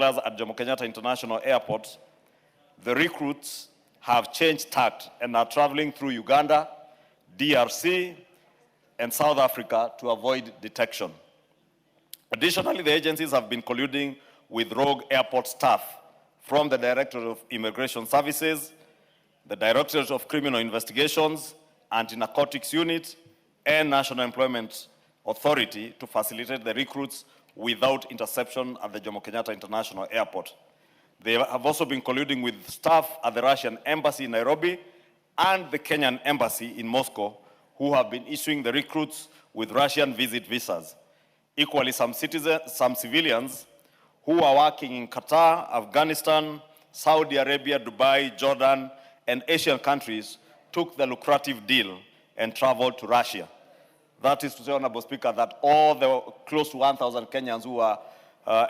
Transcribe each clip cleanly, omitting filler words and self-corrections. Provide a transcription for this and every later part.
at Jomo Kenyatta International Airport, the recruits have changed tact and are traveling through Uganda, DRC, and South Africa to avoid detection. Additionally, the agencies have been colluding with rogue airport staff from the Directorate of Immigration Services, the Directorate of Criminal Investigations, Anti-Narcotics Unit, and National Employment Authority to facilitate the recruits without interception at the Jomo Kenyatta International Airport. They have also been colluding with staff at the Russian Embassy in Nairobi and the Kenyan Embassy in Moscow, who have been issuing the recruits with Russian visit visas. Equally, some civilians who are working in Qatar, Afghanistan, Saudi Arabia, Dubai, Jordan, and Asian countries took the lucrative deal and traveled to Russia. That is to say, Honorable Speaker, that all the close to 1,000 Kenyans who are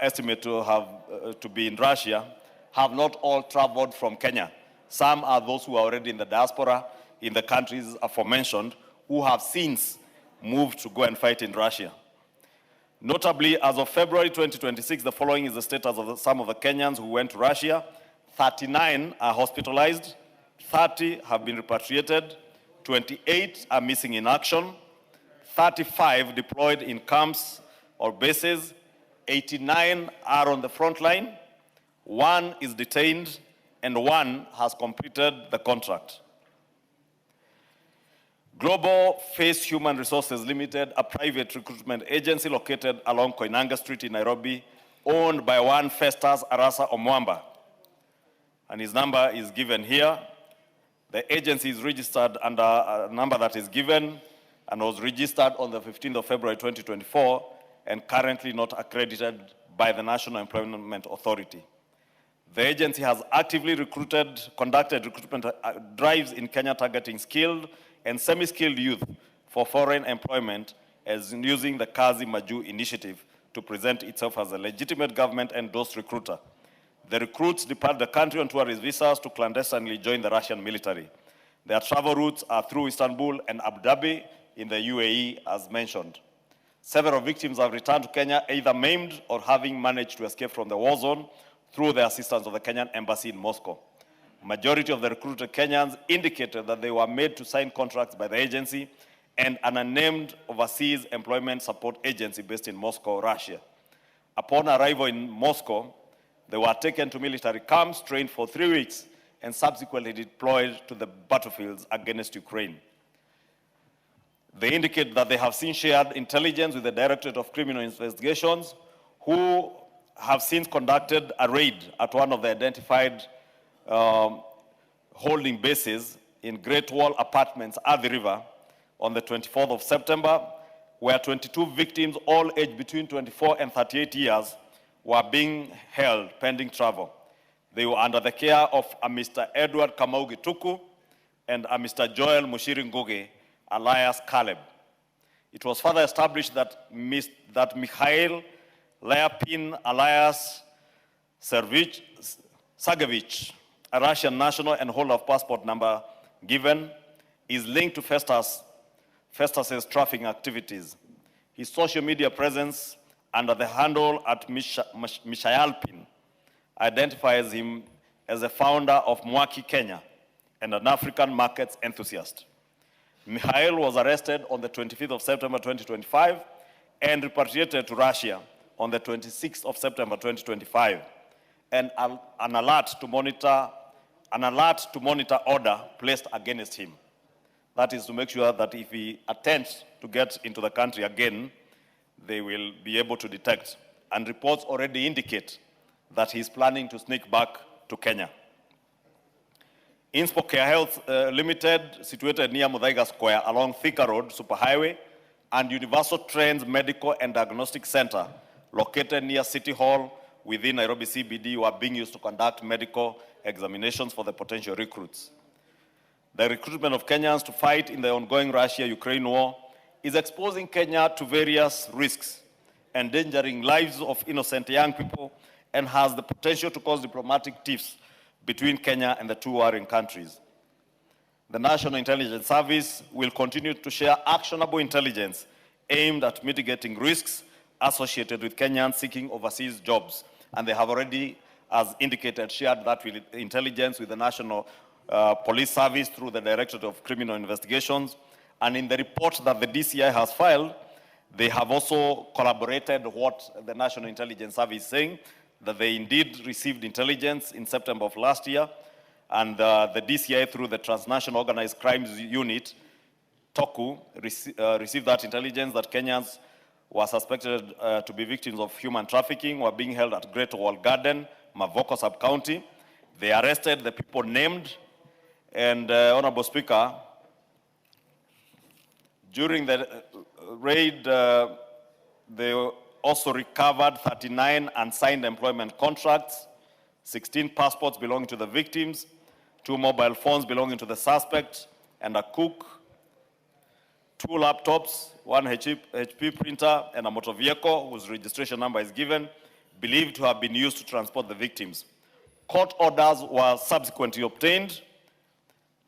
estimated to have to be in Russia have not all traveled from Kenya. Some are those who are already in the diaspora in the countries aforementioned who have since moved to go and fight in Russia. Notably, as of February 2026, the following is the status of some of the Kenyans who went to Russia. 39 are hospitalized, 30 have been repatriated, 28 are missing in action, 35 deployed in camps or bases, 89 are on the front line, 1 is detained, and 1 has completed the contract. Global Face Human Resources Limited, a private recruitment agency located along Koinange Street in Nairobi, owned by one Festus Arasa Omwamba, and his number is given here. The agency is registered under a number that is given and was registered on the 15th of February 2024 and currently not accredited by the National Employment Authority. The agency has actively conducted recruitment drives in Kenya targeting skilled and semi-skilled youth for foreign employment, as in using the Kazi Maju initiative to present itself as a legitimate government-endorsed recruiter. The recruits depart the country on tourist visas to clandestinely join the Russian military. Their travel routes are through Istanbul and Abu Dhabi in the UAE, as mentioned. Several victims have returned to Kenya either maimed or having managed to escape from the war zone through the assistance of the Kenyan Embassy in Moscow. Majority of the recruited Kenyans indicated that they were made to sign contracts by the agency and an unnamed overseas employment support agency based in Moscow, Russia. Upon arrival in Moscow, they were taken to military camps, trained for 3 weeks, and subsequently deployed to the battlefields against Ukraine. They indicate that they have since shared intelligence with the Directorate of Criminal Investigations, who have since conducted a raid at one of the identified holding bases in Great Wall Apartments at the river on the 24th of September, where 22 victims, all aged between 24 and 38 years, were being held pending travel. They were under the care of a Mr. Edward Kamaugi Tuku and a Mr. Joel Mushiri Ngugi, alias Caleb. It was further established that Mikhail Layapin, alias Sagevich, a Russian national and holder of passport number given, is linked to Festus's trafficking activities. His social media presence under the handle at Mishayalpin identifies him as a founder of Mwaki Kenya and an African markets enthusiast. Mikhail was arrested on the 25th of September 2025 and repatriated to Russia on the 26th of September 2025, and an alert to monitor order placed against him. That is to make sure that if he attempts to get into the country again, they will be able to detect. And reports already indicate that he's planning to sneak back to Kenya. Inspo Care Health Limited, situated near Muthaiga Square along Thika Road, Superhighway, and Universal Trends Medical and Diagnostic Center, located near City Hall within Nairobi CBD, were being used to conduct medical examinations for the potential recruits. The recruitment of Kenyans to fight in the ongoing Russia-Ukraine war is exposing Kenya to various risks, endangering lives of innocent young people, and has the potential to cause diplomatic tiffs between Kenya and the two warring countries. The National Intelligence Service will continue to share actionable intelligence aimed at mitigating risks associated with Kenyans seeking overseas jobs and they have already, as indicated, shared that with intelligence with the National Police Service through the Directorate of Criminal Investigations. And in the report that the DCI has filed, they have also collaborated what the National Intelligence Service is saying, that they indeed received intelligence in September of last year, and the DCI through the Transnational Organized Crimes Unit, TOKU, received that intelligence that Kenyans were suspected to be victims of human trafficking, were being held at Great Wall Garden, Mavoko Sub-County. They arrested the people named, and Honorable Speaker, during the raid, they also recovered 39 unsigned employment contracts, 16 passports belonging to the victims, 2 mobile phones belonging to the suspect, and a cook, 2 laptops, 1 HP printer, and a motor vehicle whose registration number is given, believed to have been used to transport the victims. Court orders were subsequently obtained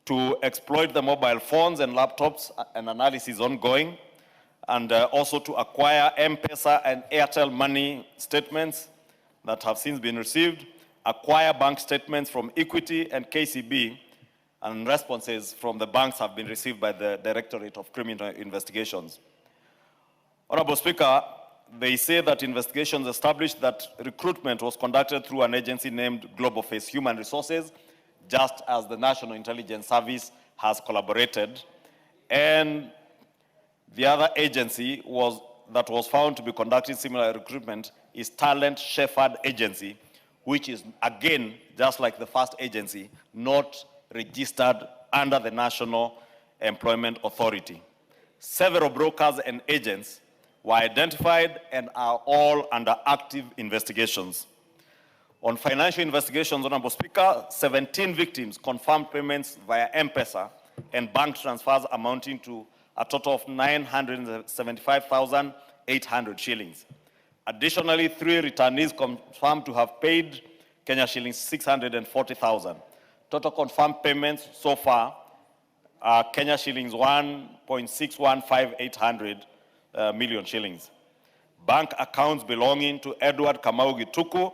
to exploit the mobile phones and laptops, and analysis ongoing, and also to acquire M-Pesa and Airtel money statements that have since been received, acquire bank statements from Equity and KCB, and responses from the banks have been received by the Directorate of Criminal Investigations. Honorable Speaker, they say that investigations established that recruitment was conducted through an agency named Global Face Human Resources, just as the National Intelligence Service has collaborated. And the other agency that was found to be conducting similar recruitment is Talent Shepherd Agency, which is, again, just like the first agency, not registered under the National Employment Authority. Several brokers and agents were identified and are all under active investigations. On financial investigations, Honorable Speaker, 17 victims confirmed payments via M-Pesa and bank transfers amounting to a total of 975,800 shillings. Additionally, 3 returnees confirmed to have paid Kenya shillings 640,000. Total confirmed payments so far are Kenya shillings 1.615800 million shillings. Bank accounts belonging to Edward Kamau Gituku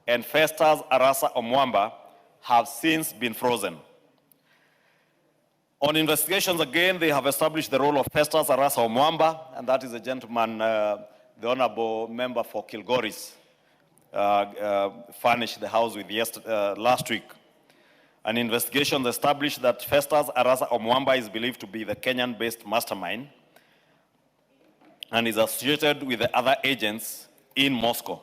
and Festus Arasa Omwamba have since been frozen. On investigations, again, they have established the role of Festus Arasa Omwamba, and that is a gentleman, the Honorable Member for Kilgoris furnished the House with last week. An investigation established that Festus Arasa Omwamba is believed to be the Kenyan-based mastermind and is associated with the other agents in Moscow.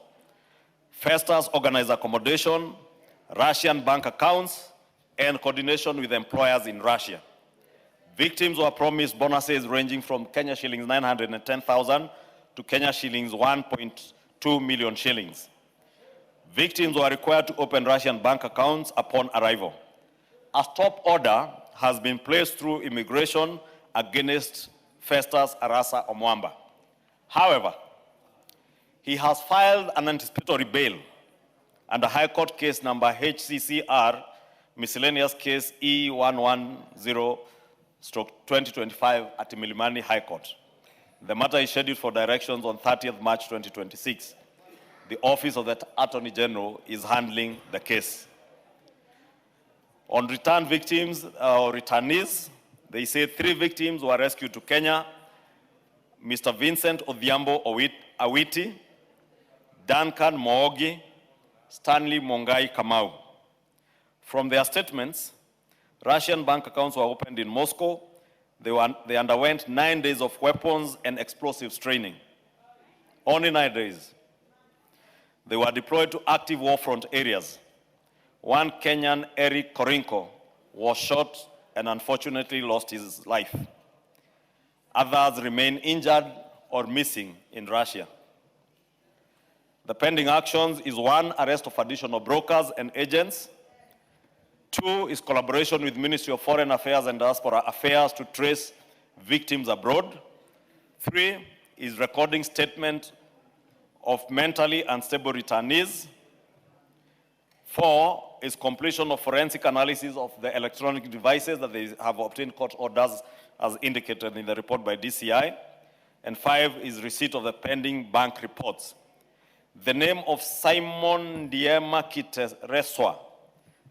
Festus organized accommodation, Russian bank accounts, and coordination with employers in Russia. Victims were promised bonuses ranging from Kenya shillings 910,000 to Kenya shillings 1.2 million shillings. Victims were required to open Russian bank accounts upon arrival. A stop order has been placed through immigration against Festus Arasa Omwamba. However, he has filed an anticipatory bail under High Court case number HCCR, miscellaneous case E110/2025 at Milimani High Court. The matter is scheduled for directions on 30th March 2026. The Office of the Attorney General is handling the case. On return victims or returnees, they say 3 victims were rescued to Kenya: Mr. Vincent Odhiambo Awiti, Duncan Moogi, Stanley Mongai Kamau. From their statements, Russian bank accounts were opened in Moscow. They underwent 9 days of weapons and explosives training. Only 9 days. They were deployed to active war front areas. One Kenyan, Eric Korinko, was shot and unfortunately lost his life. Others remain injured or missing in Russia. The pending actions is 1, arrest of additional brokers and agents. 2 is collaboration with Ministry of Foreign Affairs and Diaspora Affairs to trace victims abroad. 3 is recording statement of mentally unstable returnees. 4 is completion of forensic analysis of the electronic devices that they have obtained court orders as indicated in the report by DCI. And 5 is receipt of the pending bank reports. The name of Simon Ndiema Kitereswa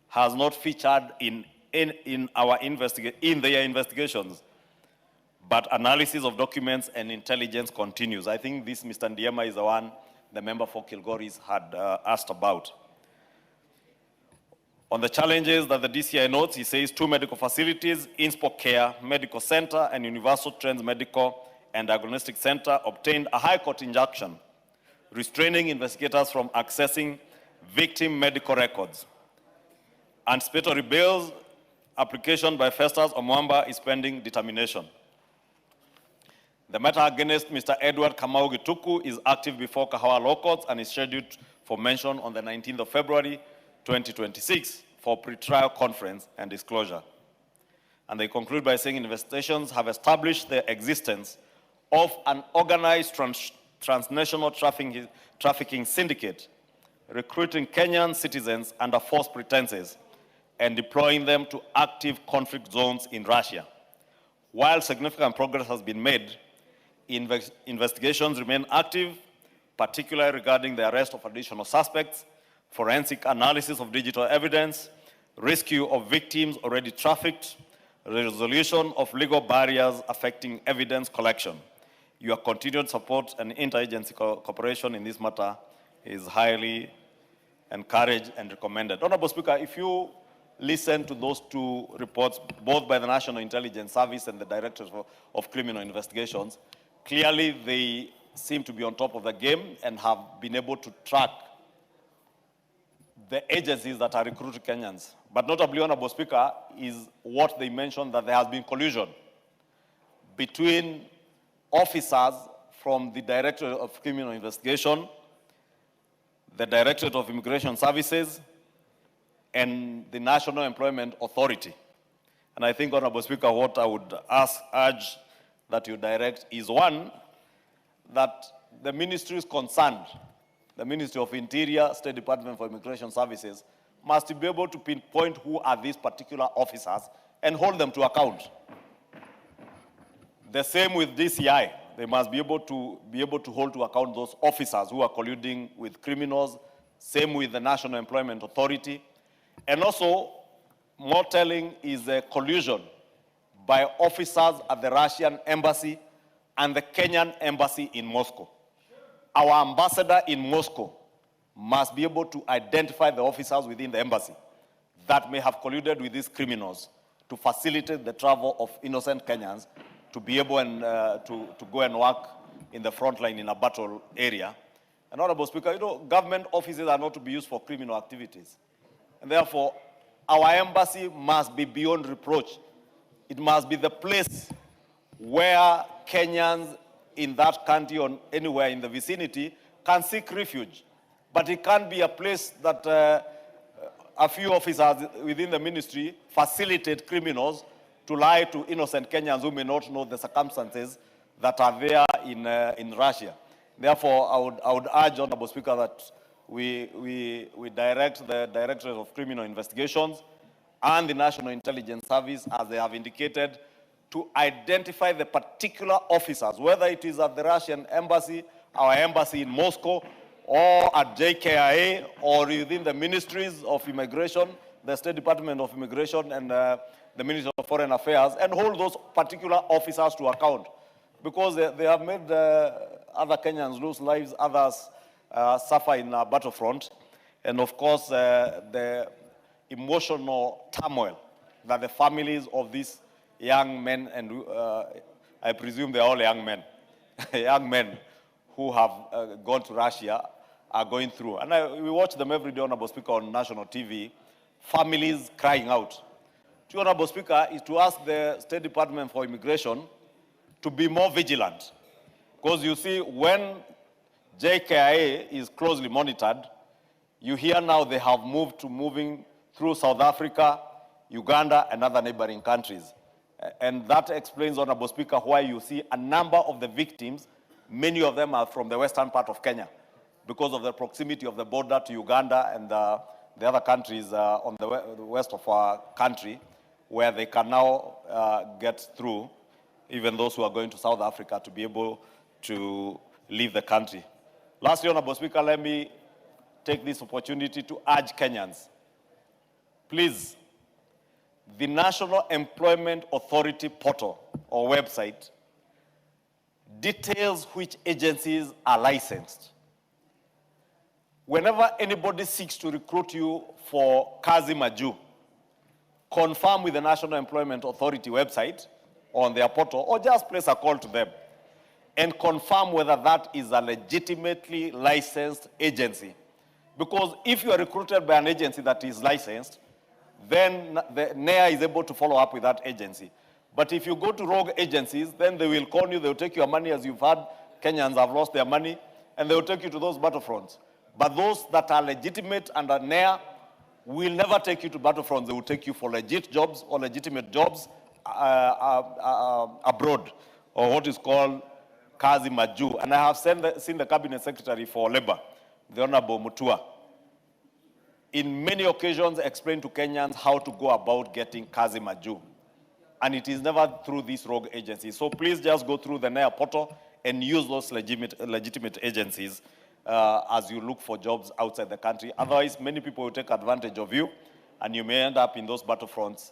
has not featured in their investigations, but analysis of documents and intelligence continues. I think this Mr. Ndiema is the one the member for Kilgoris had asked about. On the challenges that the DCI notes, he says 2 medical facilities, Inspo Care Medical Center and Universal Trends Medical and Diagnostic Center obtained a High Court injunction restraining investigators from accessing victim medical records. Anticipatory bail application by Festus Omwamba is pending determination. The matter against Mr. Edward Kamau Gituku is active before Kahawa Law Courts and is scheduled for mention on the 19th of February 2026 for pre-trial conference and disclosure. And they conclude by saying investigations have established the existence of an organized transnational trafficking syndicate, recruiting Kenyan citizens under false pretenses and deploying them to active conflict zones in Russia. While significant progress has been made, investigations remain active, particularly regarding the arrest of additional suspects, forensic analysis of digital evidence, rescue of victims already trafficked, resolution of legal barriers affecting evidence collection. Your continued support and interagency cooperation in this matter is highly encouraged and recommended. Honorable Speaker, if you listen to those 2 reports, both by the National Intelligence Service and the Directorate of Criminal Investigations, clearly they seem to be on top of the game and have been able to track the agencies that are recruiting Kenyans. But notably, Honorable Speaker, is what they mentioned, that there has been collusion between officers from the Directorate of Criminal Investigation, the Directorate of Immigration Services, and the National Employment Authority. And I think, Honorable Speaker, what I would urge that you direct is, one, that the ministries concerned, the Ministry of Interior, State Department for Immigration Services, must be able to pinpoint who are these particular officers and hold them to account. The same with DCI. They must be able to hold to account those officers who are colluding with criminals. Same with the National Employment Authority. And also, more telling is a collusion by officers at the Russian embassy and the Kenyan embassy in Moscow. Our ambassador in Moscow must be able to identify the officers within the embassy that may have colluded with these criminals to facilitate the travel of innocent Kenyans to be able to go and work in the front line in a battle area. And Honorable Speaker, you know, government offices are not to be used for criminal activities. And therefore, our embassy must be beyond reproach. It must be the place where Kenyans in that country or anywhere in the vicinity can seek refuge. But it can't be a place that a few officers within the ministry facilitate criminals to lie to innocent Kenyans who may not know the circumstances that are there in Russia. Therefore, I would urge, Honorable Speaker, that we direct the Directorate of Criminal Investigations and the National Intelligence Service, as they have indicated, to identify the particular officers, whether it is at the Russian embassy, our embassy in Moscow, or at JKIA, or within the ministries of immigration, the State Department of Immigration and the Ministry of Foreign Affairs, and hold those particular officers to account. Because they have made other Kenyans lose lives, others suffer in a battlefront. And of course, the emotional turmoil that the families of these young men, and I presume they're all young men, young men who have gone to Russia are going through. And we watch them every day, Honorable Speaker, on national TV, families crying out. To Honorable Speaker, is to ask the State Department for Immigration to be more vigilant. Because you see, when JKIA is closely monitored, you hear now they have moving through South Africa, Uganda, and other neighboring countries. And that explains, Honorable Speaker, why you see a number of the victims, many of them are from the western part of Kenya, because of the proximity of the border to Uganda and the other countries on the west of our country, where they can now get through, even those who are going to South Africa, to be able to leave the country. Lastly, Honorable Speaker, let me take this opportunity to urge Kenyans. Please, the National Employment Authority portal or website details which agencies are licensed. Whenever anybody seeks to recruit you for kazi maju, confirm with the National Employment Authority website on their portal, or just place a call to them and confirm whether that is a legitimately licensed agency. Because if you are recruited by an agency that is licensed, then the NEA is able to follow up with that agency. But if you go to rogue agencies, then they will call you, they will take your money, as you've heard, Kenyans have lost their money, and they will take you to those battlefronts. But those that are legitimate under NEA will never take you to battlefronts. They will take you for legit jobs or legitimate jobs abroad, or what is called kazi maju. And I have seen the Cabinet Secretary for Labor, the Honorable Mutua, in many occasions explain to Kenyans how to go about getting kazi maju. And it is never through these rogue agencies. So please just go through the NEA portal and use those legitimate agencies as you look for jobs outside the country. Otherwise, many people will take advantage of you, and you may end up in those battlefronts,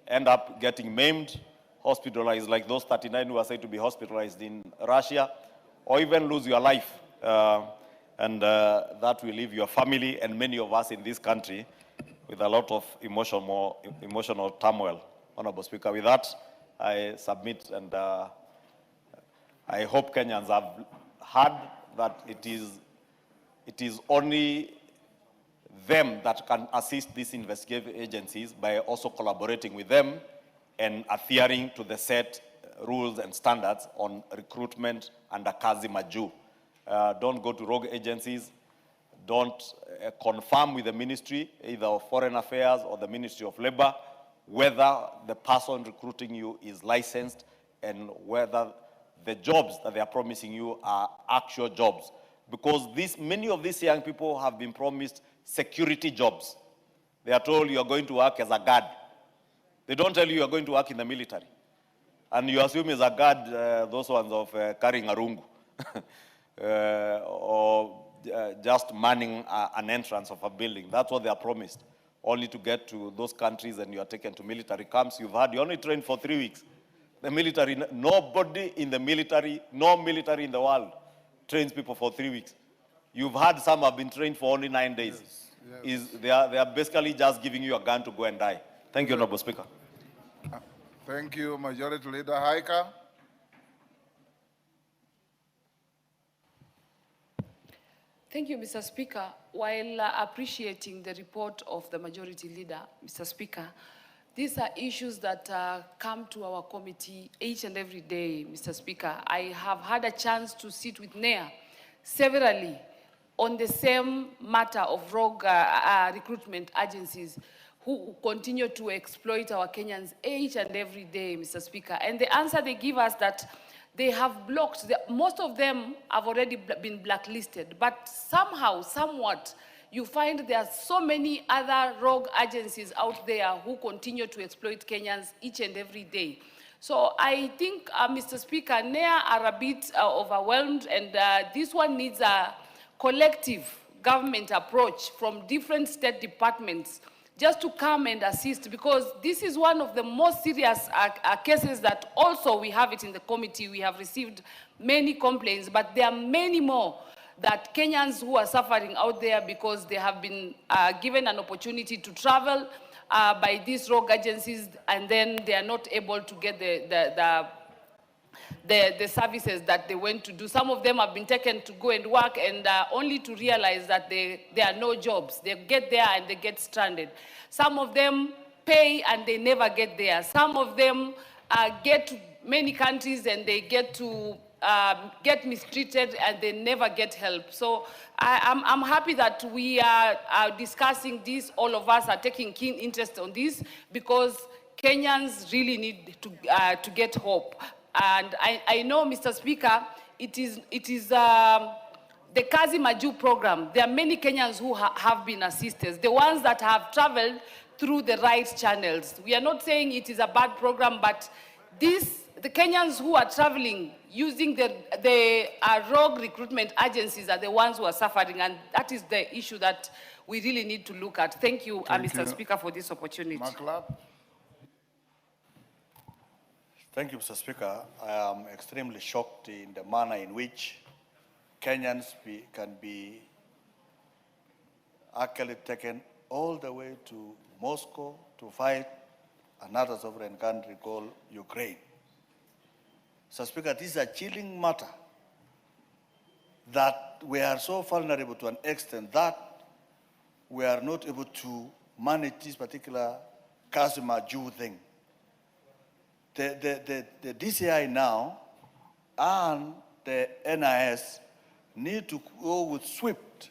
end up getting maimed, hospitalized, like those 39 who are said to be hospitalized in Russia, or even lose your life. And that will leave your family and many of us in this country with a lot of emotional turmoil. Honorable Speaker, with that, I submit, and I hope Kenyans have heard that it is only them that can assist these investigative agencies by also collaborating with them and adhering to the set rules and standards on recruitment under kazi maju. Don't go to rogue agencies. Don't confirm with the ministry, either of Foreign Affairs or the Ministry of Labor, whether the person recruiting you is licensed and whether the jobs that they are promising you are actual jobs. Because many of these young people have been promised security jobs. They are told you are going to work as a guard. They don't tell you are going to work in the military. And you assume as a guard, those ones of carrying a rungu. Or just manning an entrance of a building. That's what they are promised. Only to get to those countries and you are taken to military camps. You've had, you only trained for 3 weeks. The military, nobody in the military, no military in the world trains people for 3 weeks. You've had some have been trained for only 9 days. Yes. They are basically just giving you a gun to go and die. Thank you, Honorable Speaker. Thank you, Majority Leader Haika. Thank you, Mr. Speaker. While appreciating the report of the Majority Leader, Mr. Speaker, these are issues that come to our committee each and every day, Mr. Speaker. I have had a chance to sit with NEA severally on the same matter of rogue recruitment agencies who continue to exploit our Kenyans each and every day, Mr. Speaker. And the answer they give us that they have blocked, most of them have already been blacklisted, but somehow, somewhat, you find there are so many other rogue agencies out there who continue to exploit Kenyans each and every day. So I think, Mr. Speaker, NEA are a bit overwhelmed, and this one needs a collective government approach from different state departments just to come and assist, because this is one of the most serious cases that also we have it in the committee. We have received many complaints, but there are many more that Kenyans who are suffering out there because they have been given an opportunity to travel by these rogue agencies, and then they are not able to get the services that they went to do. Some of them have been taken to go and work, and only to realize that there are no jobs. They get there and they get stranded. Some of them pay and they never get there. Some of them get to many countries and they get to get mistreated and they never get help. So I'm happy that we are discussing this. All of us are taking keen interest on this because Kenyans really need to get hope. And I know, Mr. Speaker, it is the Kazi Maju program. There are many Kenyans who have been assisted, the ones that have traveled through the right channels. We are not saying it is a bad program, but this the Kenyans who are traveling using the rogue recruitment agencies are the ones who are suffering, and that is the issue that we really need to look at. Thank you, Mr. Speaker, for this opportunity. Thank you, Mr. Speaker. I am extremely shocked in the manner in which Kenyans can be actually taken all the way to Moscow to fight another sovereign country called Ukraine. Mr. Speaker, this is a chilling matter that we are so vulnerable to an extent that we are not able to manage this particular Jew thing. The DCI now and the NIS need to go with swift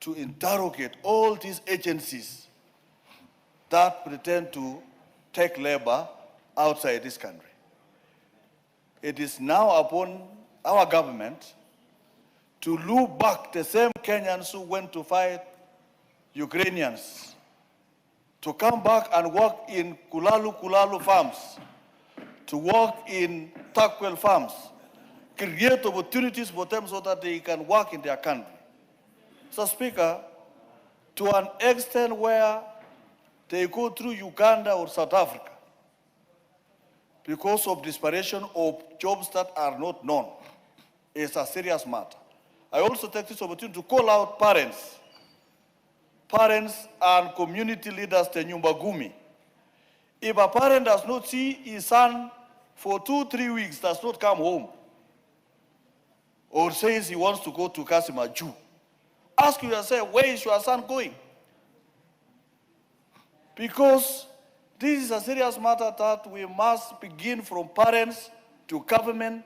to interrogate all these agencies that pretend to take labor outside this country. It is now upon our government to look back the same Kenyans who went to fight Ukrainians to come back and work in Kulalu farms, to work in Takwel farms, create opportunities for them so that they can work in their country. So, Speaker, to an extent where they go through Uganda or South Africa because of desperation of jobs that are not known is a serious matter. I also take this opportunity to call out parents and community leaders, the Nyumba Gumi. If a parent does not see his son for 2-3 weeks, does not come home, or says he wants to go to Jew, ask yourself, where is your son going? Because this is a serious matter that we must begin from parents to government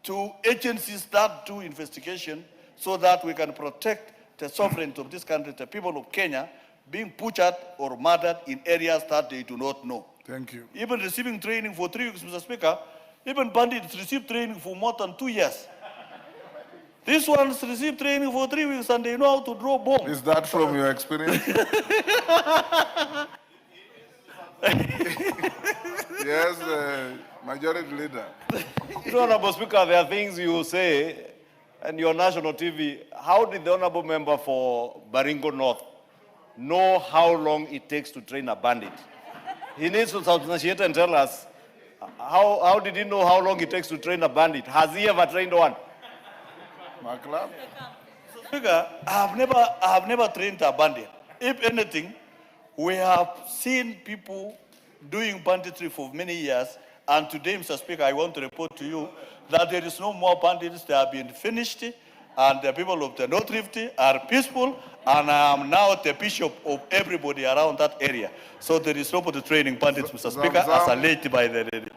to agencies that do investigation so that we can protect the sovereignty of this country, the people of Kenya, being butchered or murdered in areas that they do not know. Thank you. Even receiving training for 3 weeks, Mr. Speaker, even bandits receive training for more than 2 years. These ones receive training for 3 weeks and they know how to draw bombs. Is that from your experience? Yes, Majority Leader. Honorable Speaker, there are things you say and your national TV. How did the Honorable Member for Baringo North know how long it takes to train a bandit? He needs to substantiate and tell us how did he know how long it takes to train a bandit? Has he ever trained one? Speaker, I have never trained a bandit. If anything, we have seen people doing banditry for many years, and today, Mr. Speaker, I want to report to you that there is no more bandits. They have been finished, and the people of the North Rift are peaceful, and I am now the bishop of everybody around that area. So there is nobody training bandits, Mr. Speaker, as alleged by the lady.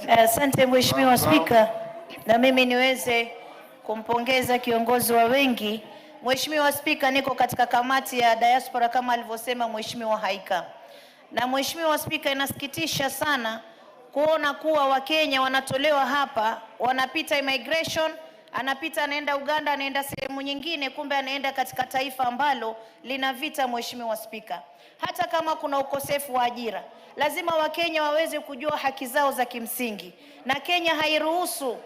Asante Mheshimiwa Spika, na mimi niweze kumpongeza kiongozi wa wengi. Mheshimiwa Spika, niko katika kamati ya diaspora kama alivyosema Mheshimiwa Haika. Na Mheshimiwa Spika, inasikitisha sana kuona kuwa Wakenya wanatolewa hapa, wanapita immigration, anapita anaenda Uganda, anaenda sehemu nyingine, kumbe anaenda katika taifa ambalo lina vita. Mheshimiwa Spika, hata kama kuna ukosefu wa ajira, lazima Wakenya waweze kujua haki zao za kimsingi, na Kenya hairuhusu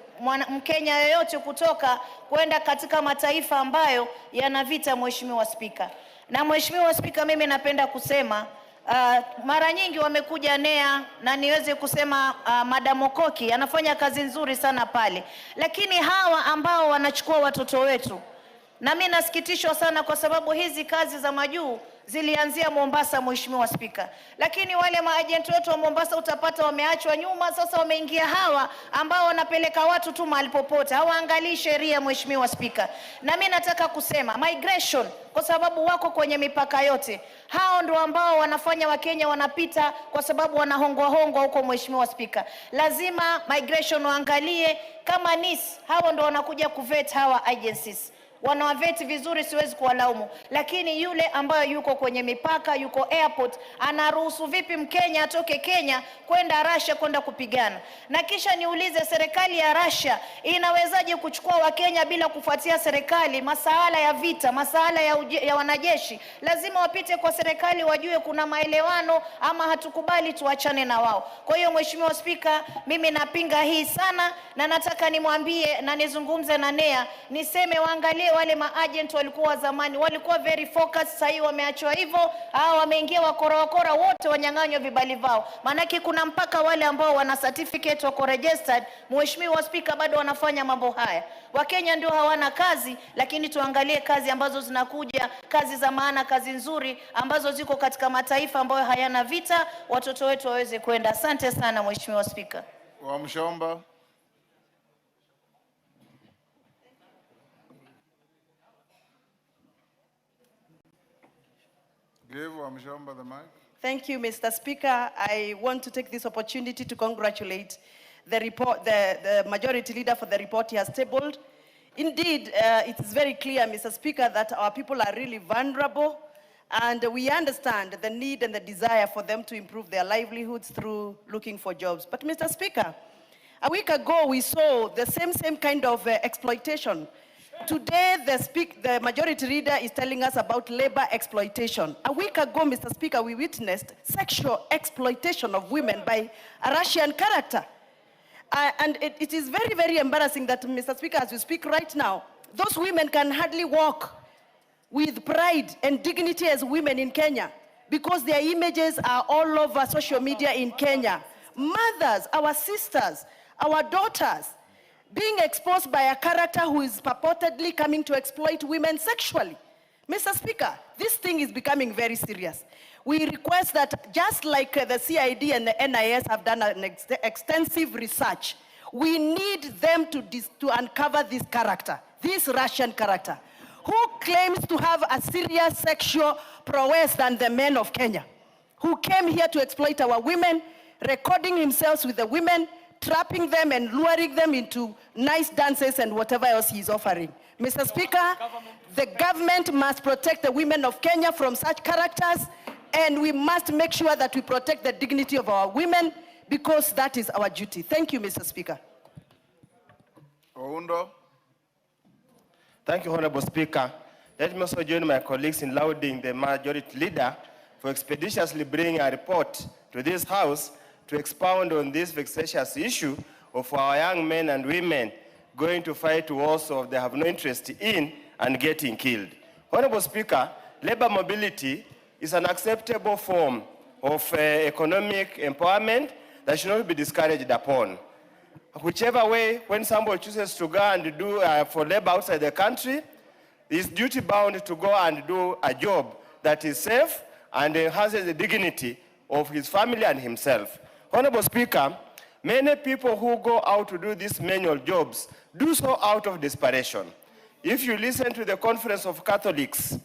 Mkenya yoyote kutoka kwenda katika mataifa ambayo yana vita. Mheshimiwa Spika, na Mheshimiwa Spika, mimi napenda kusema mara nyingi wamekuja NEA na niweze kusema Madam Okoki anafanya kazi nzuri sana pale, lakini hawa ambao wanachukua watoto wetu, na mimi nasikitishwa sana kwa sababu hizi kazi za majuu zilianzia Mombasa. Mheshimiwa Spika, lakini wale maajenti wetu wa Mombasa utapata wameachwa nyuma. Sasa wameingia hawa ambao wanapeleka watu tu mahali popote, hawaangalii sheria. Mheshimiwa Spika, na mimi nataka kusema migration, kwa sababu wako kwenye mipaka yote, hao ndio ambao wanafanya Wakenya wanapita kwa sababu wanahongwa huko. Mheshimiwa Spika, lazima migration waangalie kama NIS, hao ndio wanakuja kuvet hawa agencies. wanawaveti vizuri, siwezi kuwalaumu, lakini yule ambaye yuko kwenye mipaka, yuko airport, anaruhusu vipi Mkenya atoke Kenya kwenda Russia kwenda kupigana? Na kisha niulize, serikali ya Russia inawezaje kuchukua Wakenya bila kufuatia serikali? Masuala ya vita, masuala ya wanajeshi lazima wapite kwa serikali, wajue kuna maelewano ama hatukubali tuachane na wao. Kwa hiyo Mheshimiwa Spika, mimi napinga hii sana, na nataka nimwambie na nizungumze na NEA, niseme waangalie wale maagent walikuwa zamani, walikuwa very focused, sasa hivi wameachwa hivyo, hao wameingia wakora wote wanyang'anywa vibali vao. Manake kuna mpaka wale ambao wana certificate wako registered, Mheshimiwa Spika, bado wanafanya mambo haya. Wakenya ndio hawana kazi, lakini tuangalie kazi ambazo zinakuja, kazi za maana, kazi nzuri ambazo ziko katika mataifa ambayo hayana vita, watoto wetu waweze kwenda. Asante sana Mheshimiwa Spika. Wamshomba. Give Wamshomba the mic. Thank you, Mr. Speaker. I want to take this opportunity to congratulate the majority leader for the report he has tabled. Indeed, it is very clear, Mr. Speaker, that our people are really vulnerable, and we understand the need and the desire for them to improve their livelihoods through looking for jobs. But Mr. Speaker, a week ago we saw the same kind of exploitation. Today, the majority leader is telling us about labor exploitation. A week ago, Mr. Speaker, we witnessed sexual exploitation of women by a Russian character. And it is very, very embarrassing that, Mr. Speaker, as we speak right now, those women can hardly walk with pride and dignity as women in Kenya because their images are all over social media in Kenya. Mothers, our sisters, our daughters, being exposed by a character who is purportedly coming to exploit women sexually. Mr. Speaker, this thing is becoming very serious. We request that just like the CID and the NIS have done an extensive research, we need them to uncover this character, this Russian character, who claims to have a serious sexual prowess than the men of Kenya, who came here to exploit our women, recording himself with the women, trapping them and luring them into nice dances and whatever else he's offering. Mr. Speaker, the government must protect the women of Kenya from such characters, and we must make sure that we protect the dignity of our women because that is our duty. Thank you, Mr. Speaker. Oundo. Thank you, Honorable Speaker. Let me also join my colleagues in lauding the majority leader for expeditiously bringing a report to this House to expound on this vexatious issue of our young men and women going to fight wars of they have no interest in and getting killed. Honorable Speaker, labor mobility is an acceptable form of economic empowerment that should not be discouraged upon. Whichever way, when somebody chooses to go and do for labor outside the country, he is duty bound to go and do a job that is safe and enhances the dignity of his family and himself. Honorable Speaker, many people who go out to do these manual jobs do so out of desperation. If you listen to the Conference of Catholics,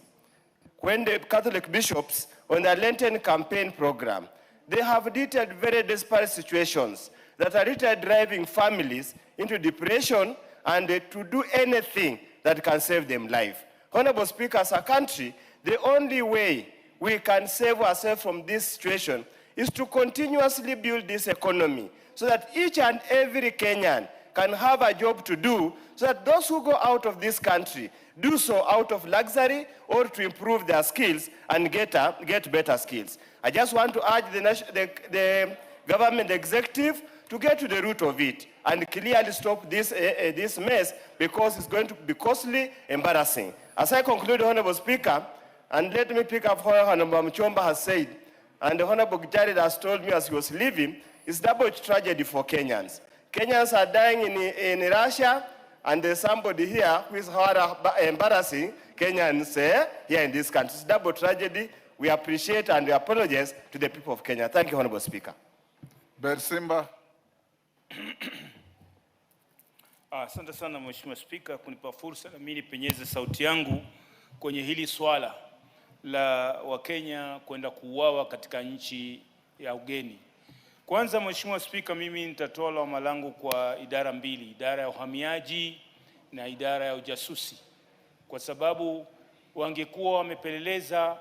when the Catholic bishops on the Lenten campaign program, they have detailed very desperate situations that are literally driving families into depression and to do anything that can save them life. Honorable Speaker, as a country, the only way we can save ourselves from this situation is to continuously build this economy so that each and every Kenyan can have a job to do, so that those who go out of this country do so out of luxury or to improve their skills and get better skills. I just want to urge the government executive to get to the root of it and clearly stop this mess because it's going to be costly, embarrassing. As I conclude, Honorable Speaker, and let me pick up what Honorable Mchomba has said, and the Honorable Jared has told me as he was leaving, it's double tragedy for Kenyans. Kenyans are dying in Russia, and there's somebody here who is embarrassing Kenyans here in this country. It's double tragedy. We appreciate and we apologize to the people of Kenya. Thank you, Honorable Speaker. Bersimba. Asante sana Mheshimiwa Spika kunipa fursa na mimi nipenyeze sauti yangu kwenye hili swala la Wakenya kwenda kuuawa katika nchi ya ugeni. Kwanza Mheshimiwa Spika, mimi nitatoa lawama langu kwa idara mbili, idara ya uhamiaji na idara ya ujasusi. kwa sababu wangekuwa wamepeleleza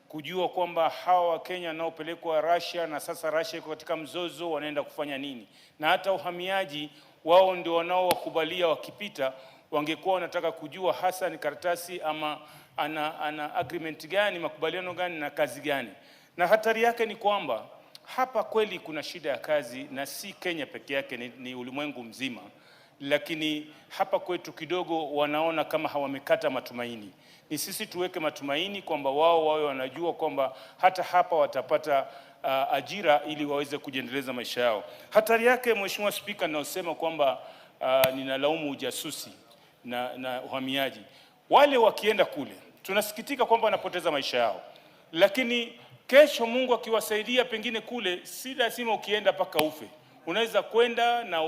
kujua kwamba hawa Wakenya wanaopelekwa Russia na sasa Russia iko katika mzozo wanaenda kufanya nini, na hata uhamiaji wao ndio wanaowakubalia wakipita, wangekuwa wanataka kujua hasa ni karatasi ama ana agreement gani, makubaliano gani na kazi gani. Na hatari yake ni kwamba hapa kweli kuna shida ya kazi, na si Kenya peke yake, ni ulimwengu mzima. Lakini hapa kwetu kidogo wanaona kama hawamekata matumaini. Ni sisi tuweke matumaini kwamba wao wawe wanajua kwamba hata hapa watapata ajira ili waweze kujiendeleza maisha yao. Hatari yake, Mheshimiwa Spika, naosema kwamba ninalaumu ujasusi na uhamiaji. Wale wakienda kule, tunasikitika kwamba wanapoteza maisha yao. Lakini kesho Mungu akiwasaidia pengine kule, si lazima ukienda paka ufe. Unaweza kwenda na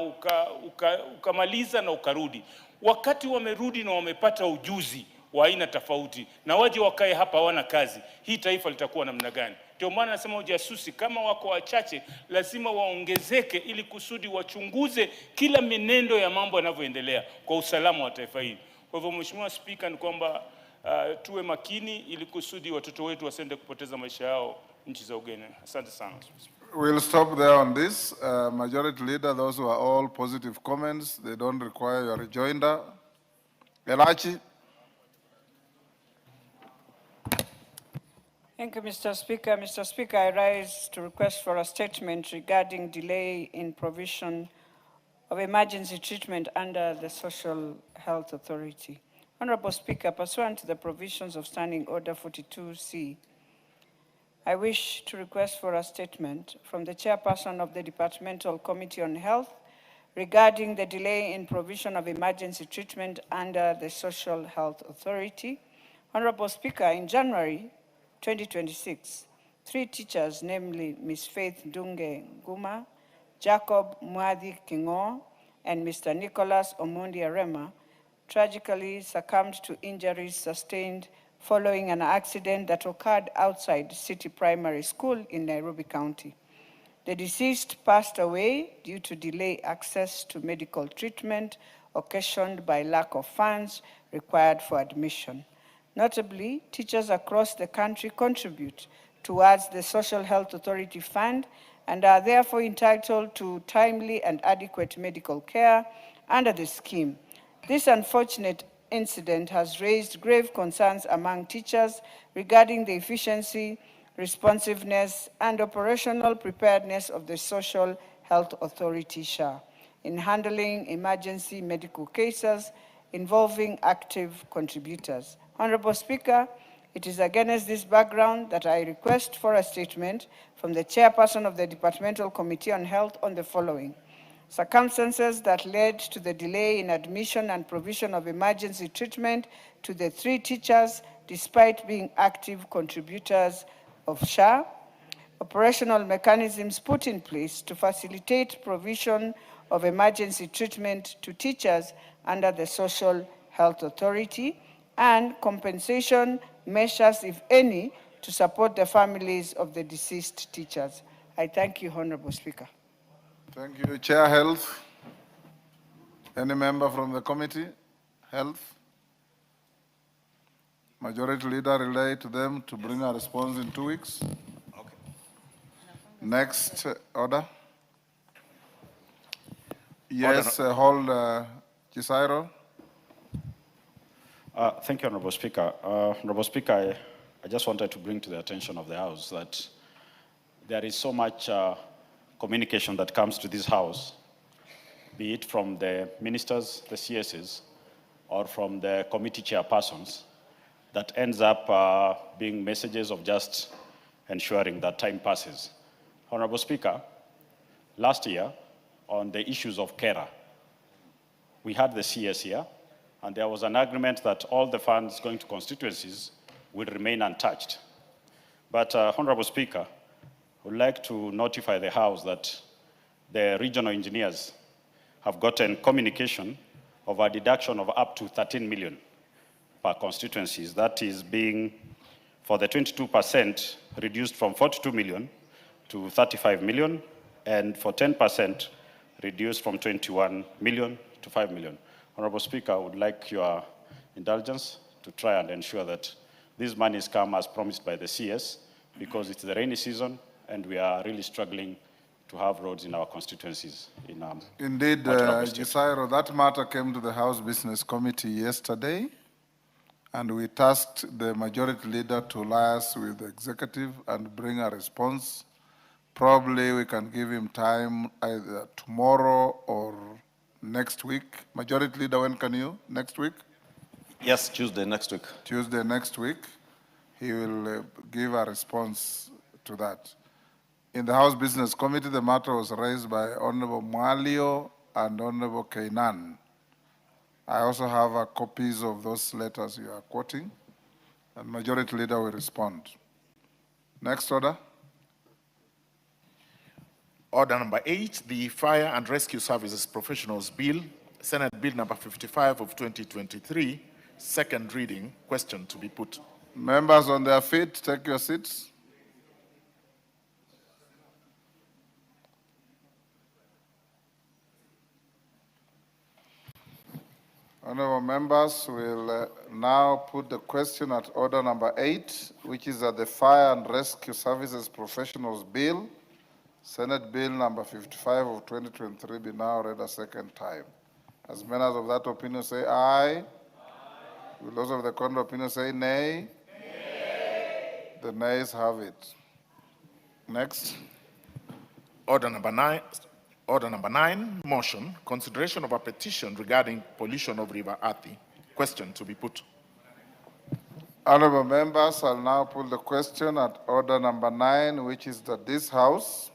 ukamaliza na ukarudi. Wakati wamerudi na wamepata ujuzi wa aina tofauti na waje wakae hapa hawana kazi, hii taifa litakuwa namna gani? Ndio maana nasema ujasusi kama wako wachache lazima waongezeke, ili kusudi wachunguze kila menendo ya mambo yanavyoendelea kwa usalama wa taifa hili. Kwa hivyo Mheshimiwa Spika, ni kwamba tuwe makini ili kusudi watoto wetu wasiende kupoteza maisha yao nchi za ugeni. Asante sana. We'll stop there on this. Majority Leader, those were all positive comments. They don't require your rejoinder. Elachi. Thank you, Mr. Speaker. Mr. Speaker, I rise to request for a statement regarding delay in provision of emergency treatment under the Social Health Authority. Honorable Speaker, pursuant to the provisions of Standing Order 42C, I wish to request for a statement from the Chairperson of the Departmental Committee on Health regarding the delay in provision of emergency treatment under the Social Health Authority. Honorable Speaker, in January 2026, 3 teachers, namely Ms. Faith Dunge Nguma, Jacob Mwadhi Kingo, and Mr. Nicholas Omondi Arema, tragically succumbed to injuries sustained following an accident that occurred outside City Primary School in Nairobi County. The deceased passed away due to delayed access to medical treatment occasioned by lack of funds required for admission. Notably, teachers across the country contribute towards the Social Health Authority Fund and are therefore entitled to timely and adequate medical care under the scheme. This unfortunate incident has raised grave concerns among teachers regarding the efficiency, responsiveness, and operational preparedness of the Social Health Authority (SHA) in handling emergency medical cases involving active contributors. Honorable Speaker, it is against this background that I request for a statement from the Chairperson of the Departmental Committee on Health on the following. Circumstances that led to the delay in admission and provision of emergency treatment to the 3 teachers despite being active contributors of SHA, operational mechanisms put in place to facilitate provision of emergency treatment to teachers under the Social Health Authority, and compensation measures, if any, to support the families of the deceased teachers. I thank you, Honorable Speaker. Thank you. Chair Health. Any member from the committee? Health. Majority Leader relay to them to bring a response in 2 weeks. Okay. Next order. Yes, hold Chisairo. Thank you, Honorable Speaker. Honorable Speaker, I just wanted to bring to the attention of the House that there is so much communication that comes to this House, be it from the ministers, the CSs, or from the committee chairpersons, that ends up being messages of just ensuring that time passes. Honorable Speaker, last year, on the issues of KERA, we had the CS here, and there was an agreement that all the funds going to constituencies will remain untouched. But, Honorable Speaker, I would like to notify the House that the regional engineers have gotten communication of a deduction of up to 13 million per constituencies. That is being, for the 22%, reduced from 42 million to 35 million, and for 10%, reduced from 21 million to 5 million. Honorable Speaker, I would like your indulgence to try and ensure that these monies come as promised by the CS, because it's the rainy season and we are really struggling to have roads in our constituencies. Indeed, Gisairo, that matter came to the House Business Committee yesterday, and we tasked the majority leader to liaise with the executive and bring a response. Probably we can give him time either tomorrow or next week. Majority leader, when can you? Next week? Yes, Tuesday next week. Tuesday next week, he will give a response to that. In the House Business Committee, the matter was raised by Honorable Mwalio and Honorable Kenyan. I also have copies of those letters you are quoting, and Majority Leader will respond. Next order. Order number 8, the Fire and Rescue Services Professionals Bill, Senate Bill number 55 of 2023, second reading. Question to be put. Members on their feet, take your seats. Honorable members, will now put the question at order number 8, which is that the Fire and Rescue Services Professionals Bill, Senate Bill number 55 of 2023, be now read a second time. As members of that opinion say aye. Will those of the contrary opinion say nay? Nay. The nays have it. Next. Order number 9. Order number 9, motion, consideration of a petition regarding pollution of River Athi. Question to be put. Honorable members, I'll now put the question at order number 9, which is that this House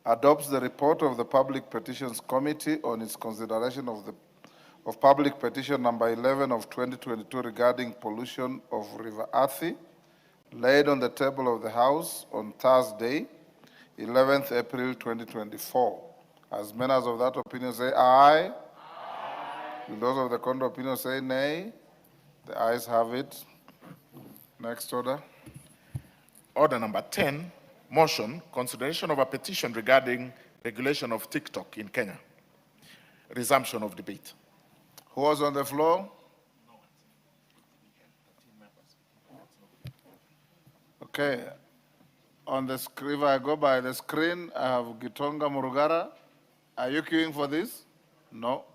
adopts the report of the Public Petitions Committee on its consideration of public petition number 11 of 2022 regarding pollution of River Athi, laid on the table of the House on Thursday, 11th April 2024. As members of that opinion say aye. Will those of the contrary opinion say nay? The ayes have it. Next order. Order number 10, motion, consideration of a petition regarding regulation of TikTok in Kenya. Resumption of debate. Who was on the floor? Okay. On the screen, if I go by the screen, I have Gitonga Murugara. Are you queuing for this? No.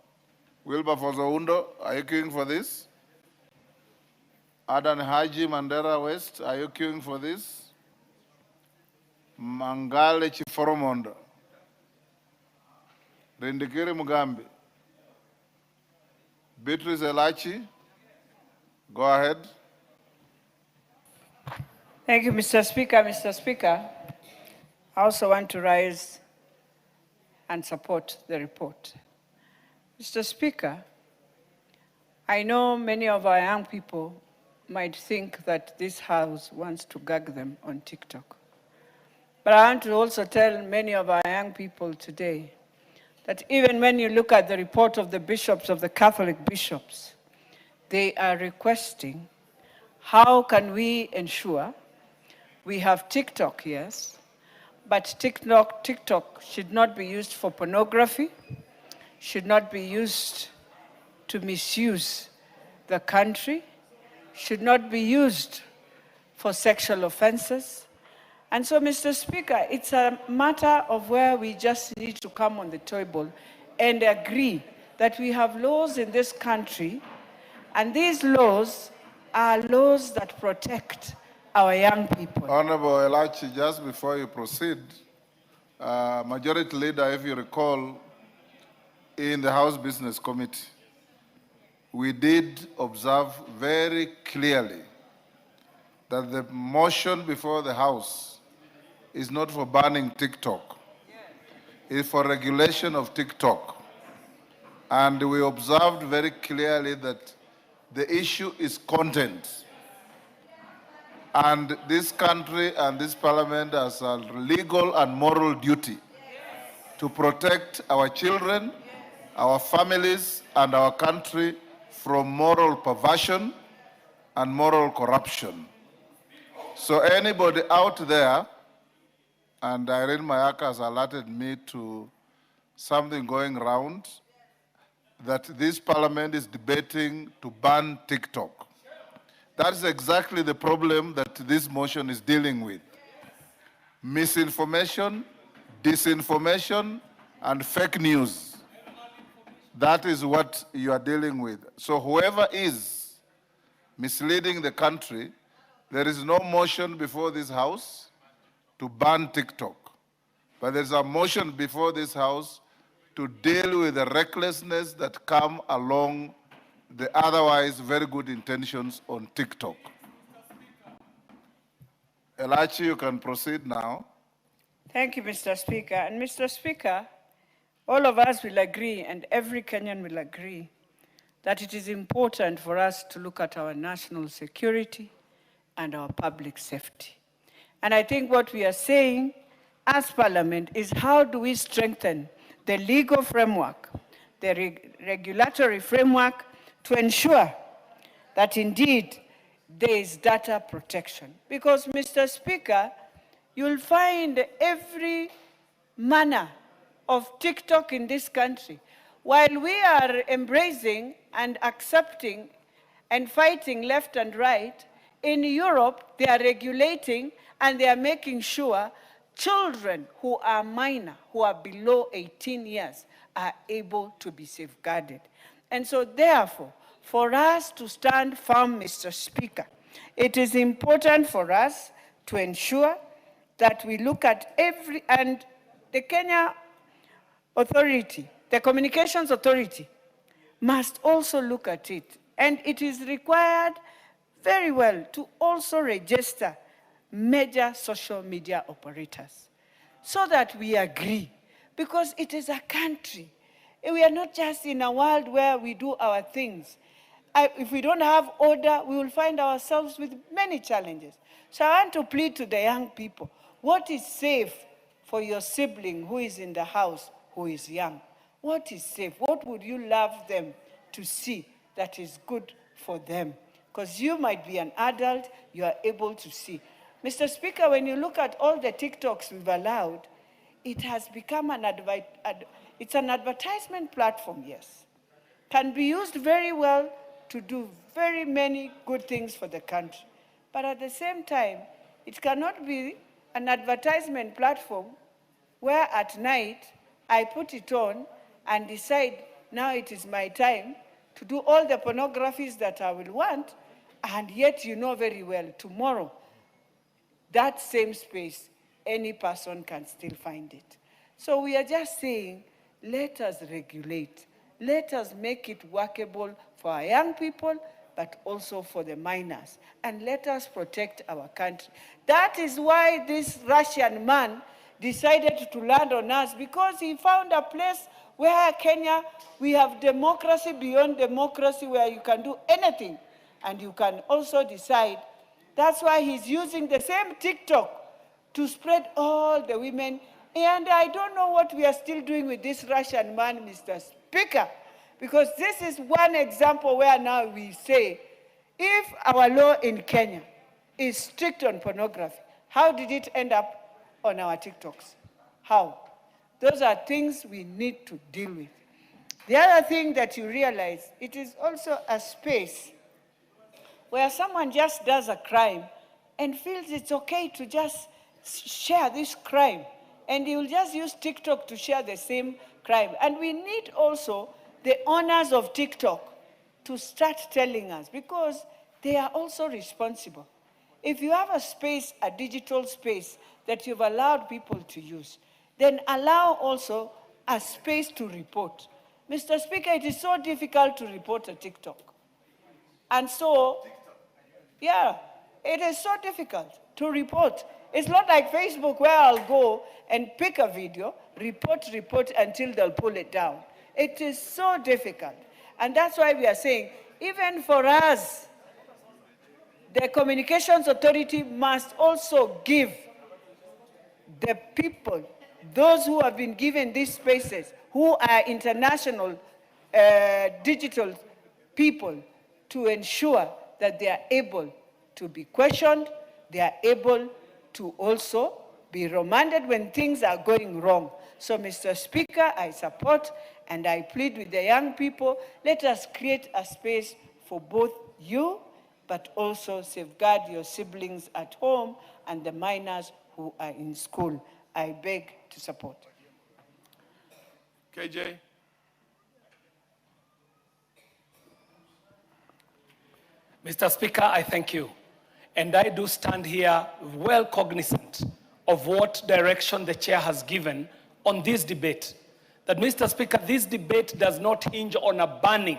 Wilberforce Oundo, are you queuing for this? Adan Haji Mandera West, are you queuing for this? Mangale Chiforomondo. Rindikiri Mugambi. Beatrice Elachi, go ahead. Thank you, Mr. Speaker. Mr. Speaker, I also want to rise and support the report. Mr. Speaker, I know many of our young people might think that this House wants to gag them on TikTok. But I want to also tell many of our young people today that even when you look at the report of the bishops, of the Catholic bishops, they are requesting, how can we ensure we have TikTok, yes, but TikTok should not be used for pornography, should not be used to misuse the country, should not be used for sexual offenses. And so, Mr. Speaker, it's a matter of where we just need to come on the table and agree that we have laws in this country, and these laws are laws that protect our young people. Honorable Elachi, just before you proceed, Majority Leader, if you recall, in the House Business Committee, we did observe very clearly that the motion before the House is not for banning TikTok. It's for regulation of TikTok. And we observed very clearly that the issue is content. And this country and this parliament has a legal and moral duty to protect our children, our families, and our country from moral perversion and moral corruption. So anybody out there, and Irene Mayaka has alerted me to something going around, that this parliament is debating to ban TikTok. That is exactly the problem that this motion is dealing with. Misinformation, disinformation, and fake news. That is what you are dealing with. So whoever is misleading the country, there is no motion before this House to ban TikTok. But there's a motion before this House to deal with the recklessness that come along the otherwise very good intentions on TikTok. Elachi, you can proceed now. Thank you, Mr. Speaker. And Mr. Speaker, all of us will agree, and every Kenyan will agree, that it is important for us to look at our national security and our public safety. And I think what we are saying as Parliament is how do we strengthen the legal framework, the regulatory framework to ensure that indeed there is data protection. Because, Mr. Speaker, you'll find every manner of TikTok in this country. While we are embracing and accepting and fighting left and right, in Europe, they are regulating and they are making sure children who are minor, who are below 18 years, are able to be safeguarded. And so therefore, for us to stand firm, Mr. Speaker, it is important for us to ensure that we look at every, and the Kenya Authority, the Communications Authority, must also look at it. And it is required very well to also register major social media operators so that we agree, because it is a country. We are not just in a world where we do our things. If we don't have order, we will find ourselves with many challenges. So I want to plead to the young people, what is safe for your sibling who is in the house, who is young? What is safe? What would you love them to see that is good for them? Because you might be an adult, you are able to see. Mr. Speaker, when you look at all the TikToks we've allowed, it has become it's an advertisement platform, yes. Can be used very well to do very many good things for the country. But at the same time, it cannot be an advertisement platform where at night I put it on and decide now it is my time to do all the pornographies that I will want, and yet you know very well tomorrow that same space, any person can still find it. So we are just saying, let us regulate. Let us make it workable for our young people, but also for the minors. And let us protect our country. That is why this Russian man decided to land on us, because he found a place where Kenya, we have democracy beyond democracy, where you can do anything. And you can also decide. That's why he's using the same TikTok to spread all the women. And I don't know what we are still doing with this Russian man, Mr. Speaker, because this is one example where now we say, if our law in Kenya is strict on pornography, how did it end up on our TikToks? How? Those are things we need to deal with. The other thing that you realize, it is also a space where someone just does a crime and feels it's okay to just share this crime. And he will just use TikTok to share the same crime. And we need also the owners of TikTok to start telling us, because they are also responsible. If you have a space, a digital space that you've allowed people to use, then allow also a space to report. Mr. Speaker, it is so difficult to report a TikTok. And so, yeah, it is so difficult to report. It's not like Facebook where I'll go and pick a video, report until they'll pull it down. It is so difficult. And that's why we are saying, even for us, the Communications Authority must also give the people, those who have been given these spaces, who are international digital people, to ensure that they are able to be questioned, they are able to also be remanded when things are going wrong. So, Mr. Speaker, I support And I plead with the young people, let us create a space for both you, but also safeguard your siblings at home and the minors who are in school. I beg to support. KJ. Mr. Speaker, I thank you. And I do stand here well cognizant of what direction the chair has given on this debate. That, Mr. Speaker, this debate does not hinge on a banning.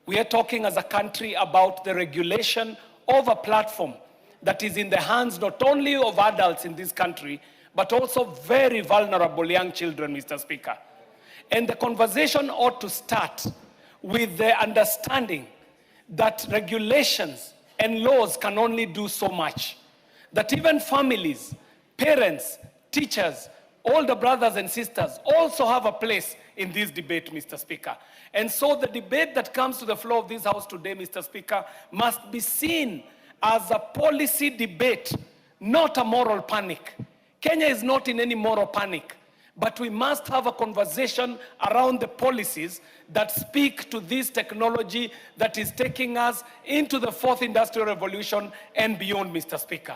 We are talking as a country about the regulation of a platform that is in the hands not only of adults in this country, but also very vulnerable young children, Mr. Speaker. And the conversation ought to start with the understanding that regulations and laws can only do so much. That even families, parents, teachers, older brothers and sisters also have a place in this debate, Mr. Speaker. And so the debate that comes to the floor of this House today, Mr. Speaker, must be seen as a policy debate, not a moral panic. Kenya is not in any moral panic, but we must have a conversation around the policies that speak to this technology that is taking us into the fourth industrial revolution and beyond, Mr. Speaker.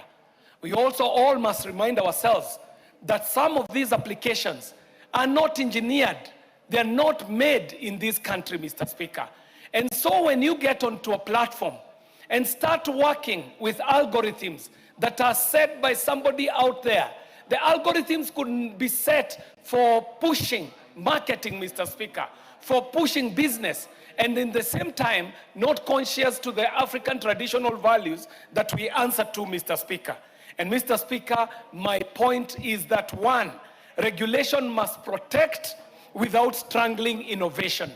We also all must remind ourselves that some of these applications are not engineered. They're not made in this country, Mr. Speaker. And so when you get onto a platform and start working with algorithms that are set by somebody out there, the algorithms could be set for pushing marketing, Mr. Speaker, for pushing business, and in the same time, not conscious to the African traditional values that we answer to, Mr. Speaker. And Mr. Speaker, my point is that one, regulation must protect without strangling innovation.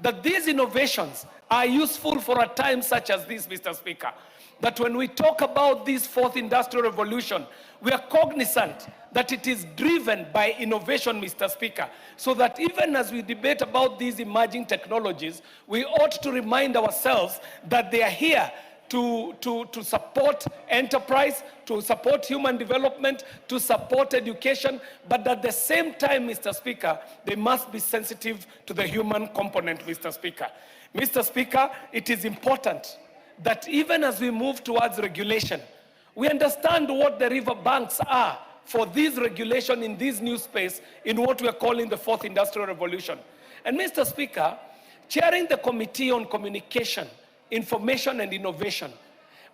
That these innovations are useful for a time such as this, Mr. Speaker. That when we talk about this fourth industrial revolution, we are cognizant that it is driven by innovation, Mr. Speaker. So that even as we debate about these emerging technologies, we ought to remind ourselves that they are here to support enterprise, to support human development, to support education, but at the same time, Mr. Speaker, they must be sensitive to the human component, Mr. Speaker. Mr. Speaker, it is important that even as we move towards regulation, we understand what the river banks are for this regulation in this new space in what we are calling the fourth industrial revolution. And Mr. Speaker, chairing the Committee on Communication, Information and Innovation,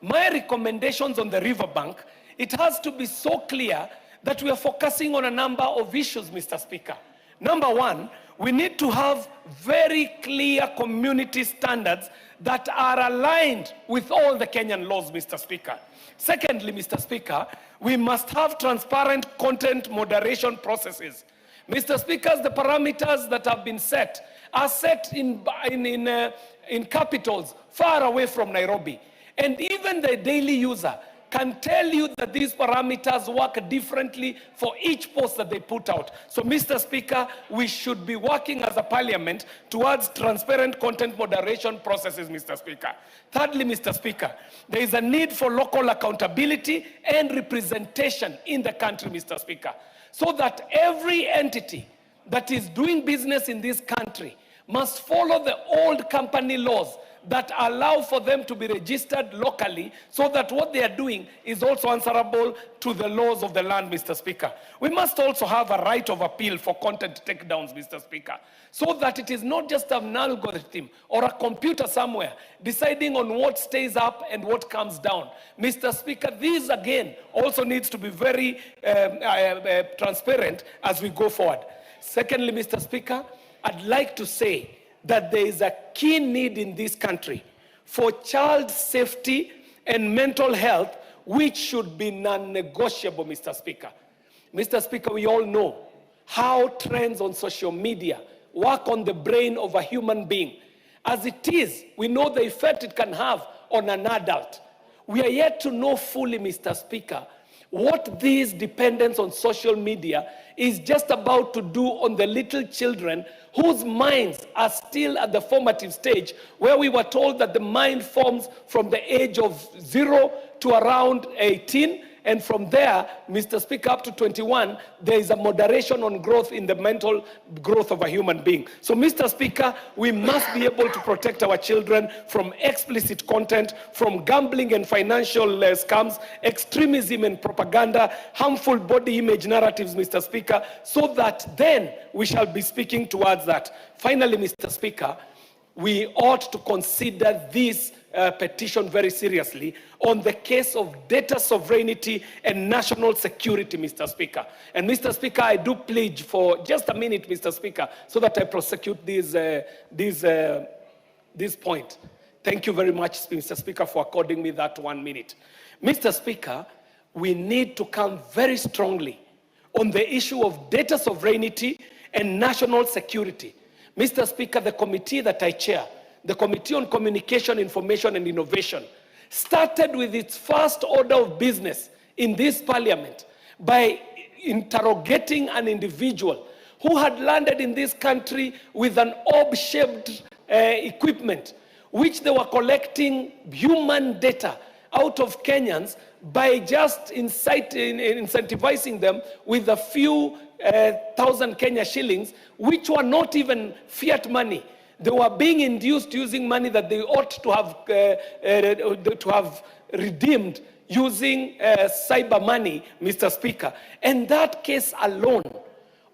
my recommendations on the riverbank, it has to be so clear that we are focusing on a number of issues, Mr. Speaker. Number one, we need to have very clear community standards that are aligned with all the Kenyan laws, Mr. Speaker. Secondly, Mr. Speaker, we must have transparent content moderation processes. Mr. Speaker, the parameters that have been set are set in capitals far away from Nairobi. And even the daily user can tell you that these parameters work differently for each post that they put out. So, Mr. Speaker, we should be working as a parliament towards transparent content moderation processes, Mr. Speaker. Thirdly, Mr. Speaker, there is a need for local accountability and representation in the country, Mr. Speaker, so that every entity that is doing business in this country must follow the old company laws that allow for them to be registered locally so that what they are doing is also answerable to the laws of the land, Mr. Speaker. We must also have a right of appeal for content takedowns, Mr. Speaker, so that it is not just an algorithm or a computer somewhere deciding on what stays up and what comes down. Mr. Speaker, this again also needs to be very transparent as we go forward. Secondly, Mr. Speaker, I'd like to say that there is a key need in this country for child safety and mental health, which should be non-negotiable, Mr. Speaker. Mr. Speaker, we all know how trends on social media work on the brain of a human being. As it is, we know the effect it can have on an adult. We are yet to know fully, Mr. Speaker, what this dependence on social media is just about to do on the little children whose minds are still at the formative stage, where we were told that the mind forms from the age of 0 to around 18, And from there, Mr. Speaker, up to 21, there is a moderation on growth in the mental growth of a human being. So, Mr. Speaker, we must be able to protect our children from explicit content, from gambling and financial scams, extremism and propaganda, harmful body image narratives, Mr. Speaker, so that then we shall be speaking towards that. Finally, Mr. Speaker, we ought to consider this petition very seriously on the case of data sovereignty and national security, Mr. Speaker. And Mr. Speaker, I do pledge for just a minute, Mr. Speaker, so that I prosecute this point. Thank you very much, Mr. Speaker, for according me that 1 minute. Mr. Speaker, we need to come very strongly on the issue of data sovereignty and national security. Mr. Speaker, the committee that I chair, the Committee on Communication, Information and Innovation, started with its first order of business in this parliament by interrogating an individual who had landed in this country with an orb-shaped equipment, which they were collecting human data out of Kenyans by just incentivizing them with a few thousand Kenya shillings, which were not even fiat money. They were being induced using money that they ought to have redeemed using cyber money, Mr. Speaker. And that case alone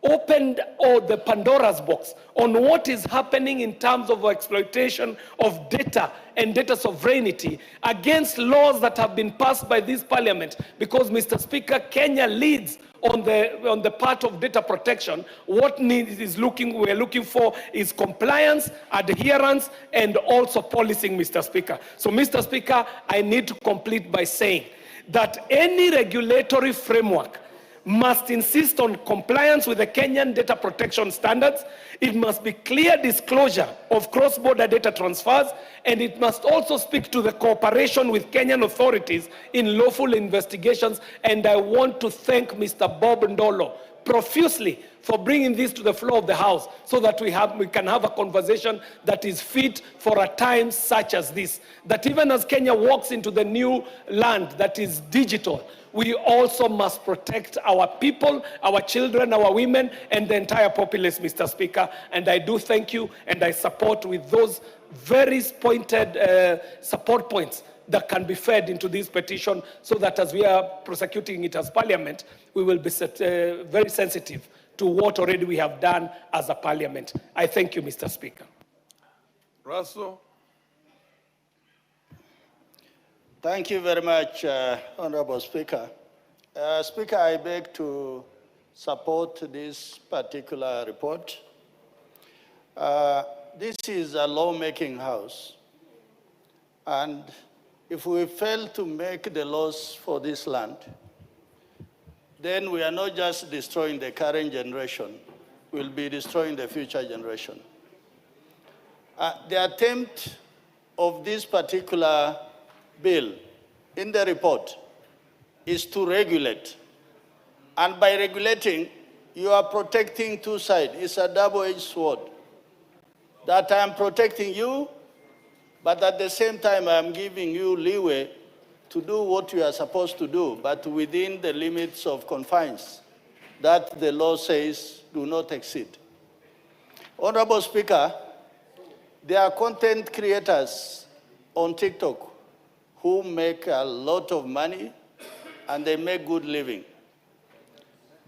opened the Pandora's box on what is happening in terms of exploitation of data and data sovereignty against laws that have been passed by this parliament. Because, Mr. Speaker, Kenya leads on the part of data protection. What we're looking for is compliance, adherence, and also policing, Mr. Speaker. So, Mr. Speaker, I need to complete by saying that any regulatory framework must insist on compliance with the Kenyan data protection standards. It must be clear disclosure of cross-border data transfers, and it must also speak to the cooperation with Kenyan authorities in lawful investigations. And I want to thank Mr. Bob Ndolo profusely for bringing this to the floor of the House so that we can have a conversation that is fit for a time such as this. That even as Kenya walks into the new land that is digital, we also must protect our people, our children, our women, and the entire populace, Mr. Speaker. And I do thank you, and I support with those very pointed support points that can be fed into this petition, so that as we are prosecuting it as Parliament, we will be very sensitive to what already we have done as a Parliament. I thank you, Mr. Speaker. Russell. Thank you very much, Honorable Speaker. Speaker, I beg to support this particular report. This is a lawmaking house, and if we fail to make the laws for this land, then we are not just destroying the current generation, we'll be destroying the future generation. The attempt of this particular bill in the report is to regulate. And by regulating, you are protecting two sides. It's a double-edged sword. That I am protecting you, but at the same time, I am giving you leeway to do what you are supposed to do, but within the limits of confines that the law says do not exceed. Honorable Speaker, there are content creators on TikTok who make a lot of money and they make good living.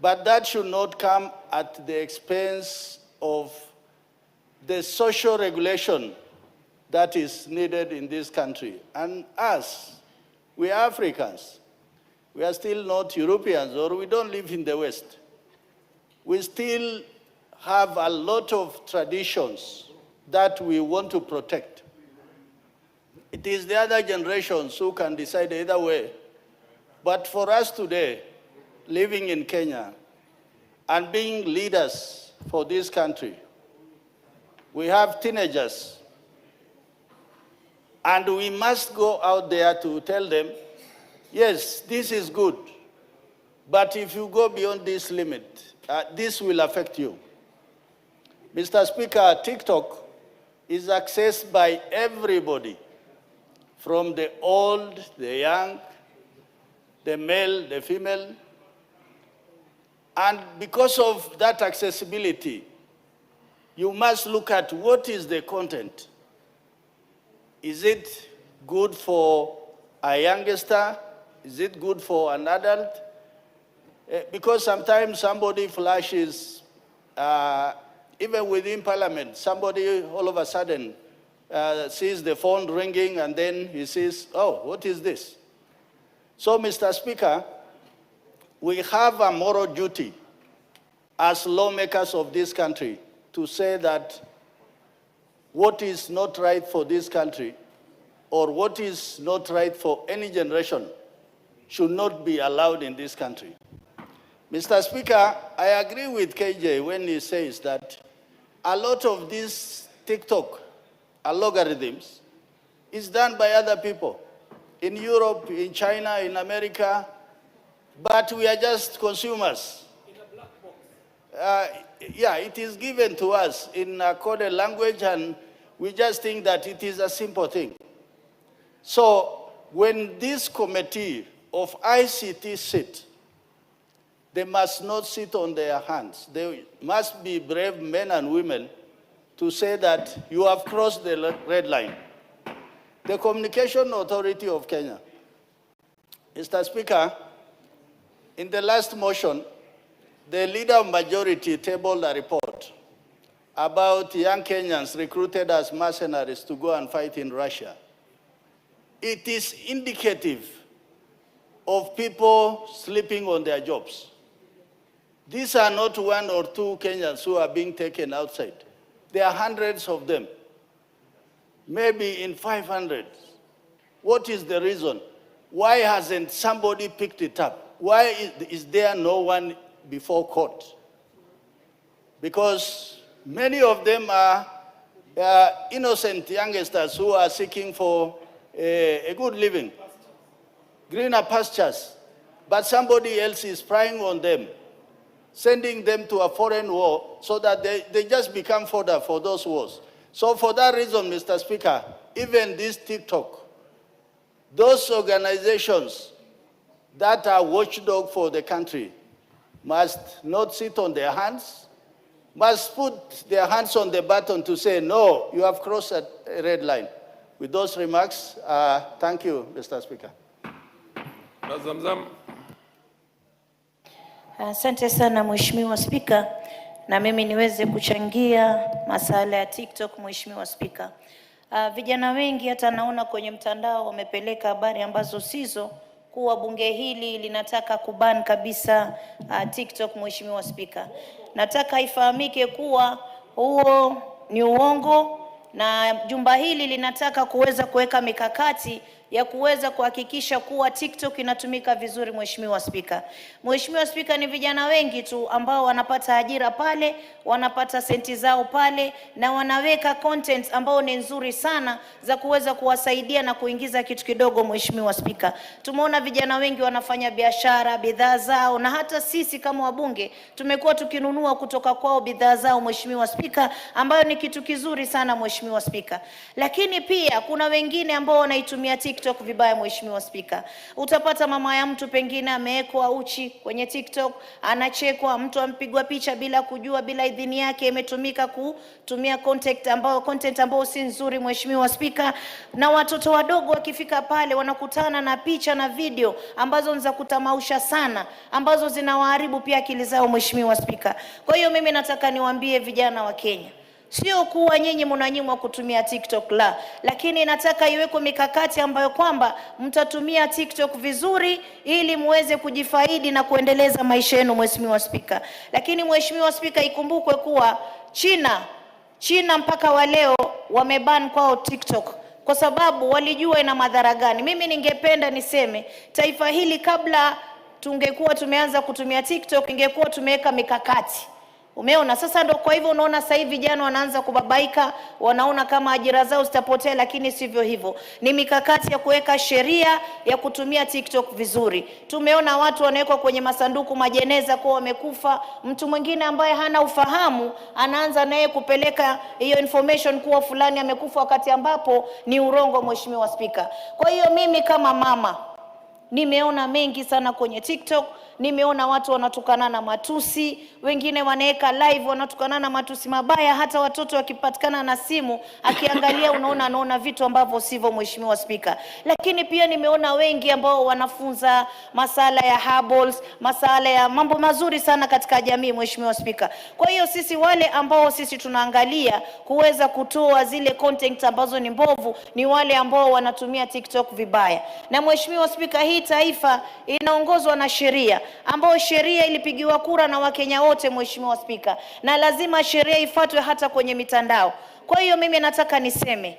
But that should not come at the expense of the social regulation that is needed in this country. And us, we are Africans. We are still not Europeans, or we don't live in the West. We still have a lot of traditions that we want to protect. It is the other generations who can decide either way. But for us today, living in Kenya and being leaders for this country, we have teenagers. And we must go out there to tell them, yes, this is good, but if you go beyond this limit, this will affect you. Mr. Speaker, TikTok is accessed by everybody, from the old, the young, the male, the female. And because of that accessibility, you must look at what is the content. Is it good for a youngster? Is it good for an adult? Because sometimes somebody flashes, even within parliament, somebody all of a sudden sees the phone ringing and then he says, oh, what is this? So, Mr. Speaker, we have a moral duty as lawmakers of this country to say that what is not right for this country or what is not right for any generation should not be allowed in this country. Mr. Speaker, I agree with KJ when he says that a lot of these TikTok algorithms is done by other people in Europe, in China, in America, but we are just consumers. In a black box. Yeah, it is given to us in a coded language, and we just think that it is a simple thing. So when this committee of ICT sit, they must not sit on their hands. They must be brave men and women to say that you have crossed the red line. The Communication Authority of Kenya. Mr. Speaker, in the last motion, the leader of majority tabled a report about young Kenyans recruited as mercenaries to go and fight in Russia. It is indicative of people sleeping on their jobs. These are not one or two Kenyans who are being taken outside. There are hundreds of them, maybe in 500. What is the reason? Why hasn't somebody picked it up? Why is there no one before court? Because many of them are innocent youngsters who are seeking for a good living, greener pastures, but somebody else is spying on them, sending them to a foreign war so that they just become fodder for those wars. So for that reason, Mr. Speaker, even this TikTok, those organizations that are watchdog for the country must not sit on their hands, must put their hands on the button to say, no, you have crossed a red line. With those remarks, thank you, Mr. Speaker. Asante sana Mheshimiwa Spika, na mimi niweze kuchangia masala ya TikTok. Mheshimiwa Spika, vijana wengi hata naona kwenye mtandao wamepeleka habari ambazo sizo, kuwa bunge hili linataka kuban kabisa TikTok. Mheshimiwa Spika, nataka ifahamike kuwa huo ni uongo, na jumba hili linataka kuweza kuweka mikakati ya kuweza kuhakikisha kuwa TikTok inatumika vizuri. Mheshimiwa Spika, Mheshimiwa Spika, ni vijana wengi tu ambao wanapata ajira pale, wanapata senti zao pale, na wanaweka content ambao ni nzuri sana za kuweza kuwasaidia na kuingiza kitu kidogo. Mheshimiwa Spika, tumeona vijana wengi wanafanya biashara, bidhaa zao, na hata sisi kama wabunge tumekuwa tukinunua kutoka kwao bidhaa zao. Mheshimiwa Spika, ambayo ni kitu kizuri sana. Mheshimiwa Spika, lakini pia kuna wengine ambao wanaitumia TikTok vibaya. Mheshimiwa Spika, utapata mama ya mtu pengine amewekwa uchi kwenye TikTok, anachekwa, mtu ampigwa picha bila kujua, bila idhini yake, imetumika kutumia content ambao si nzuri. Mheshimiwa Spika, na watoto wadogo wakifika pale wanakutana na picha na video ambazo ni za kutamausha sana, ambazo zinawaharibu pia akili zao. Mheshimiwa Spika, kwa hiyo mimi nataka niwaambie vijana wa Kenya, sio kuwa nyinyi mnanyimwa kutumia TikTok la, lakini nataka iwekwe mikakati ambayo kwamba mtatumia TikTok vizuri ili muweze kujifaidi na kuendeleza maisha yenu. Mheshimiwa Spika, lakini Mheshimiwa Spika, ikumbukwe kuwa China mpaka wa leo wameban kwao TikTok kwa sababu walijua ina madhara gani. Mimi ningependa niseme taifa hili, kabla tungekuwa tumeanza kutumia TikTok, ingekuwa tumeweka mikakati. Umeona sasa, ndio kwa hivyo unaona sasa hivi vijana wanaanza kubabaika, wanaona kama ajira zao zitapotea, lakini sivyo hivyo. Ni mikakati ya kuweka sheria ya kutumia TikTok vizuri. Tumeona watu wanawekwa kwenye masanduku majeneza kwa wamekufa, mtu mwingine ambaye hana ufahamu anaanza naye kupeleka hiyo information kuwa fulani amekufa wakati ambapo ni urongo. Mheshimiwa Spika, kwa hiyo mimi kama mama Nimeona mengi sana kwenye TikTok, nimeona watu wanatukana na matusi, wengine wanaweka live wanatukana na matusi mabaya, hata watoto wakipatikana na simu, akiangalia anaona vitu ambavyo sivyo, Mheshimiwa Spika. Lakini pia nimeona wengi ambao wanafunza masala ya herbals, masala ya mambo mazuri sana katika jamii, Mheshimiwa Spika. Kwa hiyo sisi wale ambao sisi tunaangalia kuweza kutoa zile content ambazo ni mbovu, ni wale ambao wanatumia TikTok vibaya. Na Mheshimiwa Spika, hii taifa inaongozwa na sheria, ambao sheria ilipigiwa kura na Wakenya wote, Mheshimiwa Spika, na lazima sheria ifuatwe hata kwenye mitandao. Kwa hiyo mimi nataka niseme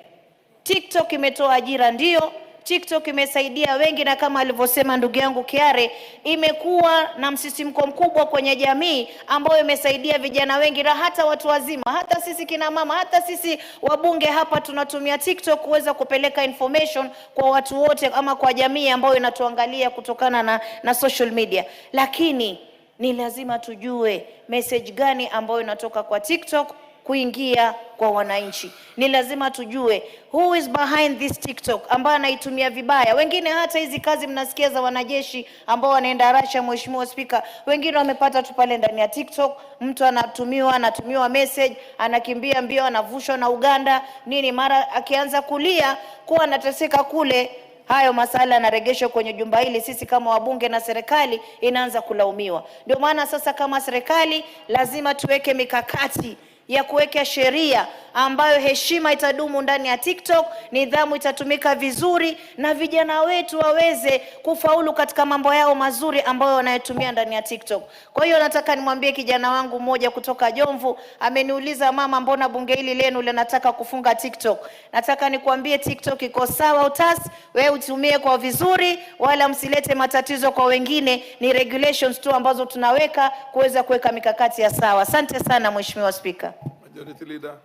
TikTok imetoa ajira, ndio TikTok imesaidia wengi, na kama alivyosema ndugu yangu Kiare, imekuwa na msisimko mkubwa kwenye jamii ambao imesaidia vijana wengi na hata watu wazima, hata sisi kina mama, hata sisi wabunge hapa tunatumia TikTok kuweza kupeleka information kwa watu wote ama kwa jamii ambayo inatuangalia kutokana na social media. Lakini ni lazima tujue message gani ambayo inatoka kwa TikTok kuingia kwa wananchi. Ni lazima tujue who is behind this TikTok ambaye anaitumia vibaya. Wengine hata hizi kazi mnasikia za wanajeshi ambao wanaenda Russia, Mheshimiwa Spika, wengine wamepata tu pale ndani ya TikTok. Mtu anatumiwa message, anakimbia mbio, anavushwa na Uganda nini, mara akianza kulia kuwa anateseka kule, hayo masala yanaregeshwa kwenye jumba hili, sisi kama wabunge na serikali inaanza kulaumiwa. Ndio maana sasa kama serikali lazima tuweke mikakati ya kuweka sheria ambayo heshima itadumu ndani ya TikTok, nidhamu itatumika vizuri, na vijana wetu waweze kufaulu katika mambo yao mazuri ambayo wanayotumia ndani ya TikTok. Kwa hiyo nataka nimwambie kijana wangu mmoja kutoka Jomvu, ameniuliza mama, mbona bunge hili lenu linataka kufunga TikTok? Nataka nikwambie TikTok iko sawa utasi, wewe utumie kwa vizuri, wala msilete matatizo kwa wengine. Ni regulations tu ambazo tunaweka kuweza kuweka mikakati ya sawa. Asante sana Mheshimiwa Spika. Majority Leader.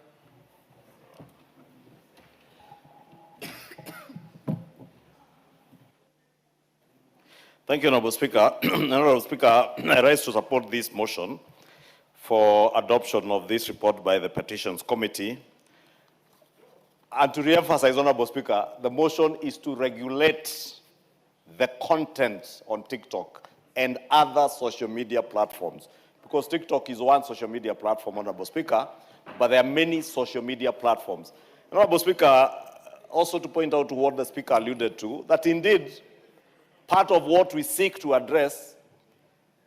Thank you, Honorable Speaker. Honorable Speaker, I rise to support this motion for adoption of this report by the Petitions Committee. And to re-emphasize, Honorable Speaker, the motion is to regulate the content on TikTok and other social media platforms. Because TikTok is one social media platform, Honorable Speaker, but there are many social media platforms. Honorable Speaker, also to point out to what the Speaker alluded to, that indeed part of what we seek to address,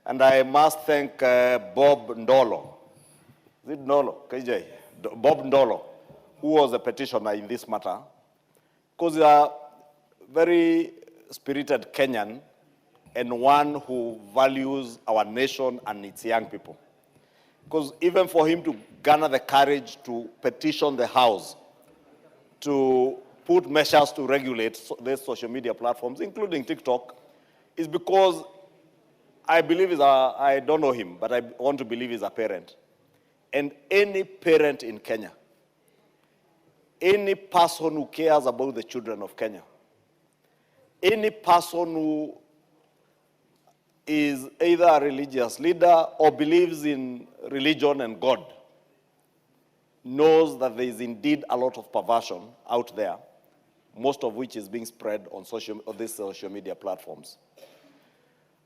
and I must thank Bob Ndolo, is it Ndolo? KJ? Bob Ndolo, who was a petitioner in this matter, because he's a very spirited Kenyan and one who values our nation and its young people. Because even for him to garner the courage to petition the House to put measures to regulate these social media platforms, including TikTok, is because I believe I don't know him, but I want to believe he's a parent. And any parent in Kenya, any person who cares about the children of Kenya, any person who is either a religious leader or believes in religion and God, knows that there is indeed a lot of perversion out there, most of which is being spread on these social media platforms.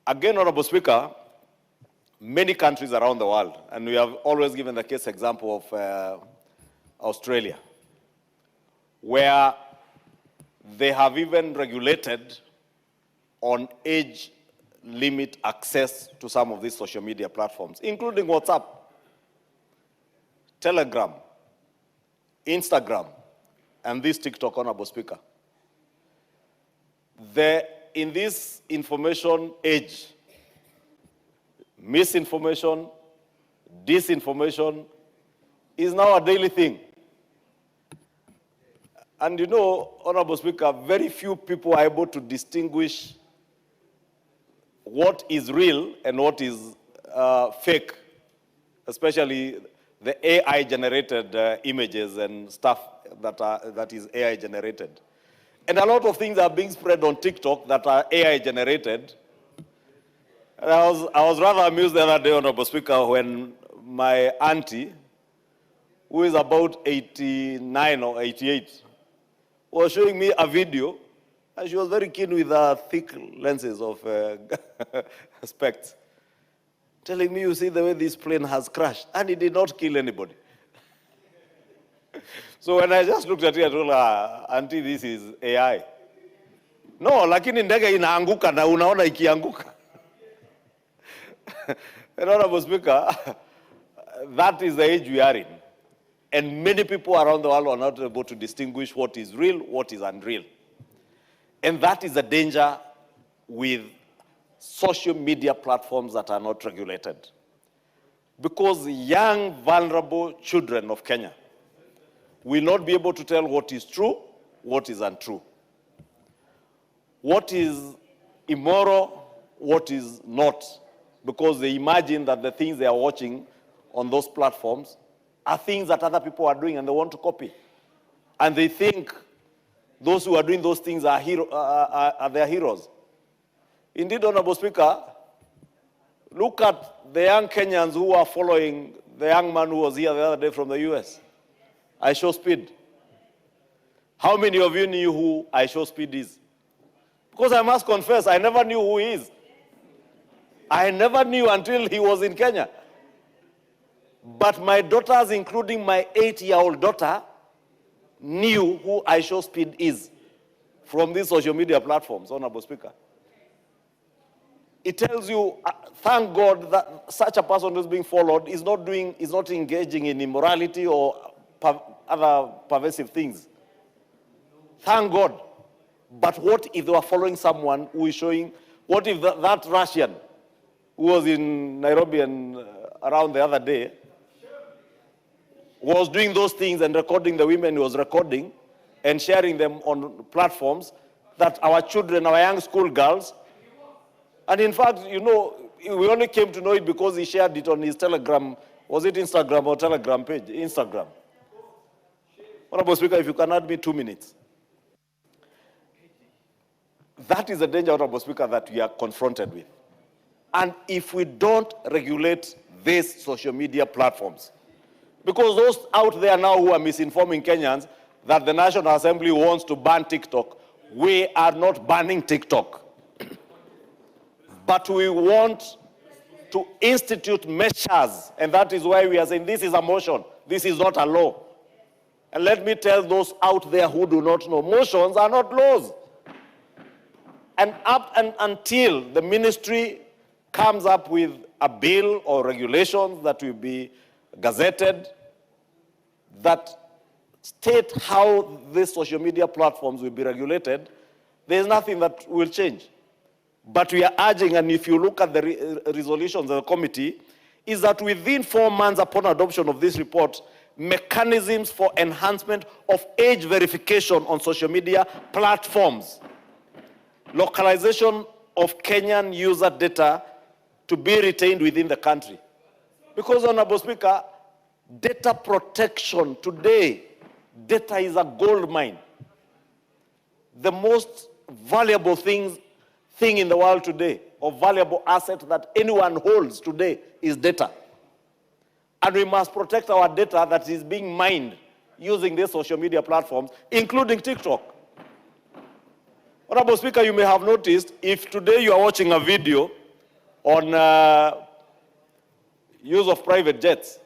Again, Honorable Speaker, many countries around the world, and we have always given the case example of Australia, where they have even regulated on age limit access to some of these social media platforms, including WhatsApp, Telegram, Instagram, and this TikTok, Honorable Speaker. In this information age, misinformation, disinformation is now a daily thing. And you know, Honorable Speaker, very few people are able to distinguish what is real and what is fake, especially the AI-generated images and stuff that is AI-generated. And a lot of things are being spread on TikTok that are AI-generated. And I was rather amused the other day, Honorable Speaker, when my auntie, who is about 89 or 88, was showing me a video And she was very keen with thick lenses of specs, telling me, you see the way this plane has crashed, and it did not kill anybody. So when I just looked at it, I told her, Auntie, this is AI. No, lakini ndege inaanguka na unaona ikianguka. And Honorable Speaker, that is the age we are in. And many people around the world are not able to distinguish what is real, what is unreal. And that is the danger with social media platforms that are not regulated. Because young, vulnerable children of Kenya will not be able to tell what is true, what is untrue. What is immoral, what is not. Because they imagine that the things they are watching on those platforms are things that other people are doing and they want to copy. And they think those who are doing those things are their heroes. Indeed, Honorable Speaker, look at the young Kenyans who are following the young man who was here the other day from the US. I Show Speed. How many of you knew who I Show Speed is? Because I must confess, I never knew who he is. I never knew until he was in Kenya. But my daughters, including my 8-year-old daughter, knew who I Show Speed is from these social media platforms, Honorable Speaker. It tells you, thank God that such a person who's being followed is not engaging in immorality or other pervasive things. Thank God. But what if they were following someone who is showing, what if that Russian who was in Nairobi and around the other day was doing those things and recording the women he was recording and sharing them on platforms that our children, our young school girls, and in fact, you know, we only came to know it because he shared it on his Telegram, was it Instagram or Telegram page? Instagram. Honorable Speaker, if you can add me 2 minutes. That is the danger, Honorable Speaker, that we are confronted with. And if we don't regulate these social media platforms, because those out there now who are misinforming Kenyans that the National Assembly wants to ban TikTok, we are not banning TikTok. But we want to institute measures, and that is why we are saying this is a motion, this is not a law. And let me tell those out there who do not know, motions are not laws. And up and until the ministry comes up with a bill or regulations that will be gazetted, that state how these social media platforms will be regulated, there is nothing that will change. But we are urging, and if you look at the resolutions of the committee, is that within 4 months upon adoption of this report, mechanisms for enhancement of age verification on social media platforms, localization of Kenyan user data to be retained within the country. Because, Honorable Speaker, data protection today, data is a gold mine. The most valuable thing in the world today, or valuable asset that anyone holds today, is data. And we must protect our data that is being mined using these social media platforms, including TikTok. Honorable Speaker, you may have noticed, if today you are watching a video on use of private jets,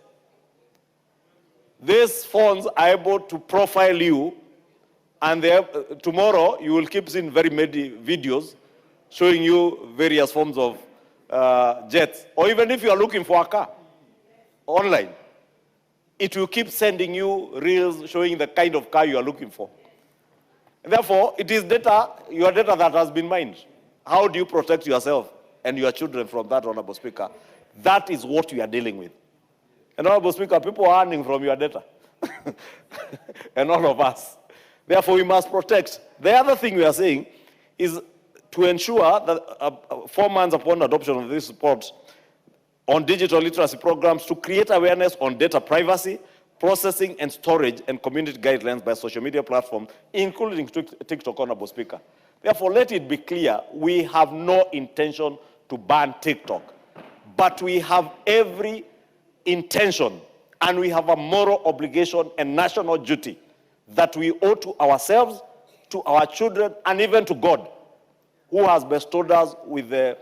these phones are able to profile you, and tomorrow you will keep seeing very many videos showing you various forms of jets. Or even if you are looking for a car online, it will keep sending you reels showing the kind of car you are looking for. Therefore, it is data, your data that has been mined. How do you protect yourself and your children from that, Honorable Speaker? That is what we are dealing with. And Honorable Speaker, people are earning from your data. And all of us. Therefore, we must protect. The other thing we are saying is to ensure that 4 months upon adoption of this report on digital literacy programs to create awareness on data privacy, processing and storage and community guidelines by social media platforms, including TikTok, Honorable Speaker. Therefore, let it be clear, we have no intention to ban TikTok, but we have every intention and we have a moral obligation and national duty that we owe to ourselves, to our children and even to God, who has bestowed us with the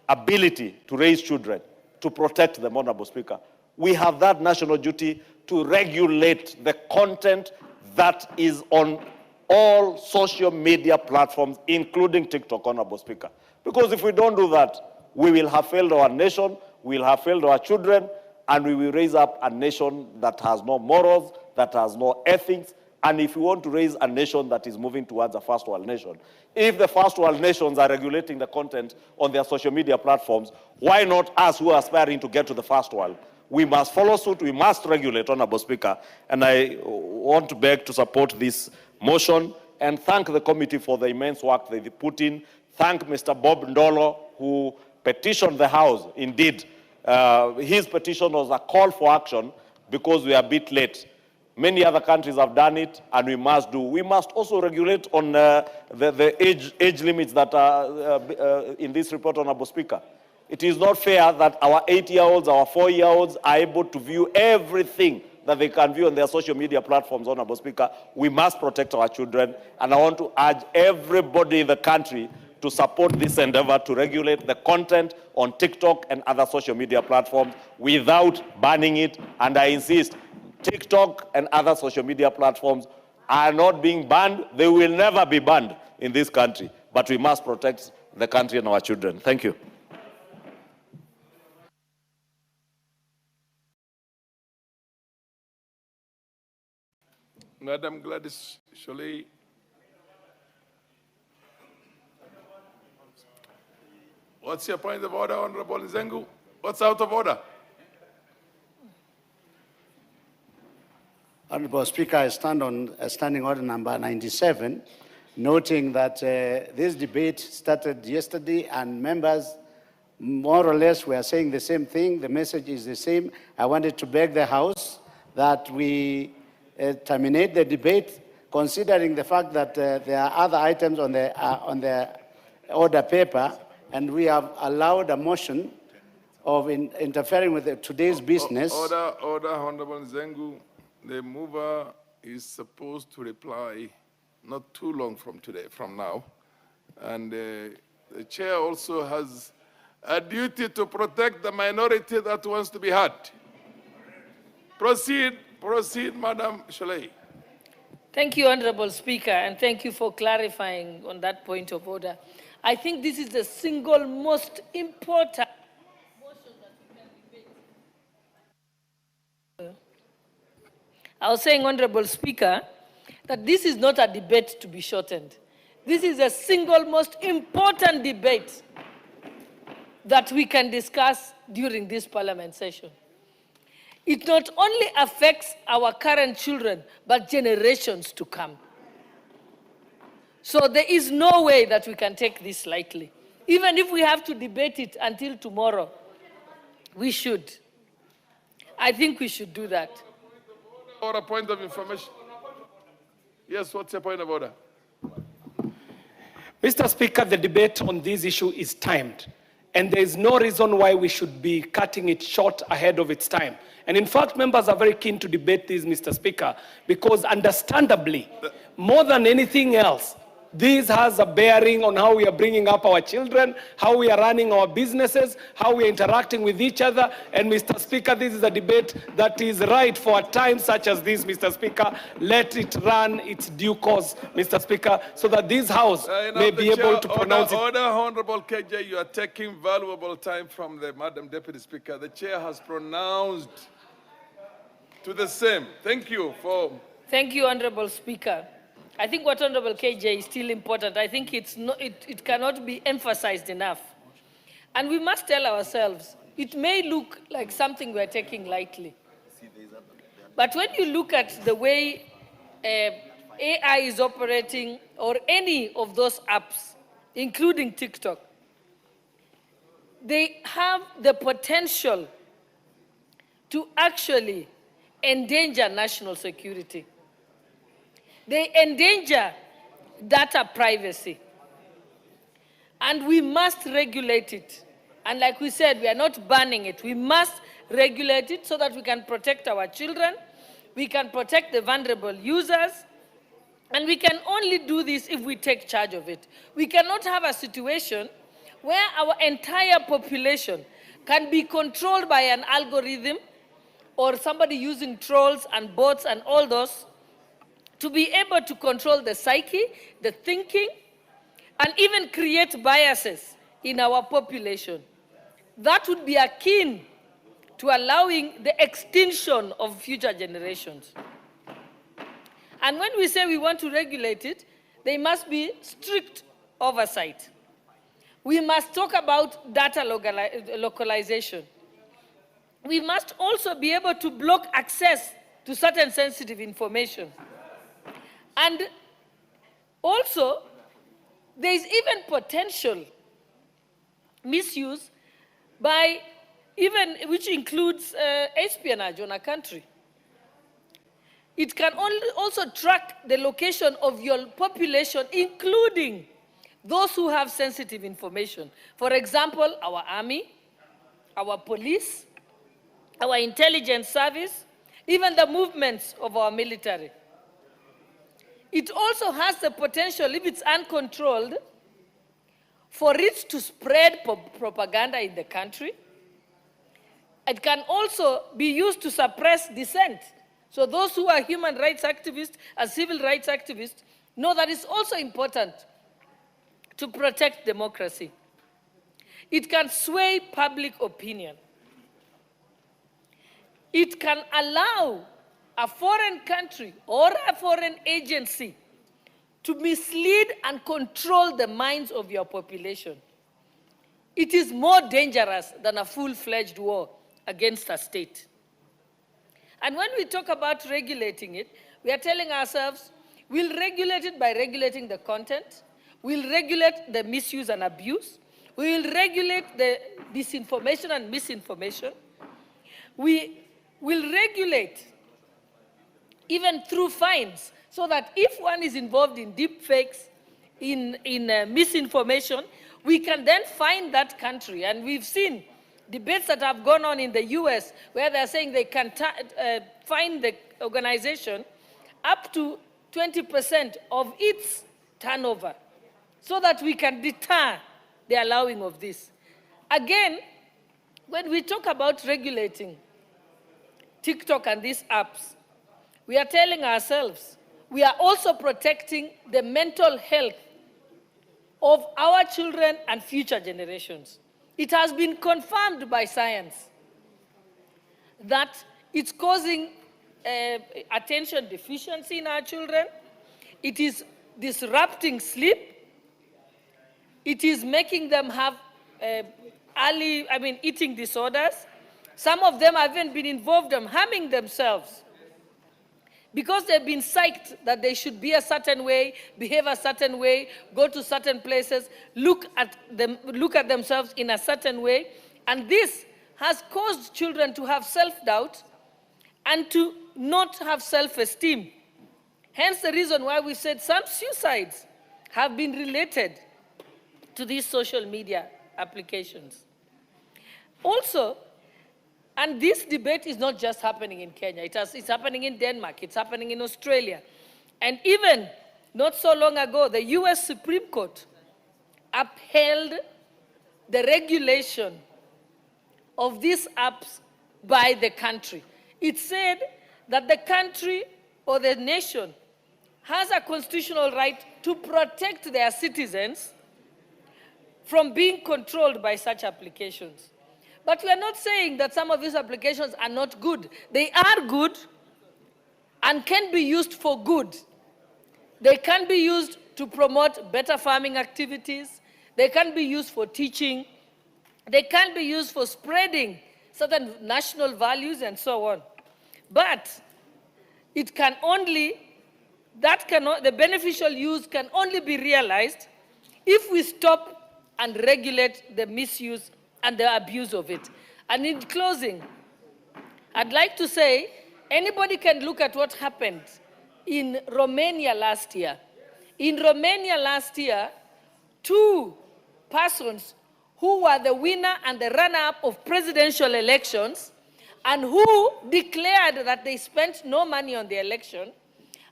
ability to raise children, to protect them, Honorable Speaker. We have that national duty to regulate the content that is on all social media platforms, including TikTok, Honorable Speaker. Because if we don't do that, we will have failed our nation, we will have failed our children, and we will raise up a nation that has no morals, that has no ethics. And if we want to raise a nation that is moving towards a first world nation, if the first world nations are regulating the content on their social media platforms, why not us who are aspiring to get to the first world? We must follow suit, we must regulate, Honorable Speaker. And I want to beg to support this motion and thank the committee for the immense work they put in. Thank Mr. Bob Ndolo, who petitioned the House. Indeed, his petition was a call for action because we are a bit late. Many other countries have done it, and we must do. We must also regulate on the age limits that are in this report, Honorable Speaker. It is not fair that our 8-year-olds, our 4-year-olds are able to view everything that they can view on their social media platforms, Honorable Speaker. We must protect our children, and I want to urge everybody in the country to support this endeavor to regulate the content on TikTok and other social media platforms without banning it. And I insist, TikTok and other social media platforms are not being banned. They will never be banned in this country. But we must protect the country and our children. Thank you. Madam Gladys Sholei. What's your point of order, Honorable Nzengu? What's out of order? Honorable Speaker, I stand on standing order number 97, noting that this debate started yesterday and members more or less were saying the same thing. The message is the same. I wanted to beg the House that we terminate the debate, considering the fact that there are other items on the order paper, and we have allowed a motion of interfering with today's business. Order, Honorable Nzengu. The mover is supposed to reply not too long from now. And the chair also has a duty to protect the minority that wants to be heard. Proceed, Madam Sholei. Thank you, Honorable Speaker, and thank you for clarifying on that point of order. I think this is the single most important motion that we can debate. I was saying, Honorable Speaker, that this is not a debate to be shortened. This is a single most important debate that we can discuss during this Parliament session. It not only affects our current children, but generations to come. So there is no way that we can take this lightly. Even if we have to debate it until tomorrow, we should. I think we should do that. Or a point of information. Yes, what's your point of order? Mr. Speaker, the debate on this issue is timed, and there is no reason why we should be cutting it short ahead of its time. And in fact, members are very keen to debate this, Mr. Speaker, because understandably, more than anything else, this has a bearing on how we are bringing up our children, how we are running our businesses, how we are interacting with each other. And Mr. Speaker, this is a debate that is right for a time such as this, Mr. Speaker. Let it run its due course, Mr. Speaker, so that this House may be able to pronounce it. Order, Honorable KJ, you are taking valuable time from the Madam Deputy Speaker. The chair has pronounced to the same. Thank you for... Thank you, Honorable Speaker. I think what Honorable KJ is still important. I think it cannot be emphasized enough. And we must tell ourselves, it may look like something we're taking lightly. But when you look at the way AI is operating, or any of those apps, including TikTok, they have the potential to actually endanger national security. They endanger data privacy. And we must regulate it. And like we said, we are not banning it. We must regulate it so that we can protect our children, we can protect the vulnerable users, And we can only do this if we take charge of it. We cannot have a situation where our entire population can be controlled by an algorithm or somebody using trolls and bots and all those to be able to control the psyche, the thinking, and even create biases in our population. That would be akin to allowing the extinction of future generations. And when we say we want to regulate it, there must be strict oversight. We must talk about data localization. We must also be able to block access to certain sensitive information. And also, there is even potential misuse by even, which includes espionage on a country. It can also track the location of your population, including those who have sensitive information. For example, our army, our police, our intelligence service, even the movements of our military. It also has the potential, if it's uncontrolled, for it to spread propaganda in the country. It can also be used to suppress dissent. So those who are human rights activists and civil rights activists know that it's also important to protect democracy. It can sway public opinion. It can allow a foreign country or a foreign agency to mislead and control the minds of your population. It is more dangerous than a full-fledged war against a state. And when we talk about regulating it, we are telling ourselves, we'll regulate it by regulating the content, we'll regulate the misuse and abuse, we will regulate the disinformation and misinformation, we will regulate even through fines, so that if one is involved in deep fakes, in misinformation, we can then fine that country. And we've seen debates that have gone on in the US where they're saying they can fine the organization up to 20% of its turnover, so that we can deter the allowing of this. Again, when we talk about regulating TikTok and these apps, we are telling ourselves we are also protecting the mental health of our children and future generations. It has been confirmed by science that it's causing attention deficiency in our children. It is disrupting sleep. It is making them have eating disorders. Some of them have even been involved in harming themselves because they've been psyched that they should be a certain way, behave a certain way, go to certain places, look at themselves in a certain way. And this has caused children to have self-doubt and to not have self-esteem. Hence the reason why we said some suicides have been related to these social media applications. Also, and this debate is not just happening in Kenya. It's happening in Denmark. It's happening in Australia. And even not so long ago, the US Supreme Court upheld the regulation of these apps by the country. It said that the country or the nation has a constitutional right to protect their citizens from being controlled by such applications. But we are not saying that some of these applications are not good. They are good and can be used for good. They can be used to promote better farming activities. They can be used for teaching. They can be used for spreading certain national values and so on. But it can only, the beneficial use can only be realized if we stop and regulate the misuse and the abuse of it. And in closing, I'd like to say, anybody can look at what happened in Romania last year. In Romania last year, 2 persons who were the winner and the runner-up of presidential elections and who declared that they spent no money on the election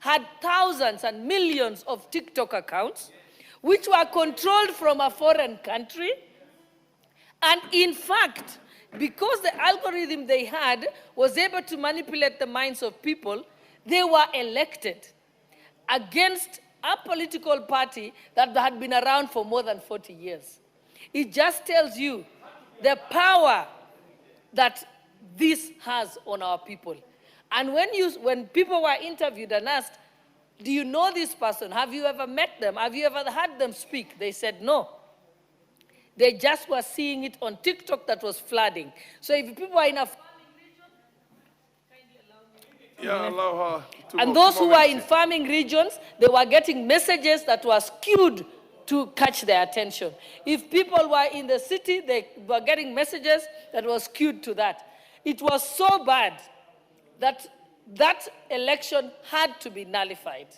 had thousands and millions of TikTok accounts, which were controlled from a foreign country. And in fact, because the algorithm they had was able to manipulate the minds of people, they were elected against a political party that had been around for more than 40 years. It just tells you the power that this has on our people. And when people were interviewed and asked, do you know this person? Have you ever met them? Have you ever heard them speak? They said no. They just were seeing it on TikTok that was flooding. So if people are in a farming region, allow her to and those who are in farming regions, they were getting messages that were skewed to catch their attention. If people were in the city, they were getting messages that were skewed to that. It was so bad that that election had to be nullified.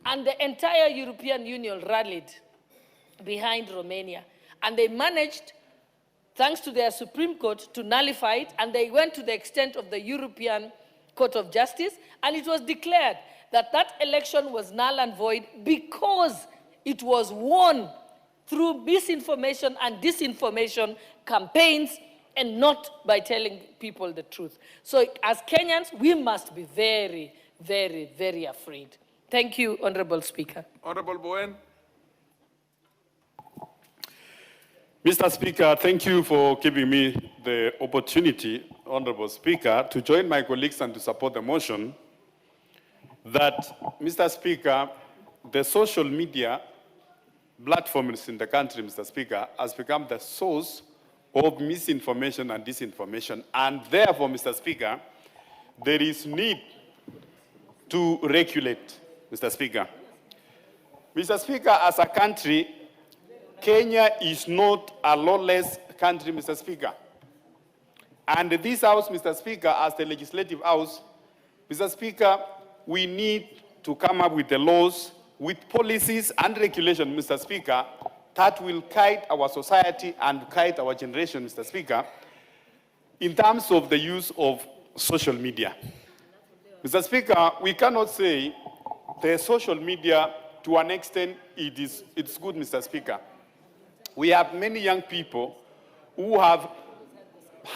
And the entire European Union rallied behind Romania. And they managed, thanks to their Supreme Court, to nullify it, and they went to the extent of the European Court of Justice, and it was declared that that election was null and void because it was won through misinformation and disinformation campaigns and not by telling people the truth. So as Kenyans, we must be very, very, very afraid. Thank you, Honorable Speaker. Honorable Bowen. Mr. Speaker, thank you for giving me the opportunity, Honorable Speaker, to join my colleagues and to support the motion that, Mr. Speaker, the social media platforms in the country, Mr. Speaker, has become the source of misinformation and disinformation. And therefore, Mr. Speaker, there is need to regulate, Mr. Speaker. Mr. Speaker, as a country, Kenya is not a lawless country, Mr. Speaker. And this House, Mr. Speaker, as the Legislative House, Mr. Speaker, we need to come up with the laws, with policies and regulations, Mr. Speaker, that will guide our society and guide our generation, Mr. Speaker, in terms of the use of social media. Mr. Speaker, we cannot say the social media, to an extent, it's good, Mr. Speaker. We have many young people who have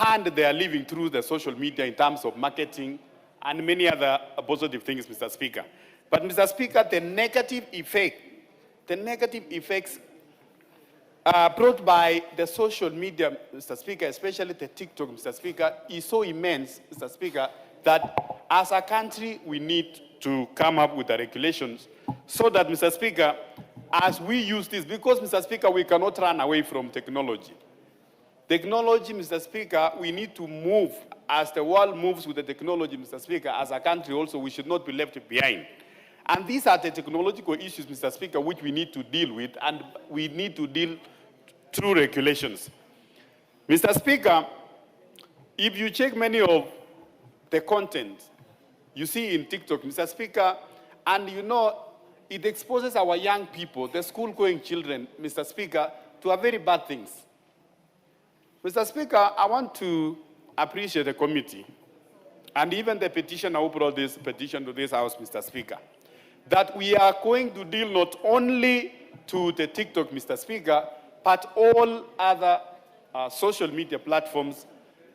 earned their living through the social media in terms of marketing and many other positive things, Mr. Speaker. But, Mr. Speaker, the negative effects brought by the social media, Mr. Speaker, especially the TikTok, Mr. Speaker, is so immense, Mr. Speaker, that as a country, we need to come up with the regulations so that, Mr. Speaker, as we use this, because, Mr. Speaker, we cannot run away from technology. Technology, Mr. Speaker, we need to move as the world moves with the technology, Mr. Speaker. As a country also, we should not be left behind. And these are the technological issues, Mr. Speaker, which we need to deal with, and we need to deal through regulations. Mr. Speaker, if you check many of the content you see in TikTok, Mr. Speaker, and you know, it exposes our young people, the school-going children, Mr. Speaker, to very bad things. Mr. Speaker, I want to appreciate the committee and even the petitioner who brought this petition to this House, Mr. Speaker, that we are going to deal not only to the TikTok, Mr. Speaker, but all other social media platforms,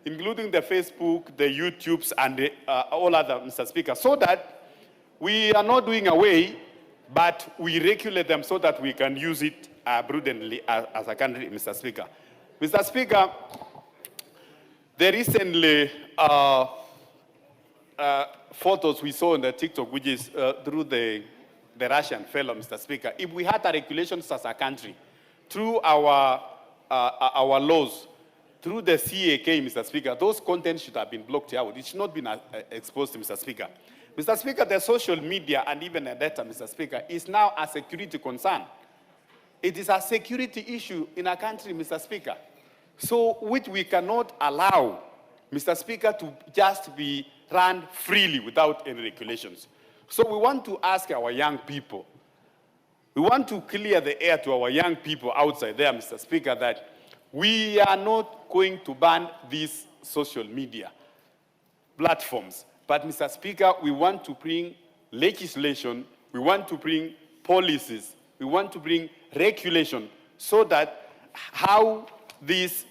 including the Facebook, the YouTubes, and all other, Mr. Speaker, so that we are not doing away, but we regulate them so that we can use it prudently as a country, Mr. Speaker. Mr. Speaker, the recently photos we saw on the TikTok, which is through the Russian fellow, Mr. Speaker, if we had a regulations as a country, through our laws, through the CAK, Mr. Speaker, those contents should have been blocked out. It should not be exposed, Mr. Speaker. Mr. Speaker, the social media and even the data, Mr. Speaker, is now a security concern. It is a security issue in our country, Mr. Speaker. So, which we cannot allow, Mr. Speaker, to just be run freely without any regulations. So we want to ask our young people, we want to clear the air to our young people outside there, Mr. Speaker, that we are not going to ban these social media platforms. But, Mr. Speaker, we want to bring legislation, we want to bring policies, we want to bring regulation so that how these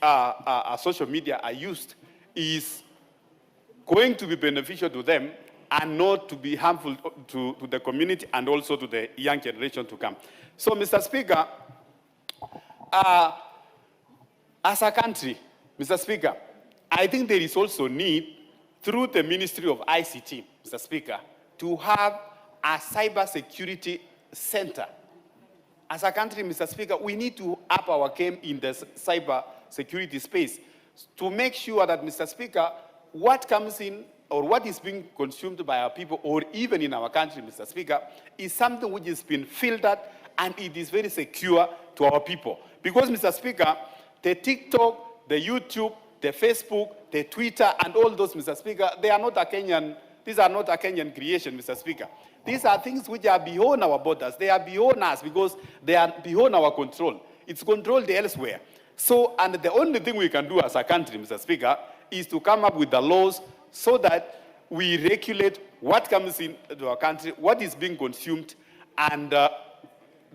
social media are used is going to be beneficial to them and not to be harmful to the community and also to the young generation to come. So, Mr. Speaker, as a country, Mr. Speaker, I think there is also need through the Ministry of ICT, Mr. Speaker, to have a cybersecurity center. As a country, Mr. Speaker, we need to up our game in the cyber security space to make sure that, Mr. Speaker, what comes in or what is being consumed by our people or even in our country, Mr. Speaker, is something which has been filtered and it is very secure to our people. Because, Mr. Speaker, the TikTok, the YouTube, the Facebook, the Twitter, and all those, Mr. Speaker, they are not a Kenyan, these are not a Kenyan creation, Mr. Speaker. These are things which are beyond our borders. They are beyond us because they are beyond our control. It's controlled elsewhere. So, and the only thing we can do as a country, Mr. Speaker, is to come up with the laws so that we regulate what comes into our country, what is being consumed, and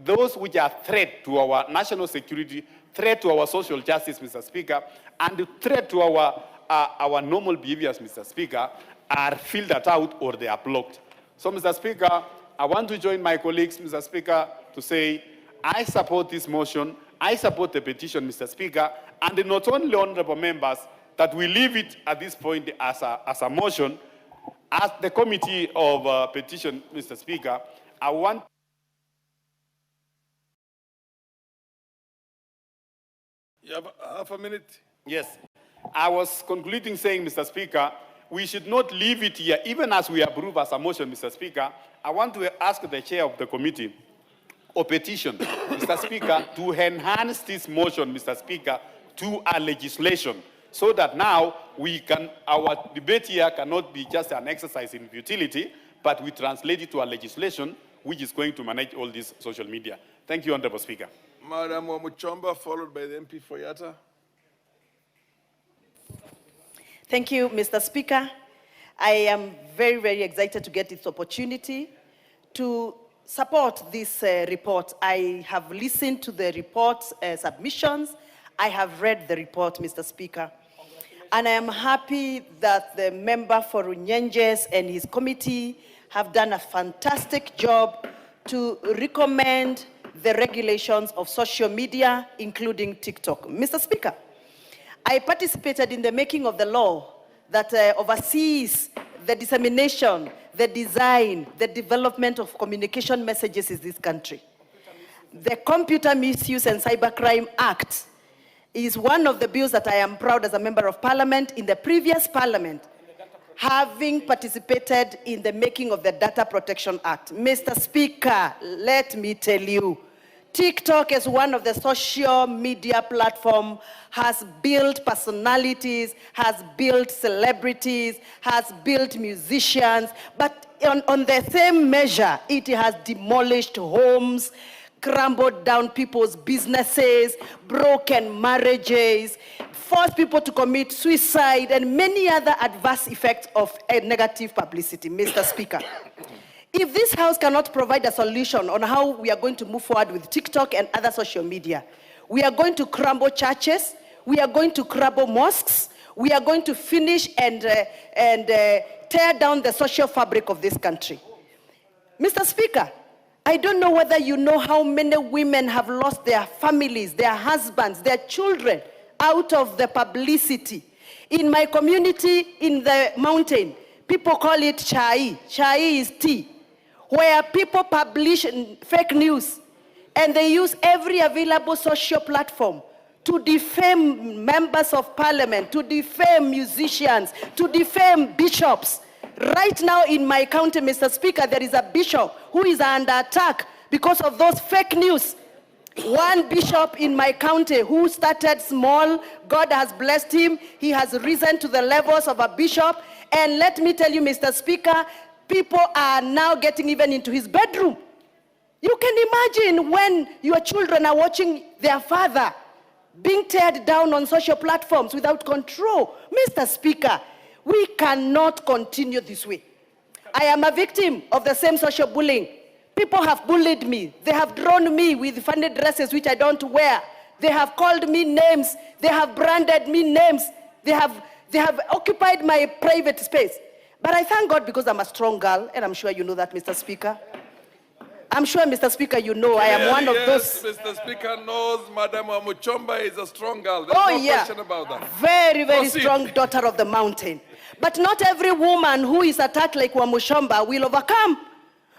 those which are threat to our national security, threat to our social justice, Mr. Speaker, and threat to our normal behaviors, Mr. Speaker, are filtered out or they are blocked. So, Mr. Speaker, I want to join my colleagues, Mr. Speaker, to say I support this motion, I support the petition, Mr. Speaker, and not only honorable members, that we leave it at this point as a motion. As the committee of petition, Mr. Speaker, I want You have half a minute. Yes. I was concluding saying, Mr. Speaker, we should not leave it here, even as we approve as a motion, Mr. Speaker. I want to ask the chair of the committee or petition, Mr. Speaker, to enhance this motion, Mr. Speaker, to a legislation, so that now we can, our debate here cannot be just an exercise in futility, but we translate it to a legislation which is going to manage all this social media. Thank you, Honorable Speaker. Madam Wamuchomba, followed by the MP for Yatta. Thank you, Mr. Speaker. I am very, very excited to get this opportunity to support this report. I have listened to the report's submissions. I have read the report, Mr. Speaker. And I am happy that the member for Runyenjes and his committee have done a fantastic job to recommend the regulations of social media, including TikTok. Mr. Speaker, I participated in the making of the law that oversees the dissemination, the design, the development of communication messages in this country. The Computer Misuse and Cybercrime Act is one of the bills that I am proud as a member of parliament in the previous parliament, having participated in the making of the Data Protection Act. Mr. Speaker, let me tell you, TikTok is one of the social media platforms, has built personalities, has built celebrities, has built musicians, but on the same measure, it has demolished homes, crumbled down people's businesses, broken marriages, forced people to commit suicide, and many other adverse effects of negative publicity, Mr. Speaker. If this House cannot provide a solution on how we are going to move forward with TikTok and other social media, we are going to crumble churches, we are going to crumble mosques, we are going to finish and tear down the social fabric of this country. Mr. Speaker, I don't know whether you know how many women have lost their families, their husbands, their children out of the publicity. In my community in the mountain, people call it chai. Chai is tea, where people publish fake news and they use every available social platform to defame members of parliament, to defame musicians, to defame bishops. Right now in my county, Mr. Speaker, there is a bishop who is under attack because of those fake news. One bishop in my county who started small, God has blessed him. He has risen to the levels of a bishop. And let me tell you, Mr. Speaker, people are now getting even into his bedroom. You can imagine when your children are watching their father being teared down on social platforms without control. Mr. Speaker, we cannot continue this way. I am a victim of the same social bullying. People have bullied me. They have drawn me with funny dresses which I don't wear. They have called me names. They have branded me names. They have occupied my private space. But I thank God because I'm a strong girl, and I'm sure you know that, Mr. Speaker. I'm sure, Mr. Speaker, you know I am one of those. Yes, Mr. Speaker knows Madam Muchomba is a strong girl. There's no question about that. Very, very strong daughter of the mountain. But not every woman who is attacked like Wamushomba will overcome.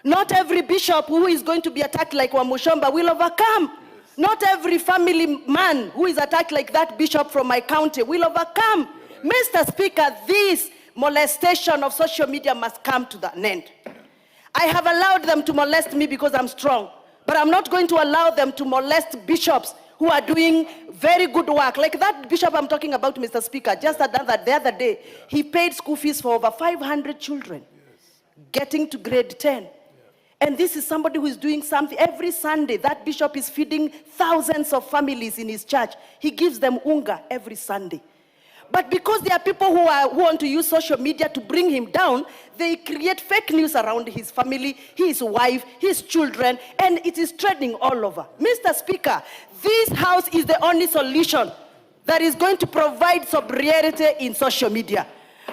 Not every bishop who is going to be attacked like Wamushomba will overcome. Yes. Not every family man who is attacked like that bishop from my county will overcome. Mr. Speaker, this molestation of social media must come to an end. I have allowed them to molest me because I'm strong, but I'm not going to allow them to molest bishops who are doing very good work. Like that bishop I'm talking about, Mr. Speaker, just the other day, he paid school fees for over 500 children, getting to grade 10. And this is somebody who is doing something. Every Sunday, that bishop is feeding thousands of families in his church. He gives them unga every Sunday. But because there are people who want to use social media to bring him down, they create fake news around his family, his wife, his children, and it is trending all over. Mr. Speaker, this house is the only solution that is going to provide sobriety in social media.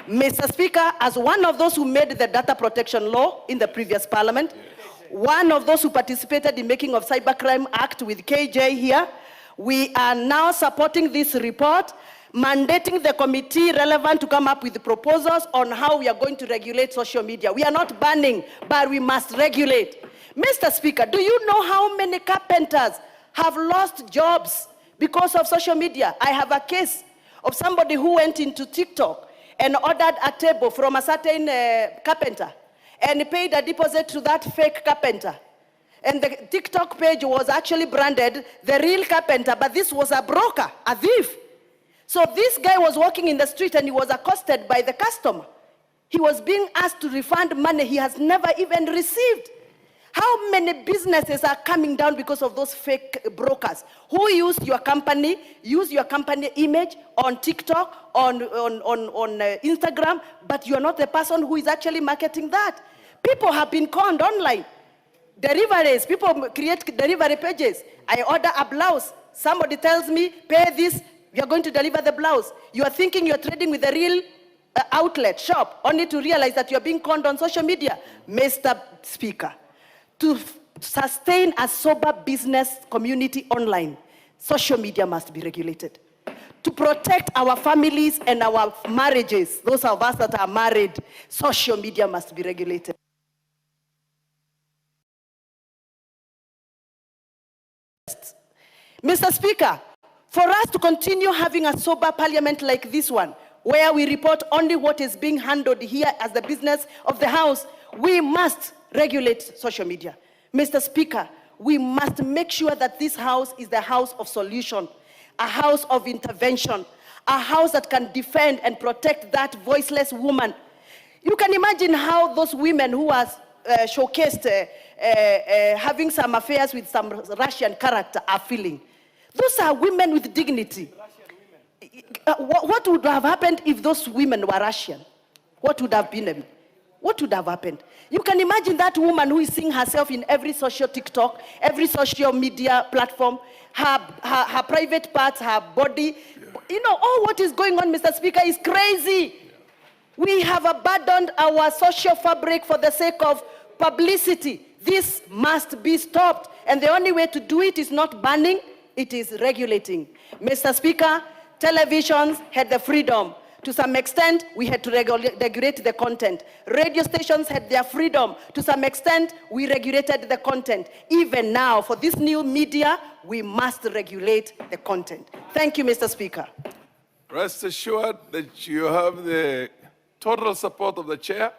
Mr. Speaker, as one of those who made the data protection law in the previous parliament, one of those who participated in making of Cybercrime Act with KJ here, we are now supporting this report, mandating the committee relevant to come up with proposals on how we are going to regulate social media. We are not banning, but we must regulate. Mr. Speaker, do you know how many carpenters have lost jobs because of social media? I have a case of somebody who went into TikTok and ordered a table from a certain carpenter and paid a deposit to that fake carpenter. And the TikTok page was actually branded the real carpenter, but this was a broker, a thief. So this guy was walking in the street and he was accosted by the customer. He was being asked to refund money he has never even received. How many businesses are coming down because of those fake brokers who use your company image on TikTok, on Instagram, but you are not the person who is actually marketing that. People have been conned online. Deliveries, people create delivery pages. I order a blouse. Somebody tells me, pay this, you're going to deliver the blouse. You are thinking you're trading with a real outlet, shop, only to realize that you're being conned on social media. Mr. Speaker, to sustain a sober business community online, social media must be regulated. To protect our families and our marriages, those of us that are married, social media must be regulated. Mr. Speaker, for us to continue having a sober parliament like this one, where we report only what is being handled here as the business of the House, we must regulate social media. Mr. Speaker, we must make sure that this House is the house of solution, a house of intervention, a house that can defend and protect that voiceless woman. You can imagine how those women who are showcased having some affairs with some Russian character are feeling. Those are women with dignity. What would have happened if those women were Russian? What would have been? What would have happened? You can imagine that woman who is seeing herself in every social TikTok, every social media platform, her private parts, her body. You know, all what is going on, Mr. Speaker, is crazy. We have abandoned our social fabric for the sake of publicity. This must be stopped. And the only way to do it is not banning, it is regulating. Mr. Speaker, televisions had the freedom. To some extent, we had to regulate the content. Radio stations had their freedom. To some extent, we regulated the content. Even now, for this new media, we must regulate the content. Thank you, Mr. Speaker. Rest assured that you have the total support of the chair.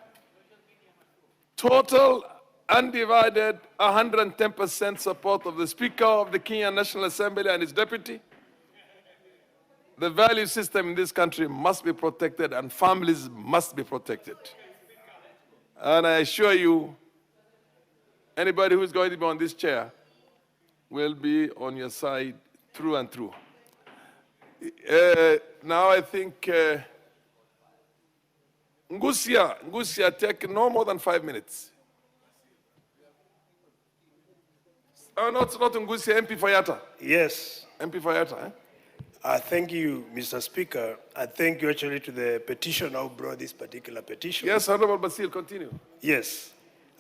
Total, undivided, 110% support of the Speaker of the Kenyan National Assembly and his deputy. The value system in this country must be protected and families must be protected. And I assure you, anybody who is going to be on this chair will be on your side through and through. Now I think Ngusia, take no more than 5 minutes. Oh, no, it's not Ngusia, MP Fayata. Yes. MP Fayata, eh? Thank you, Mr. Speaker. I thank you actually to the petitioner who brought this particular petition. Yes, Honorable Basil, continue. Yes.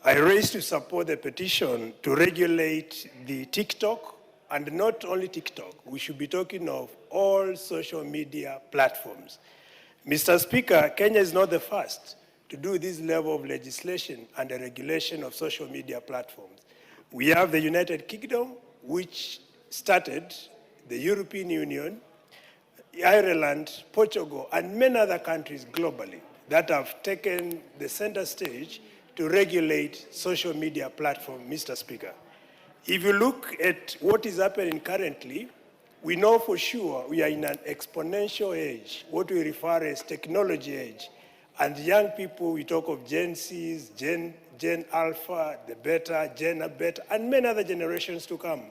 I raised to support the petition to regulate the TikTok, and not only TikTok. We should be talking of all social media platforms. Mr. Speaker, Kenya is not the first to do this level of legislation and the regulation of social media platforms. We have the United Kingdom, which started, the European Union, Ireland, Portugal, and many other countries globally that have taken the center stage to regulate social media platforms, Mr. Speaker. If you look at what is happening currently, we know for sure we are in an exponential age, what we refer as technology age. And young people, we talk of Gen Zs, Gen Alpha, the Beta, Gen Beta, and many other generations to come.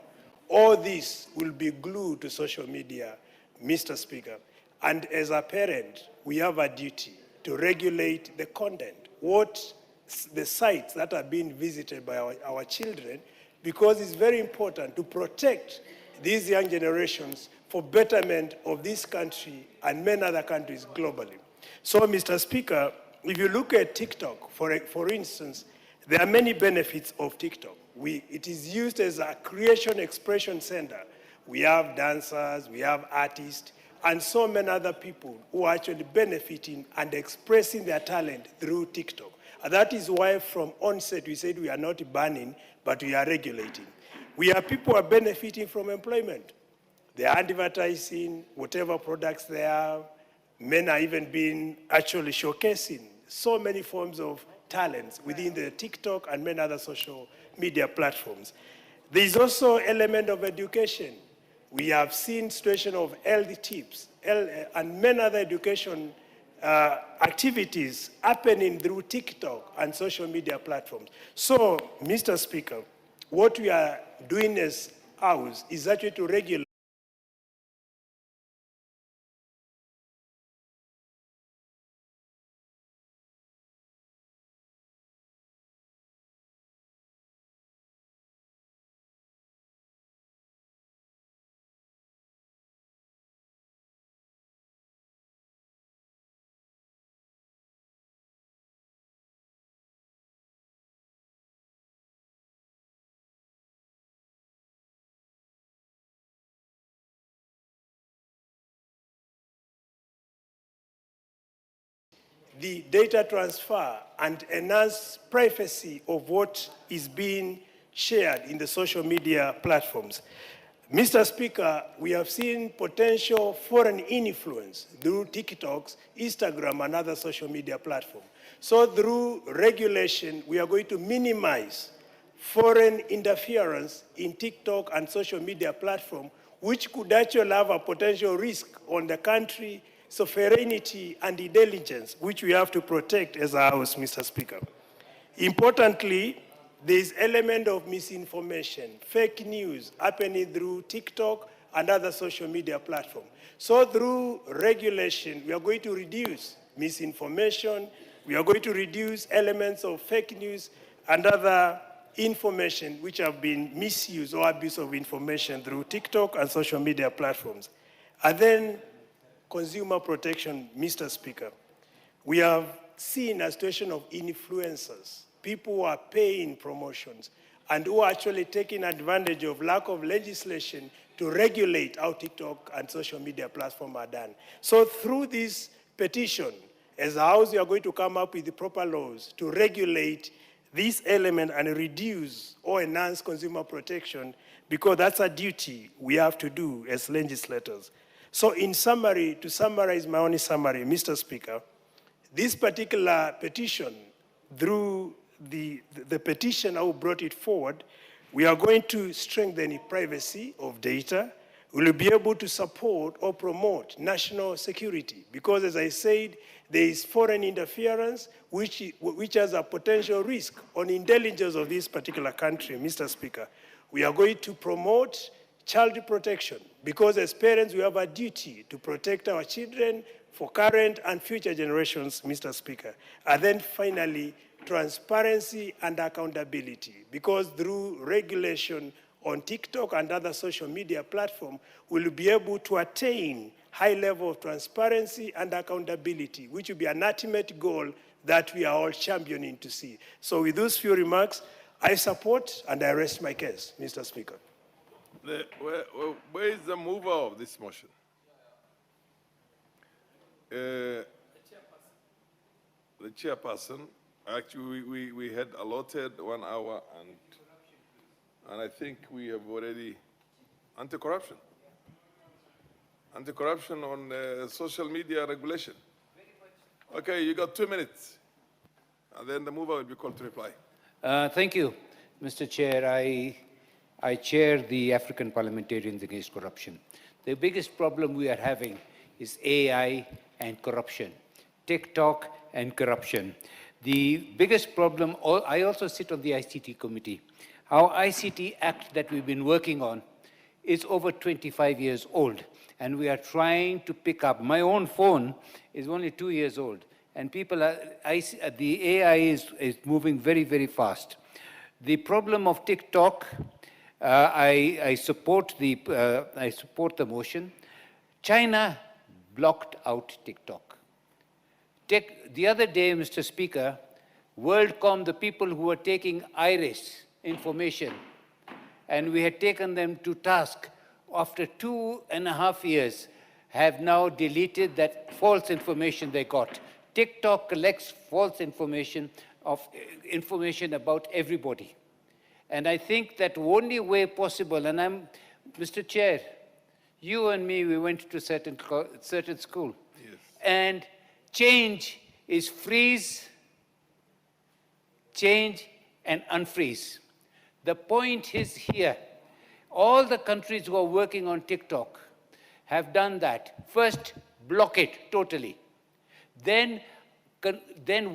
All this will be glued to social media, Mr. Speaker. And as a parent, we have a duty to regulate the content, the sites that are being visited by our children, because it's very important to protect these young generations for betterment of this country and many other countries globally. So, Mr. Speaker, if you look at TikTok, for instance, there are many benefits of TikTok. It is used as a creation expression center. We have dancers, we have artists, and so many other people who are actually benefiting and expressing their talent through TikTok. And that is why from onset we said we are not banning, but we are regulating. We have people who are benefiting from employment. They are advertising whatever products they have. Men are even being actually showcasing so many forms of talents within the TikTok and many other social media platforms. There is also an element of education. We have seen situation of health tips and many other education activities happening through TikTok and social media platforms. So, Mr. Speaker, what we are doing as House is actually to regulate the data transfer and enhance privacy of what is being shared in the social media platforms. Mr. Speaker, we have seen potential foreign influence through TikToks, Instagram, and other social media platforms. So through regulation, we are going to minimize foreign interference in TikTok and social media platforms, which could actually have a potential risk on the country, sovereignty and intelligence, which we have to protect as a House, Mr. Speaker. Importantly, there is element of misinformation, fake news happening through TikTok and other social media platforms. So through regulation, we are going to reduce misinformation, we are going to reduce elements of fake news and other information which have been misused or abuse of information through TikTok and social media platforms. And then consumer protection, Mr. Speaker. We have seen a situation of influencers, people who are paying promotions and who are actually taking advantage of lack of legislation to regulate how TikTok and social media platforms are done. So through this petition, as a House, we are going to come up with the proper laws to regulate this element and reduce or enhance consumer protection, because that's a duty we have to do as legislators. So in summary, to summarize my only summary, Mr. Speaker, this particular petition, through the petitioner who brought it forward, we are going to strengthen the privacy of data. We will be able to support or promote national security, because as I said, there is foreign interference which has a potential risk on intelligence of this particular country, Mr. Speaker. We are going to promote child protection, because as parents we have a duty to protect our children for current and future generations, Mr. Speaker. And then finally, transparency and accountability, because through regulation on TikTok and other social media platforms, we'll be able to attain high level of transparency and accountability, which will be an ultimate goal that we are all championing to see. So with those few remarks, I support and I rest my case, Mr. Speaker. Where is the mover of this motion? The chairperson. Actually, we had allotted 1 hour, and I think we have already anti-corruption. Anti-corruption on social media regulation. Okay, you got 2 minutes, and then the mover will be called to reply. Thank you, Mr. Chair. I chair the African Parliamentarians Against Corruption. The biggest problem we are having is AI and corruption, TikTok and corruption. The biggest problem, I also sit on the ICT committee. Our ICT Act that we've been working on is over 25 years old, and we are trying to pick up. My own phone is only 2 years old, and the AI is moving very, very fast. The problem of TikTok, I support the motion. China blocked out TikTok. The other day, Mr. Speaker, WorldCom, the people who were taking iris information, and we had taken them to task, after 2.5 years, have now deleted that false information they got. TikTok collects false information about everybody. And I think that the only way possible, and Mr. Chair, you and me, we went to certain school. Yes. And change is freeze, change, and unfreeze. The point is here. All the countries who are working on TikTok have done that. First, block it totally. Then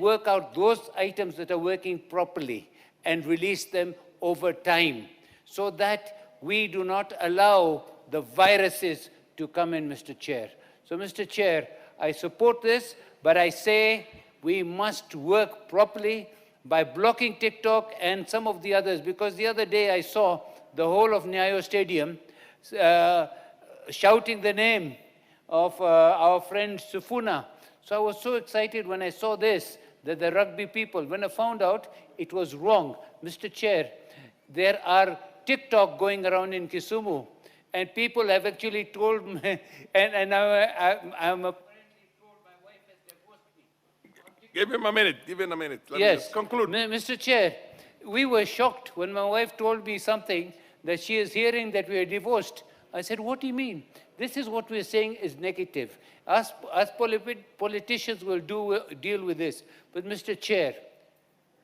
work out those items that are working properly and release them over time, so that we do not allow the viruses to come in, Mr. Chair. So, Mr. Chair, I support this, but I say we must work properly by blocking TikTok and some of the others, because the other day I saw the whole of Nyayo Stadium shouting the name of our friend Sufuna. So I was so excited when I saw this, that the rugby people, when I found out it was wrong. Mr. Chair, there are TikTok going around in Kisumu, and people have actually told me, and I'm apparently told my wife has divorced me. Give him a minute, Let me just conclude. Mr. Chair, we were shocked when my wife told me something, that she is hearing that we are divorced. I said, what do you mean? This is what we're saying is negative. Us politicians will deal with this. But Mr. Chair,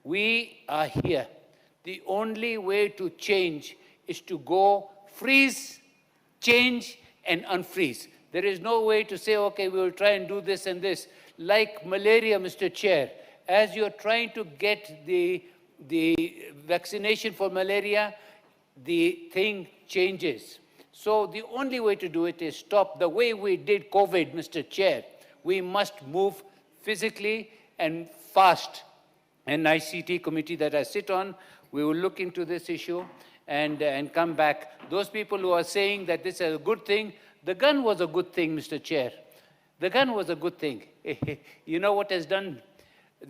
we are here. The only way to change is to go freeze, change, and unfreeze. There is no way to say, okay, we will try and do this and this. Like malaria, Mr. Chair, as you're trying to get the vaccination for malaria, the thing changes. So the only way to do it is stop the way we did COVID, Mr. Chair. We must move physically and fast. An ICT committee that I sit on, we will look into this issue and come back. Those people who are saying that this is a good thing, the gun was a good thing, Mr. Chair. The gun was a good thing. You know what has done?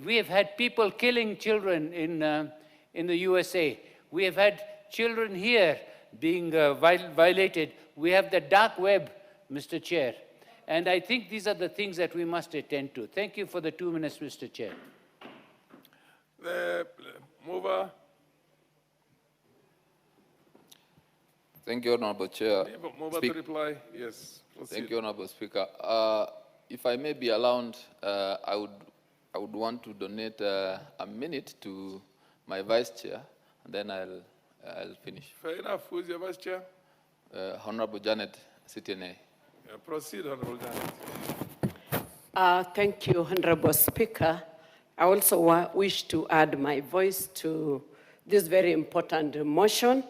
We have had people killing children in the USA. We have had children here being violated. We have the dark web, Mr. Chair. And I think these are the things that we must attend to. Thank you for the 2 minutes, Mr. Chair. The mover. Thank you, Honorable Chair. Mover to reply. Yes. Proceed. Thank you, Honorable Speaker. If I may be allowed, I would want to donate a minute to my Vice Chair, and then I'll finish. Fair enough. Who is your Vice Chair? Honorable Janet Sitene. Proceed, Honorable Janet. Thank you, Honorable Speaker. I also wish to add my voice to this very important motion,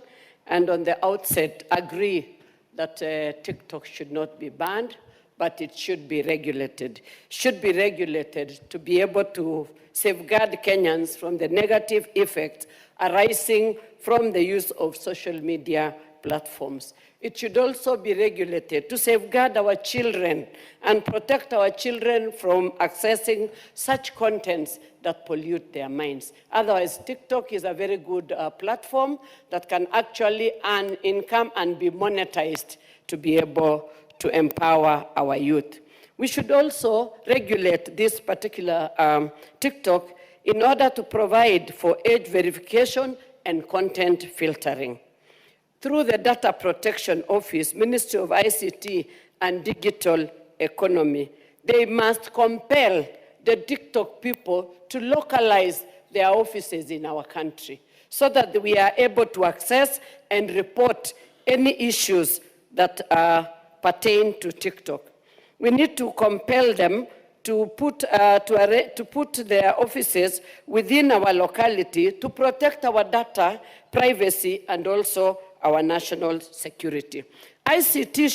and on the outset agree that TikTok should not be banned, but it should be regulated. Should be regulated to be able to safeguard Kenyans from the negative effects arising from the use of social media platforms. It should also be regulated to safeguard our children and protect our children from accessing such contents that pollute their minds. Otherwise, TikTok is a very good platform that can actually earn income and be monetized to be able to empower our youth. We should also regulate this particular TikTok in order to provide for age verification and content filtering. Through the Data Protection Office, Ministry of ICT and Digital Economy, they must compel the TikTok people to localize their offices in our country so that we are able to access and report any issues that pertain to TikTok. We need to compel them to put their offices within our locality to protect our data, privacy, and also our national security. ICT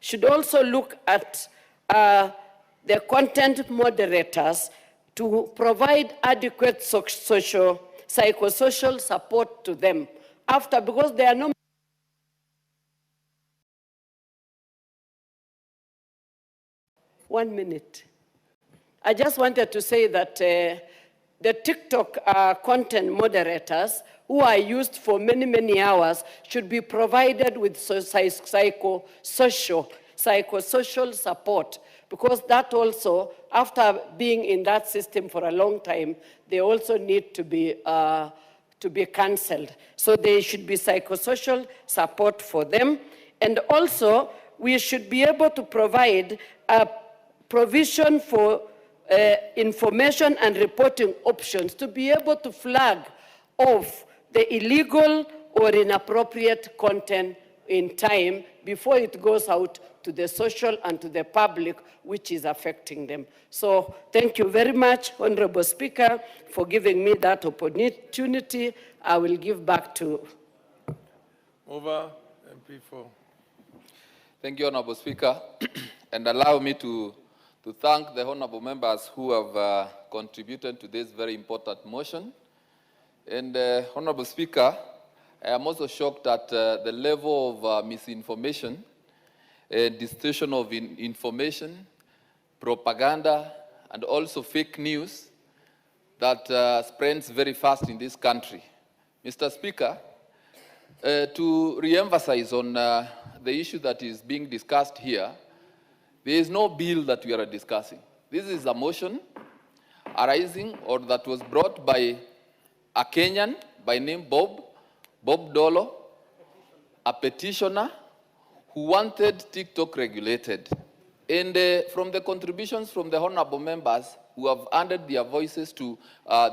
should also look at the content moderators to provide adequate psychosocial support to them because they are no. One minute. I just wanted to say that the TikTok content moderators who are used for many, many hours should be provided with psychosocial support, because that also, after being in that system for a long time, they also need to be cancelled. So there should be psychosocial support for them. And also, we should be able to provide a provision for information and reporting options to be able to flag off the illegal or inappropriate content in time before it goes out to the social and to the public, which is affecting them. So thank you very much, Honorable Speaker, for giving me that opportunity. I will give back to... Over, MP4. Thank you, Honorable Speaker. And allow me to thank the honorable members who have contributed to this very important motion. And Honorable Speaker, I am also shocked at the level of misinformation, distortion of information, propaganda, and also fake news that spreads very fast in this country. Mr. Speaker, to re-emphasize on the issue that is being discussed here, there is no bill that we are discussing. This is a motion arising or that was brought by a Kenyan by name Bob Dolo, a petitioner who wanted TikTok regulated. And from the contributions from the honorable members who have added their voices to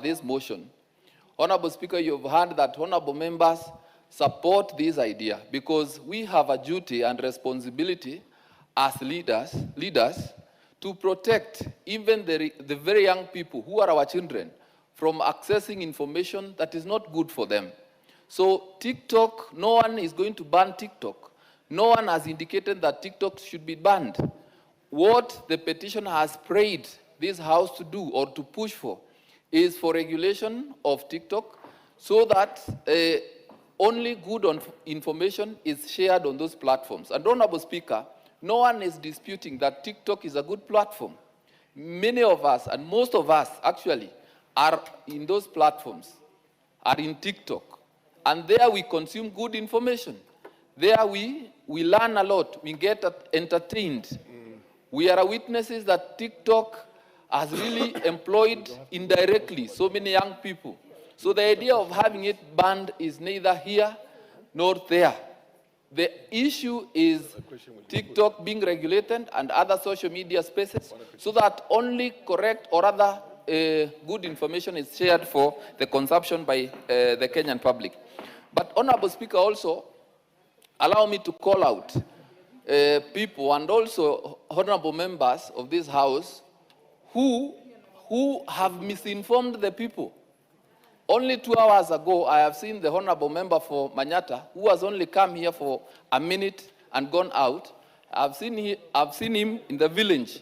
this motion, Honorable Speaker, you have heard that honorable members support this idea because we have a duty and responsibility as leaders to protect even the very young people who are our children from accessing information that is not good for them. So TikTok, no one is going to ban TikTok. No one has indicated that TikTok should be banned. What the petitioner has prayed this House to do or to push for is for regulation of TikTok so that only good information is shared on those platforms. And Honorable Speaker, no one is disputing that TikTok is a good platform. Many of us, and most of us actually, are in those platforms, are in TikTok. And there we consume good information. There we learn a lot, we get entertained. We are witnesses that TikTok has really employed indirectly so many young people. So the idea of having it banned is neither here nor there. The issue is TikTok being regulated and other social media spaces so that only correct or other good information is shared for the consumption by the Kenyan public. But Honorable Speaker, also allow me to call out people and also honorable members of this House who have misinformed the people. Only 2 hours ago, I have seen the honorable member for Manyata, who has only come here for a minute and gone out, I've seen him in the village,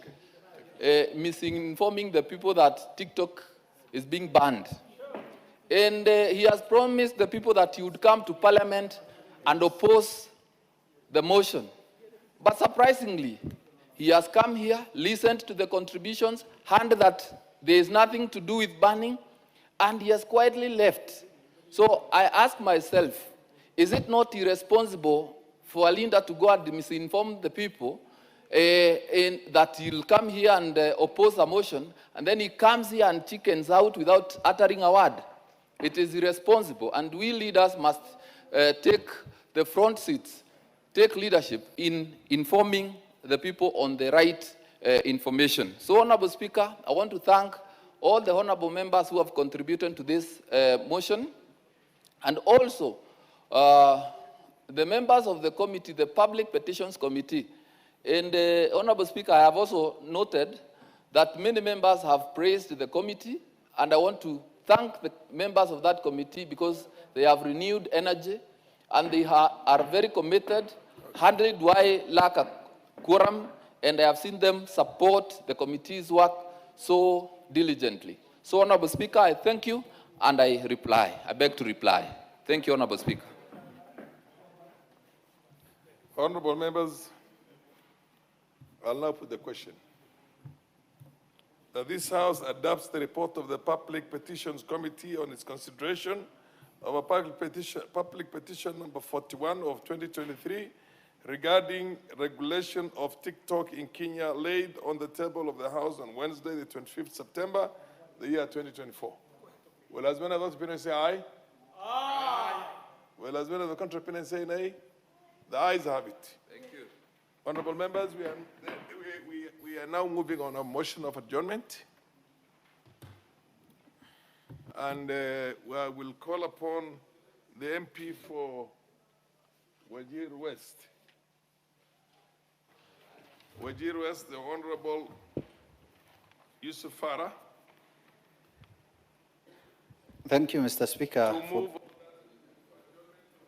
misinforming the people that TikTok is being banned. And he has promised the people that he would come to Parliament and oppose the motion. But surprisingly, he has come here, listened to the contributions, heard that there is nothing to do with banning, and he has quietly left. So I ask myself, is it not irresponsible for a leader to go and misinform the people that he'll come here and oppose a motion, and then he comes here and chickens out without uttering a word? It is irresponsible, and we leaders must take the front seats, take leadership in informing the people on the right information. So, Honorable Speaker, I want to thank all the honorable members who have contributed to this motion, and also the members of the committee, the Public Petitions Committee. And Honorable Speaker, I have also noted that many members have praised the committee, and I want to thank the members of that committee because they have renewed energy and they are very committed. Hardly do I lack a quorum, and I have seen them support the committee's work so diligently. So, Honorable Speaker, I thank you, and I beg to reply. Thank you, Honorable Speaker. Honorable members, I'll now put the question. That this House adopts the report of the Public Petitions Committee on its consideration of a public petition number 41 of 2023 regarding regulation of TikTok in Kenya, laid on the table of the House on Wednesday, the 25th September, the year 2024. Will as many of those opinions say aye? Aye. Will as many of the contrary opinions say nay? The ayes have it. Thank you. Honorable members, we are now moving on a motion of adjournment. And we will call upon the MP for Wajir West. Wajir West, the Honorable Yusuf Farah. Thank you, Mr. Speaker. To move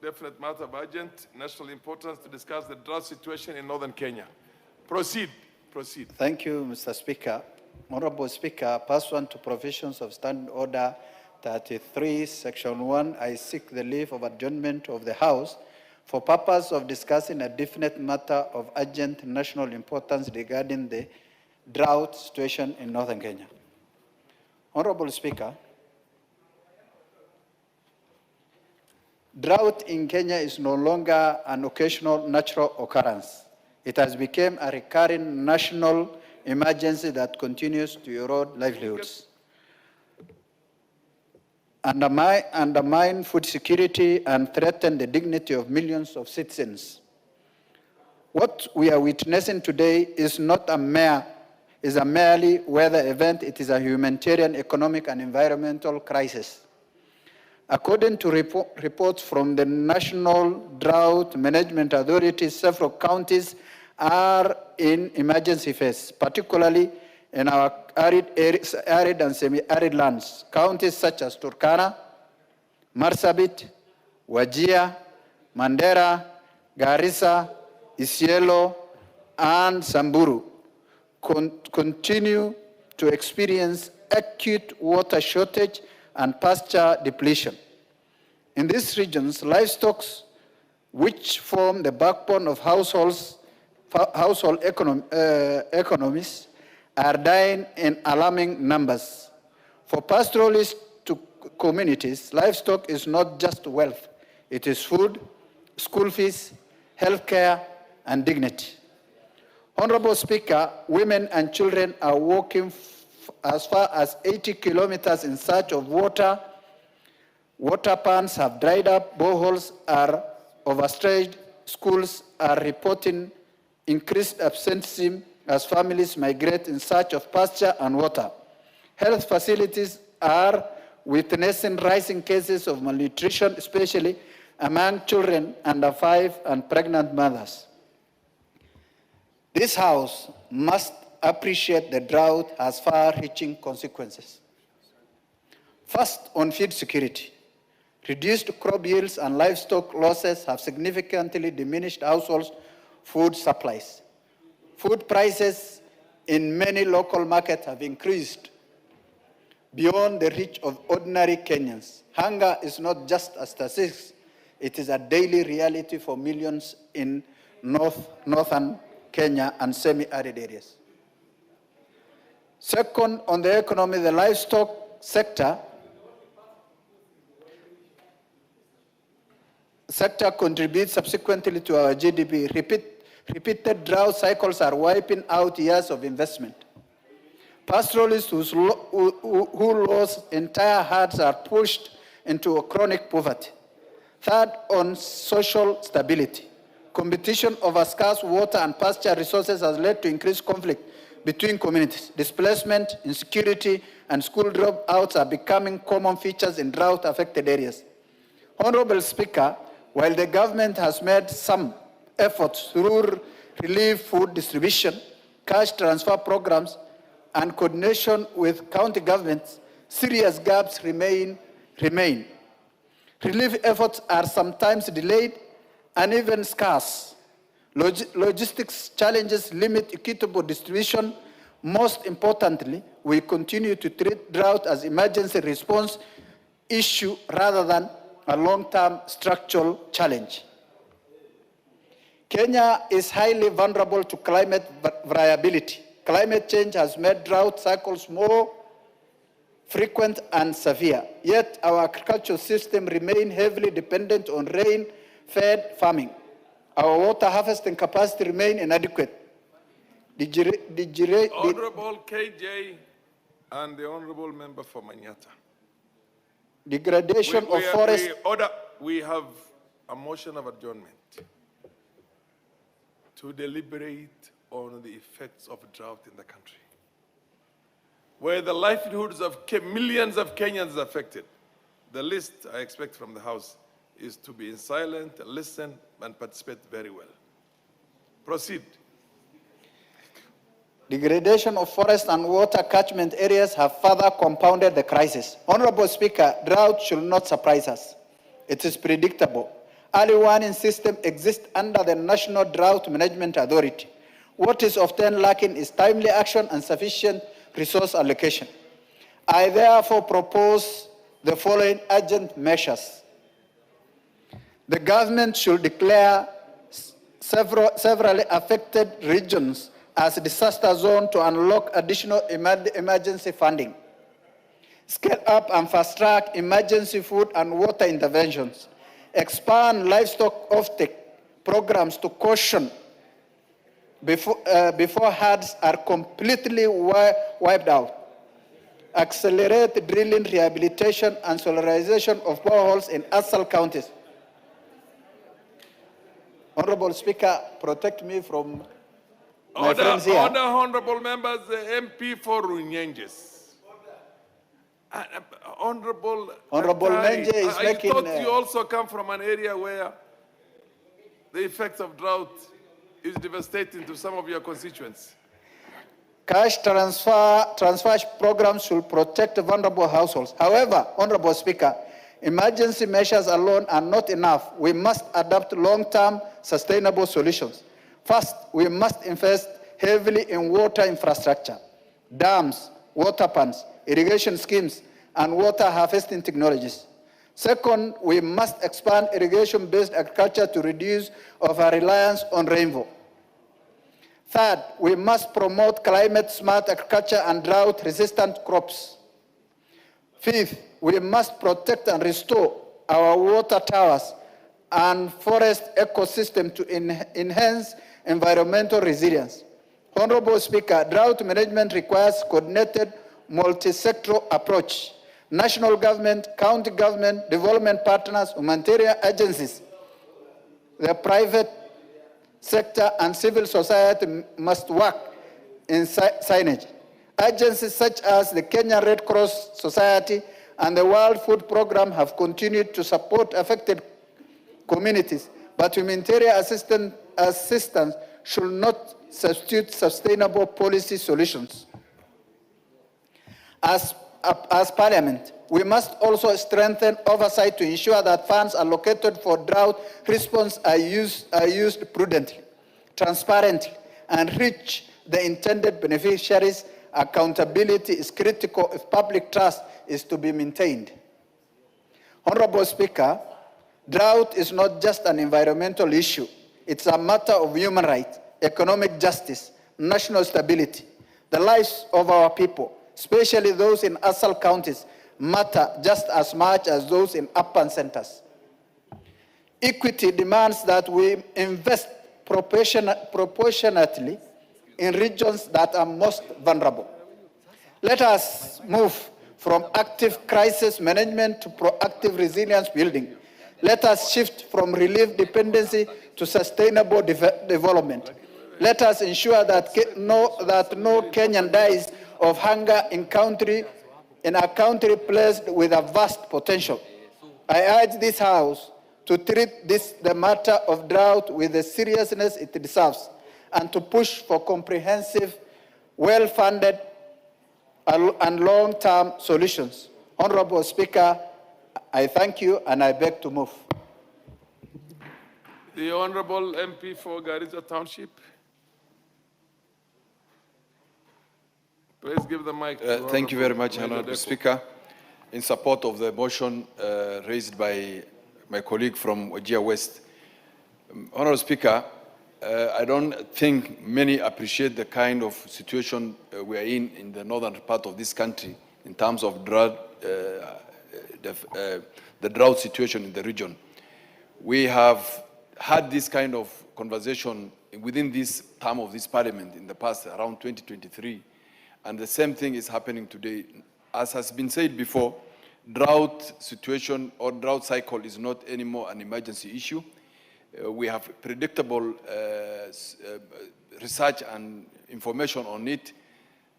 definite matter of urgent national importance to discuss the drought situation in northern Kenya. Proceed. Thank you, Mr. Speaker. Honorable Speaker, pursuant to provisions of Standing Order 33, Section 1, I seek the leave of adjournment of the House for purpose of discussing a definite matter of urgent national importance regarding the drought situation in northern Kenya. Honorable Speaker, drought in Kenya is no longer an occasional natural occurrence. It has become a recurring national emergency that continues to erode livelihoods, undermine food security, and threaten the dignity of millions of citizens. What we are witnessing today is not a merely weather event. It is a humanitarian, economic, and environmental crisis. According to reports from the National Drought Management Authority, several counties are in emergency phase, particularly in our arid and semi-arid lands. Counties such as Turkana, Marsabit, Wajir, Mandera, Garissa, Isiolo, and Samburu continue to experience acute water shortage and pasture depletion. In these regions, livestock, which form the backbone of household economies, are dying in alarming numbers. For pastoralist communities, livestock is not just wealth. It is food, school fees, healthcare, and dignity. Honorable Speaker, women and children are walking as far as 80 kilometers in search of water. Water ponds have dried up, boreholes are overstretched, schools are reporting increased absenteeism as families migrate in search of pasture and water. Health facilities are witnessing rising cases of malnutrition, especially among children under 5 and pregnant mothers. This House must appreciate the drought has far-reaching consequences. First, on feed security. Reduced crop yields and livestock losses have significantly diminished households' food supplies. Food prices in many local markets have increased beyond the reach of ordinary Kenyans. Hunger is not just a statistic, it is a daily reality for millions in northern Kenya and semi-arid areas. Second, on the economy, the livestock sector contributes subsequently to our GDP. Repeated drought cycles are wiping out years of investment. Pastoralists who lose entire herds are pushed into a chronic poverty. Third, on social stability. Competition over scarce water and pasture resources has led to increased conflict between communities. Displacement, insecurity, and school dropouts are becoming common features in drought-affected areas. Honorable Speaker, while the government has made some efforts through relief food distribution, cash transfer programs, and coordination with county governments, serious gaps remain. Relief efforts are sometimes delayed and even scarce. Logistics challenges limit equitable distribution. Most importantly, we continue to treat drought as emergency response issue rather than a long-term structural challenge. Kenya is highly vulnerable to climate variability. Climate change has made drought cycles more frequent and severe, yet our agricultural system remains heavily dependent on rain-fed farming. Our water harvesting capacity remains inadequate. Honorable KJ and the Honorable Member for Manyata. Degradation of forest. We have a motion of adjournment to deliberate on the effects of drought in the country, where the livelihoods of millions of Kenyans are affected. The least I expect from the House is to be silent, listen, and participate very well. Proceed. Degradation of forest and water catchment areas have further compounded the crisis. Honorable Speaker, drought should not surprise us. It is predictable. Early warning system exists under the National Drought Management Authority. What is often lacking is timely action and sufficient resource allocation. I therefore propose the following urgent measures. The government should declare severally affected regions as a disaster zone to unlock additional emergency funding. Scale up and fast-track emergency food and water interventions. Expand livestock offtake programs to caution before herds are completely wiped out. Accelerate drilling, rehabilitation, and solarization of boreholes in ASAL counties. Honorable Speaker, protect me from my friends here. Order, honorable members, the MP for Runyenjes. Honorable Menje is making... I thought you also come from an area where the effects of drought is devastating to some of your constituents. Cash transfer programs should protect vulnerable households. However, Honorable Speaker, emergency measures alone are not enough. We must adopt long-term sustainable solutions. First, we must invest heavily in water infrastructure, dams, water pans, irrigation schemes, and water harvesting technologies. Second, we must expand irrigation-based agriculture to reduce our reliance on rainfall. Third, we must promote climate-smart agriculture and drought-resistant crops. Fifth, we must protect and restore our water towers and forest ecosystem to enhance environmental resilience. Honorable Speaker, drought management requires coordinated multi-sectoral approach. National government, county government, development partners, humanitarian agencies, the private sector and civil society must work in synergy. Agencies such as the Kenyan Red Cross Society and the World Food Programme have continued to support affected communities, but humanitarian assistance should not substitute sustainable policy solutions. As Parliament, we must also strengthen oversight to ensure that funds allocated for drought response are used prudently, transparently, and reach the intended beneficiaries, accountability is critical if public trust is to be maintained. Honorable Speaker, drought is not just an environmental issue. It's a matter of human rights, economic justice, national stability. The lives of our people, especially those in ASAL counties, matter just as much as those in urban centers. Equity demands that we invest proportionately in regions that are most vulnerable. Let us move from active crisis management to proactive resilience building. Let us shift from relief dependency to sustainable development. Let us ensure that no Kenyan dies of hunger in a country placed with a vast potential. I urge this House to treat the matter of drought with the seriousness it deserves and to push for comprehensive, well-funded, and long-term solutions. Honorable Speaker, I thank you and I beg to move. The Honorable MP for Garissa Township. Please give the mic to Thank you very much, Honorable Speaker. In support of the motion raised by my colleague from Wajir West. Honorable Speaker, I don't think many appreciate the kind of situation we are in the northern part of this country in terms of drought, the drought situation in the region. We have had this kind of conversation within this term of this parliament in the past, around 2023, and the same thing is happening today. As has been said before, drought situation or drought cycle is not anymore an emergency issue. We have predictable research and information on it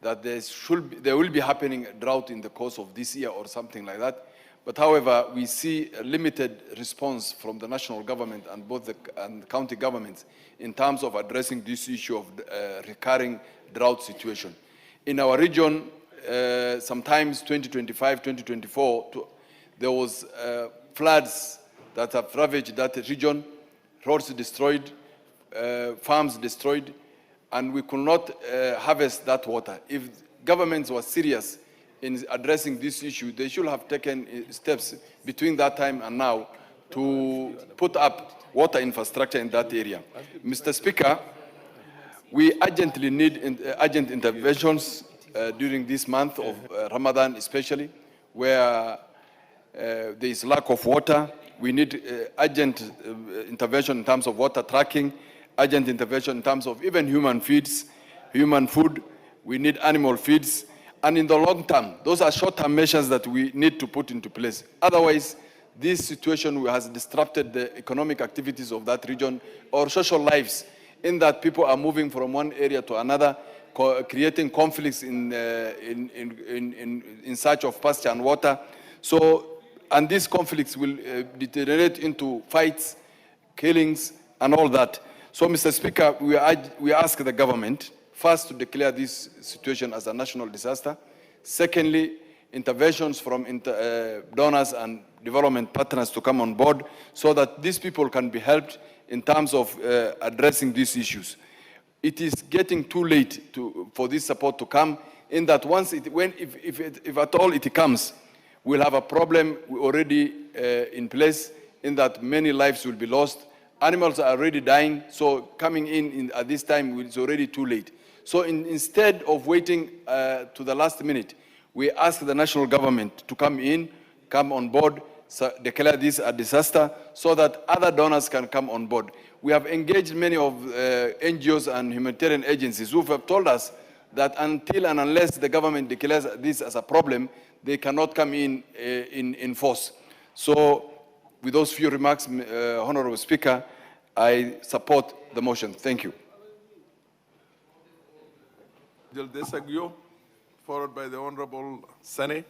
that there will be happening a drought in the course of this year or something like that. But however, we see a limited response from the national government and both the county governments in terms of addressing this issue of recurring drought situation. In our region, sometimes 2025, 2024, there was floods that have ravaged that region, roads destroyed, farms destroyed, and we could not harvest that water. If governments were serious in addressing this issue, they should have taken steps between that time and now to put up water infrastructure in that area. Mr. Speaker, we urgently need urgent interventions during this month of Ramadan especially, where there is lack of water. We need urgent intervention in terms of water tracking, urgent intervention in terms of even human food. We need animal feeds. And in the long term, those are short-term measures that we need to put into place. Otherwise, this situation has disrupted the economic activities of that region or social lives, in that people are moving from one area to another, creating conflicts in search of pasture and water. And these conflicts will deteriorate into fights, killings, and all that. So, Mr. Speaker, we ask the government, first, to declare this situation as a national disaster. Secondly, interventions from donors and development partners to come on board so that these people can be helped in terms of addressing these issues. It is getting too late for this support to come, in that if at all it comes, we'll have a problem already in place, in that many lives will be lost. Animals are already dying, so coming in at this time is already too late. So instead of waiting to the last minute, we ask the national government to come on board, declare this a disaster so that other donors can come on board. We have engaged many of NGOs and humanitarian agencies who have told us that until and unless the government declares this as a problem, they cannot come in force. So with those few remarks, Honorable Speaker, I support the motion. Thank you. Desagio, followed by the Honorable Sane.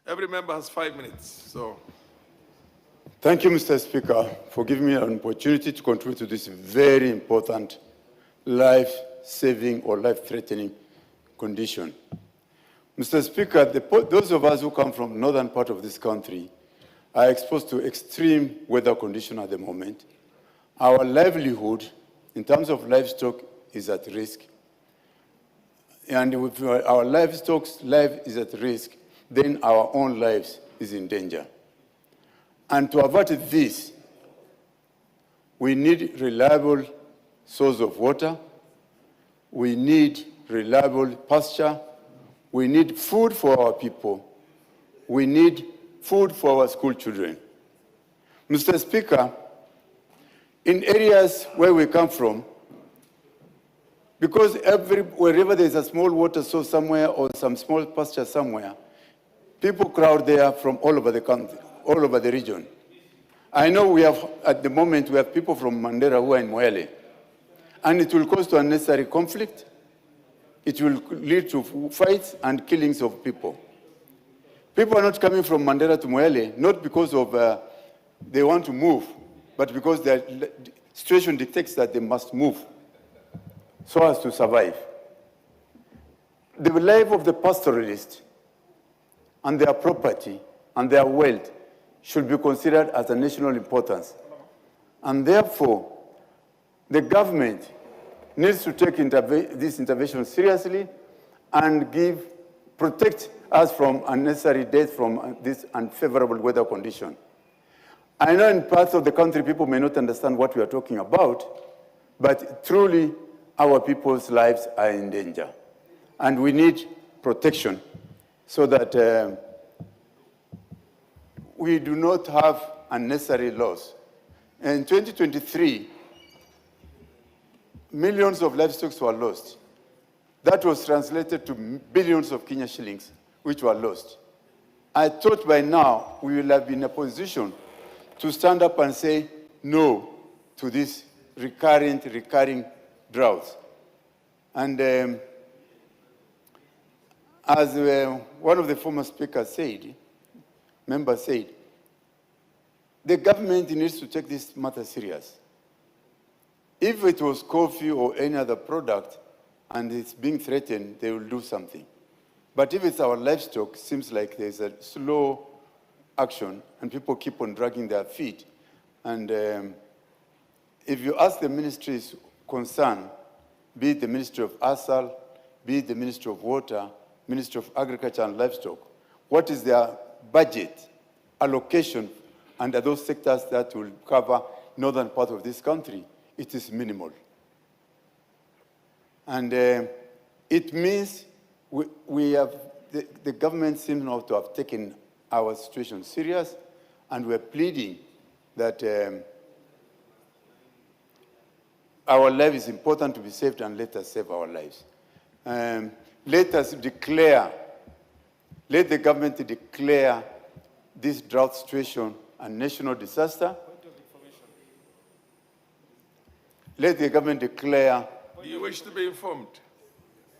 Every member has 5 minutes, so. Thank you, Mr. Speaker, for giving me an opportunity to contribute to this very important life-saving or life-threatening condition. Mr. Speaker, those of us who come from the northern part of this country are exposed to extreme weather conditions at the moment, our livelihood in terms of livestock is at risk. And if our livestock's life is at risk, then our own lives is in danger. And to avert this, we need reliable source of water, we need reliable pasture, we need food for our people, we need food for our school children. Mr. Speaker, in areas where we come from, because wherever there's a small water source somewhere or some small pasture somewhere, people crowd there from all over the country, all over the region. I know we have, at the moment, we have people from Mandera who are in Moyale, and it will cause to unnecessary conflict. It will lead to fights and killings of people. People are not coming from Mandera to Moyale, not because of they want to move, but because the situation dictates that they must move so as to survive. The life of the pastoralist and their property and their wealth should be considered as a national importance. And therefore, the government needs to take this intervention seriously and protect us from unnecessary death from this unfavorable weather condition. I know in parts of the country people may not understand what we are talking about, but truly our people's lives are in danger. And we need protection so that we do not have unnecessary loss. In 2023, millions of livestock were lost. That was translated to billions of Kenya shillings, which were lost. I thought by now we will have been in a position to stand up and say no to this recurring droughts. And as one of the former speakers said, members said, the government needs to take this matter serious. If it was coffee or any other product and it's being threatened, they will do something. But if it's our livestock, it seems like there's a slow action and people keep on dragging their feet. And if you ask the ministries concerned, be it the Ministry of ASAL, be it the Ministry of Water, Ministry of Agriculture and Livestock, what is their budget allocation under those sectors that will cover northern part of this country? It is minimal. And it means the government seems not to have taken our situation serious, and we're pleading that our life is important to be saved, and let us save our lives. Let us declare, let the government declare this drought situation a national disaster. Let the government declare. Do you wish to be informed?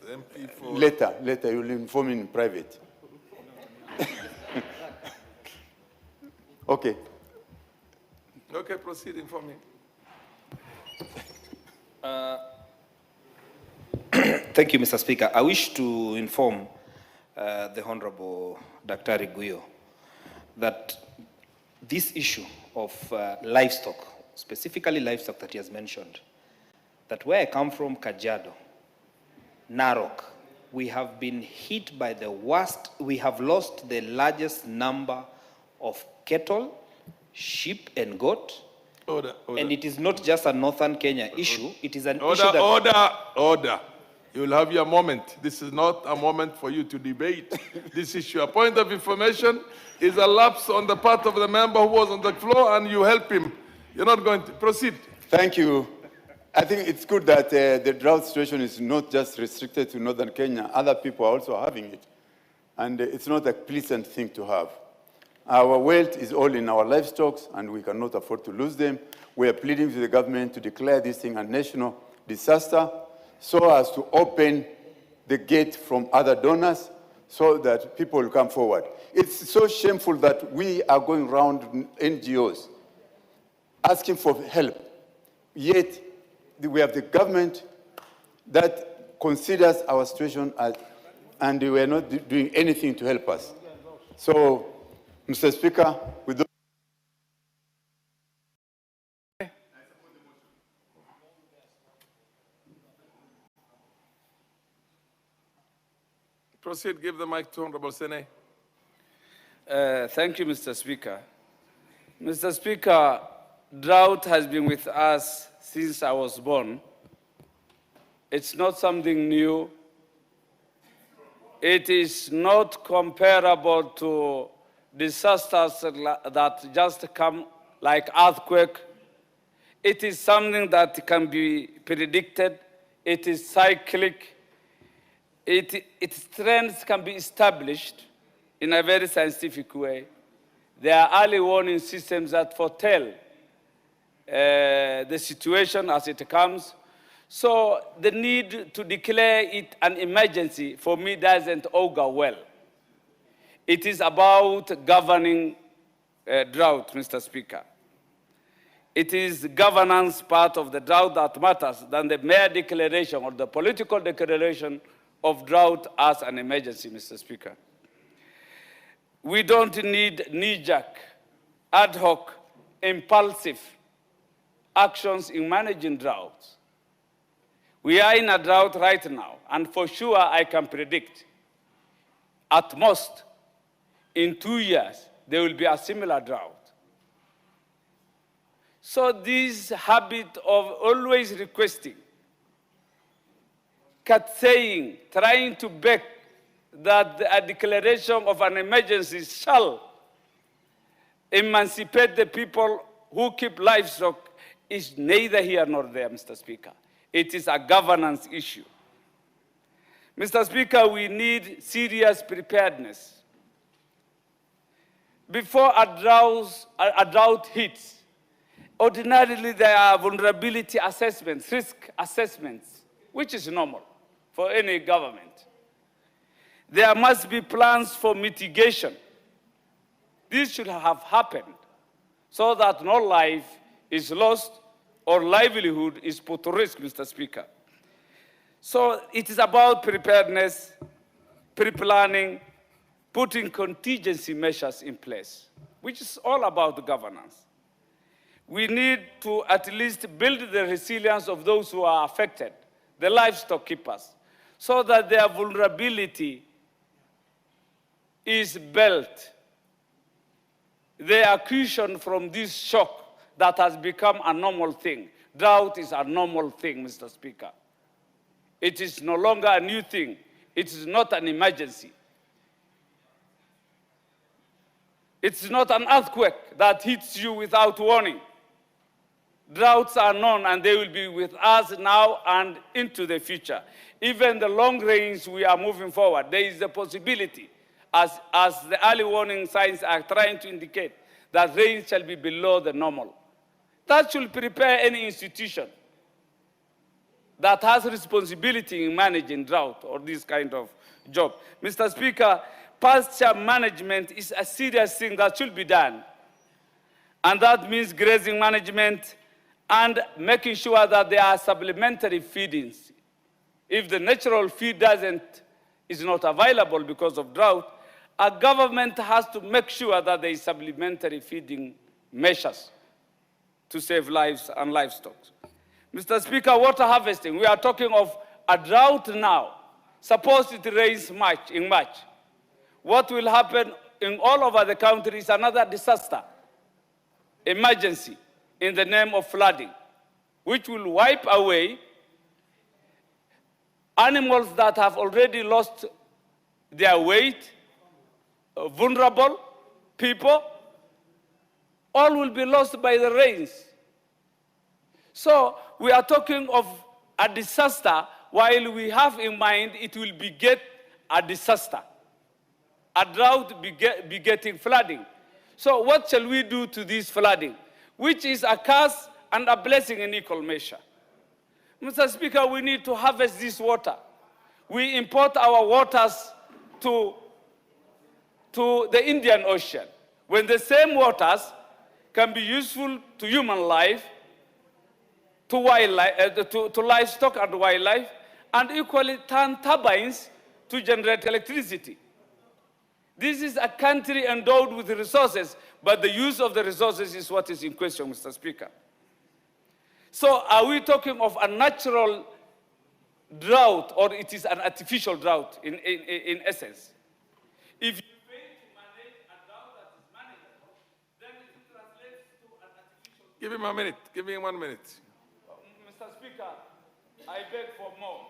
The MP for... Later, you will inform me in private. Okay. Okay, proceed, inform me. Thank you, Mr. Speaker. I wish to inform the Honorable Dr. Guyo that this issue of livestock, specifically livestock that he has mentioned, that where I come from, Kajiado, Narok, we have been hit by the worst. We have lost the largest number of cattle, sheep, and goat. Order. And it is not just a northern Kenya issue. It is an issue that... Order. You will have your moment. This is not a moment for you to debate this issue. A point of information is a lapse on the part of the member who was on the floor, and you help him. You're not going to proceed. Thank you. I think it's good that the drought situation is not just restricted to northern Kenya. Other people are also having it. And it's not a pleasant thing to have. Our wealth is all in our livestock, and we cannot afford to lose them. We are pleading to the government to declare this thing a national disaster so as to open the gate from other donors so that people will come forward. It's so shameful that we are going around NGOs asking for help, yet we have the government that considers our situation and we are not doing anything to help us. So, Mr. Speaker, with those... Proceed, give the mic to Honorable Sene. Thank you, Mr. Speaker. Mr. Speaker, drought has been with us since I was born. It's not something new. It is not comparable to disasters that just come like earthquake. It is something that can be predicted. It is cyclic. Its trends can be established in a very scientific way. There are early warning systems that foretell the situation as it comes. So the need to declare it an emergency, for me, doesn't augur well. It is about governing drought, Mr. Speaker. It is governance part of the drought that matters than the mere declaration or the political declaration of drought as an emergency, Mr. Speaker. We don't need knee-jerk, ad hoc, impulsive actions in managing droughts. We are in a drought right now, and for sure I can predict, at most, in 2 years, there will be a similar drought. So this habit of always requesting, saying, trying to beg that a declaration of an emergency shall emancipate the people who keep livestock is neither here nor there, Mr. Speaker. It is a governance issue. Mr. Speaker, we need serious preparedness. Before a drought hits, ordinarily there are vulnerability assessments, risk assessments, which is normal for any government. There must be plans for mitigation. This should have happened so that no life is lost or livelihood is put to risk, Mr. Speaker. So it is about preparedness, pre-planning, putting contingency measures in place, which is all about governance. We need to at least build the resilience of those who are affected, the livestock keepers, so that their vulnerability is built. The accretion from this shock that has become a normal thing. Drought is a normal thing, Mr. Speaker. It is no longer a new thing. It is not an emergency. It's not an earthquake that hits you without warning. Droughts are known and they will be with us now and into the future. Even the long range we are moving forward, there is a possibility, as the early warning signs are trying to indicate, that rain shall be below the normal. That should prepare any institution that has responsibility in managing drought or this kind of job. Mr. Speaker, pasture management is a serious thing that should be done. And that means grazing management and making sure that there are supplementary feedings. If the natural feed is not available because of drought, a government has to make sure that there is supplementary feeding measures to save lives and livestock. Mr. Speaker, water harvesting, we are talking of a drought now. Suppose it rains in March. What will happen in all over the country is another disaster, emergency, in the name of flooding, which will wipe away animals that have already lost their weight, vulnerable people, all will be lost by the rains. So we are talking of a disaster while we have in mind it will beget a disaster. A drought begetting flooding. So what shall we do to this flooding, which is a curse and a blessing in equal measure? Mr. Speaker, we need to harvest this water. We import our waters to the Indian Ocean, when the same waters can be useful to human life, to livestock and wildlife, and equally turn turbines to generate electricity. This is a country endowed with resources, but the use of the resources is what is in question, Mr. Speaker. So are we talking of a natural drought, or it is an artificial drought in essence. If you fail to manage a drought that is manageable, then it translates to an artificial drought. Give him a minute. Give me 1 minute. Mr. Speaker, I beg for more.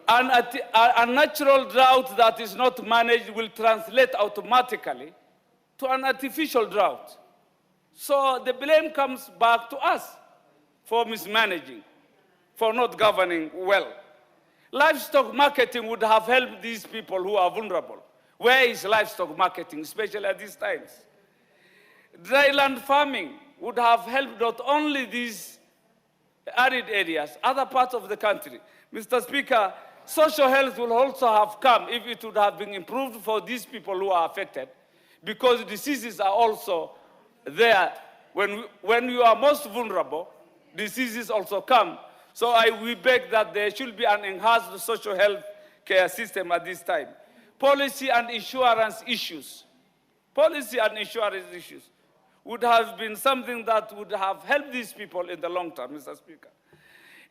A natural drought that is not managed will translate automatically to an artificial drought. So the blame comes back to us for mismanaging, for not governing well. Livestock marketing would have helped these people who are vulnerable. Where is livestock marketing, especially at these times? Dryland farming would have helped not only these arid areas, other parts of the country. Mr. Speaker, social health will also have come if it would have been improved for these people who are affected, because diseases are also there. When you are most vulnerable, diseases also come. So we beg that there should be an enhanced social health care system at this time. Policy and insurance issues would have been something that would have helped these people in the long term, Mr. Speaker.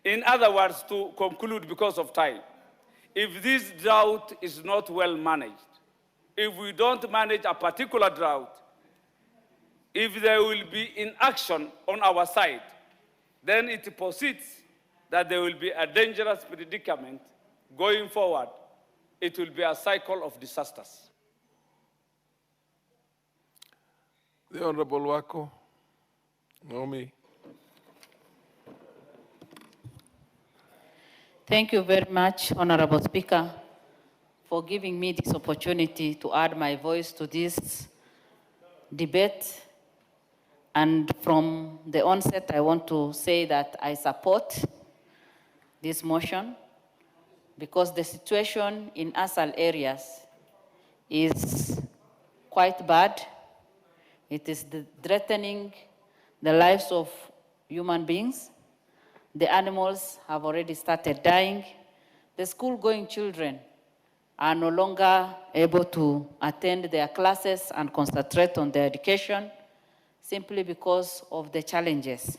In other words, to conclude because of time, if this drought is not well managed, if we don't manage a particular drought, if there will be inaction on our side, then it proceeds that there will be a dangerous predicament going forward. It will be a cycle of disasters. The Honorable Wako, Naomi. Thank you very much, Honorable Speaker, for giving me this opportunity to add my voice to this debate. And from the onset, I want to say that I support this motion because the situation in ASAL areas is quite bad. It is threatening the lives of human beings. The animals have already started dying. The school-going children are no longer able to attend their classes and concentrate on their education simply because of the challenges.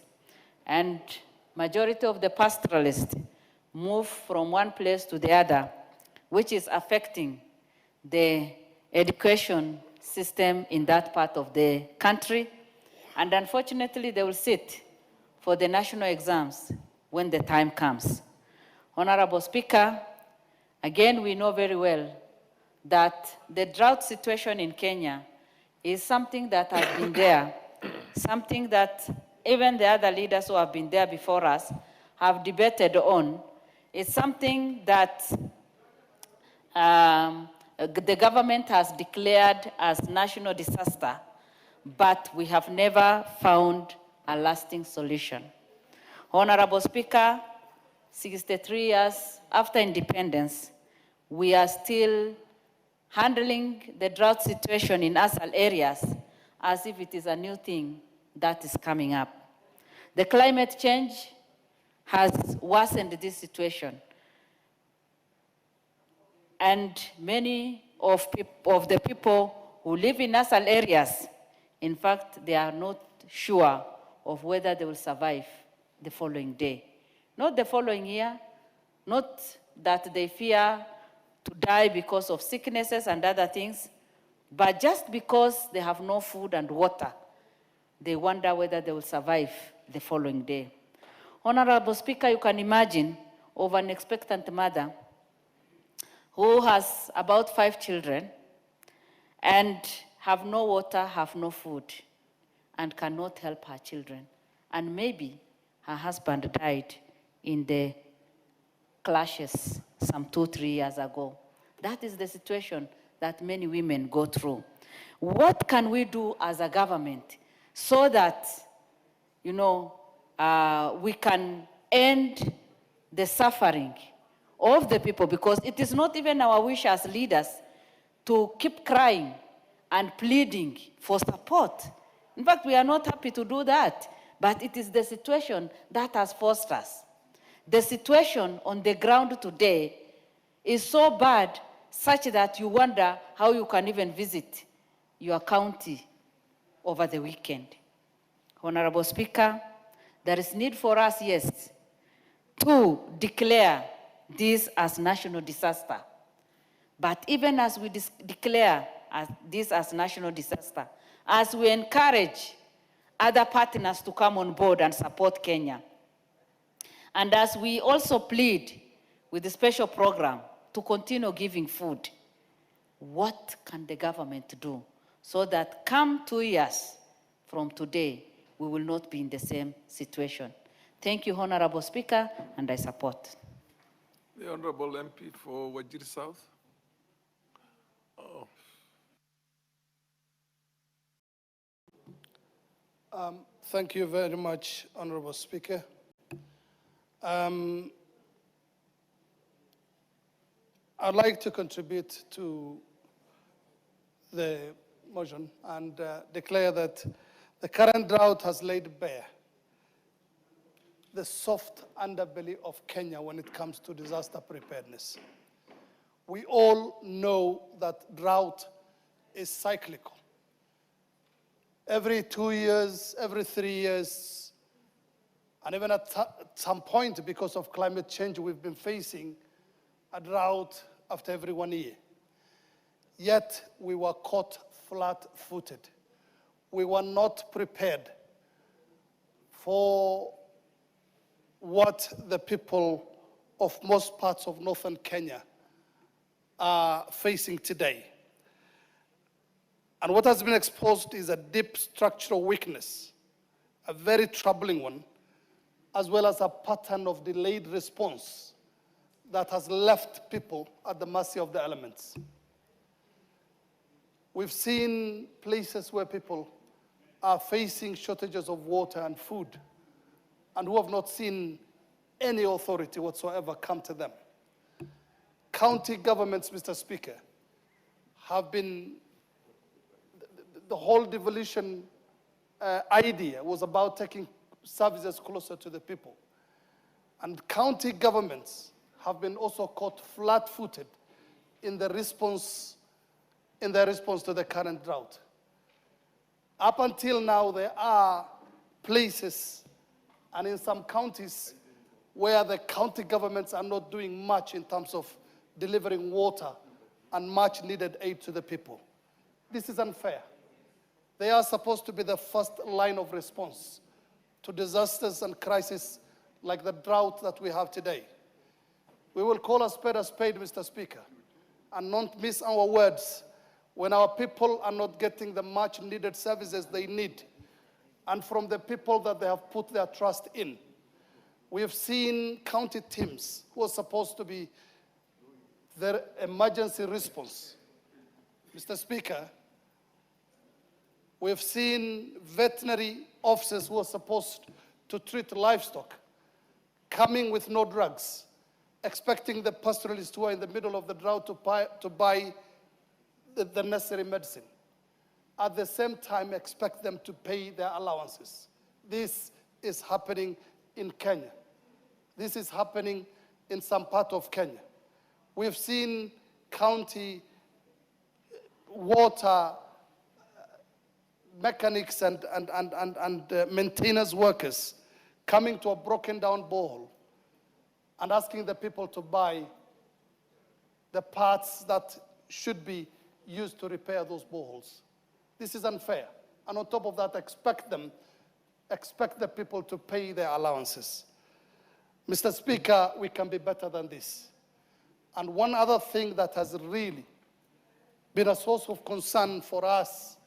And majority of the pastoralists move from one place to the other, which is affecting the education system in that part of the country. And unfortunately, they will sit for the national exams when the time comes. Honorable Speaker, again, we know very well that the drought situation in Kenya is something that has been there, something that even the other leaders who have been there before us have debated on. It's something that the government has declared as national disaster, but we have never found a lasting solution. Honorable Speaker, 63 years after independence, we are still handling the drought situation in ASAL areas as if it is a new thing that is coming up. The climate change has worsened this situation. And many of the people who live in ASAL areas, in fact, they are not sure of whether they will survive the following day. Not the following year, not that they fear to die because of sicknesses and other things, but just because they have no food and water, they wonder whether they will survive the following day. Honorable Speaker, you can imagine of an expectant mother who has about 5 children and have no water, have no food, and cannot help her children. And maybe her husband died in the clashes some 2-3 years ago. That is the situation that many women go through. What can we do as a government so that, we can end the suffering of the people? Because it is not even our wish as leaders to keep crying and pleading for support. In fact, we are not happy to do that, but it is the situation that has forced us. The situation on the ground today is so bad such that you wonder how you can even visit your county over the weekend. Honorable Speaker, there is need for us, yes, to declare this as national disaster. But even as we declare this as national disaster, as we encourage other partners to come on board and support Kenya, and as we also plead with the special program to continue giving food, what can the government do so that come 2 years from today, we will not be in the same situation? Thank you, Honorable Speaker, and I support. The Honorable MP for Wajir South. Oh. Thank you very much, Honorable Speaker. I'd like to contribute to the motion and declare that the current drought has laid bare the soft underbelly of Kenya when it comes to disaster preparedness. We all know that drought is cyclical. Every 2 years, every 3 years, and even at some point, because of climate change, we've been facing a drought after every 1 year. Yet we were caught flat-footed. We were not prepared for what the people of most parts of northern Kenya are facing today. And what has been exposed is a deep structural weakness, a very troubling one, as well as a pattern of delayed response that has left people at the mercy of the elements. We've seen places where people are facing shortages of water and food, and who have not seen any authority whatsoever come to them. County governments, Mr. Speaker, have been, the whole devolution idea was about taking services closer to the people. And county governments have been also caught flat-footed in their response to the current drought. Up until now, there are places and in some counties where the county governments are not doing much in terms of delivering water and much needed aid to the people. This is unfair. They are supposed to be the first line of response to disasters and crises like the drought that we have today. We will call a spade, Mr. Speaker, and not miss our words when our people are not getting the much needed services they need and from the people that they have put their trust in. We have seen county teams who are supposed to be their emergency response. Mr. Speaker, we have seen veterinary officers who are supposed to treat livestock coming with no drugs, expecting the pastoralists who are in the middle of the drought to buy the necessary medicine. At the same time, expect them to pay their allowances. This is happening in Kenya. This is happening in some part of Kenya. We've seen county water mechanics and maintenance workers coming to a broken down borehole and asking the people to buy the parts that should be used to repair those boreholes. This is unfair. And on top of that, expect the people to pay their allowances. Mr. Speaker, we can be better than this. And one other thing that has really been a source of concern for us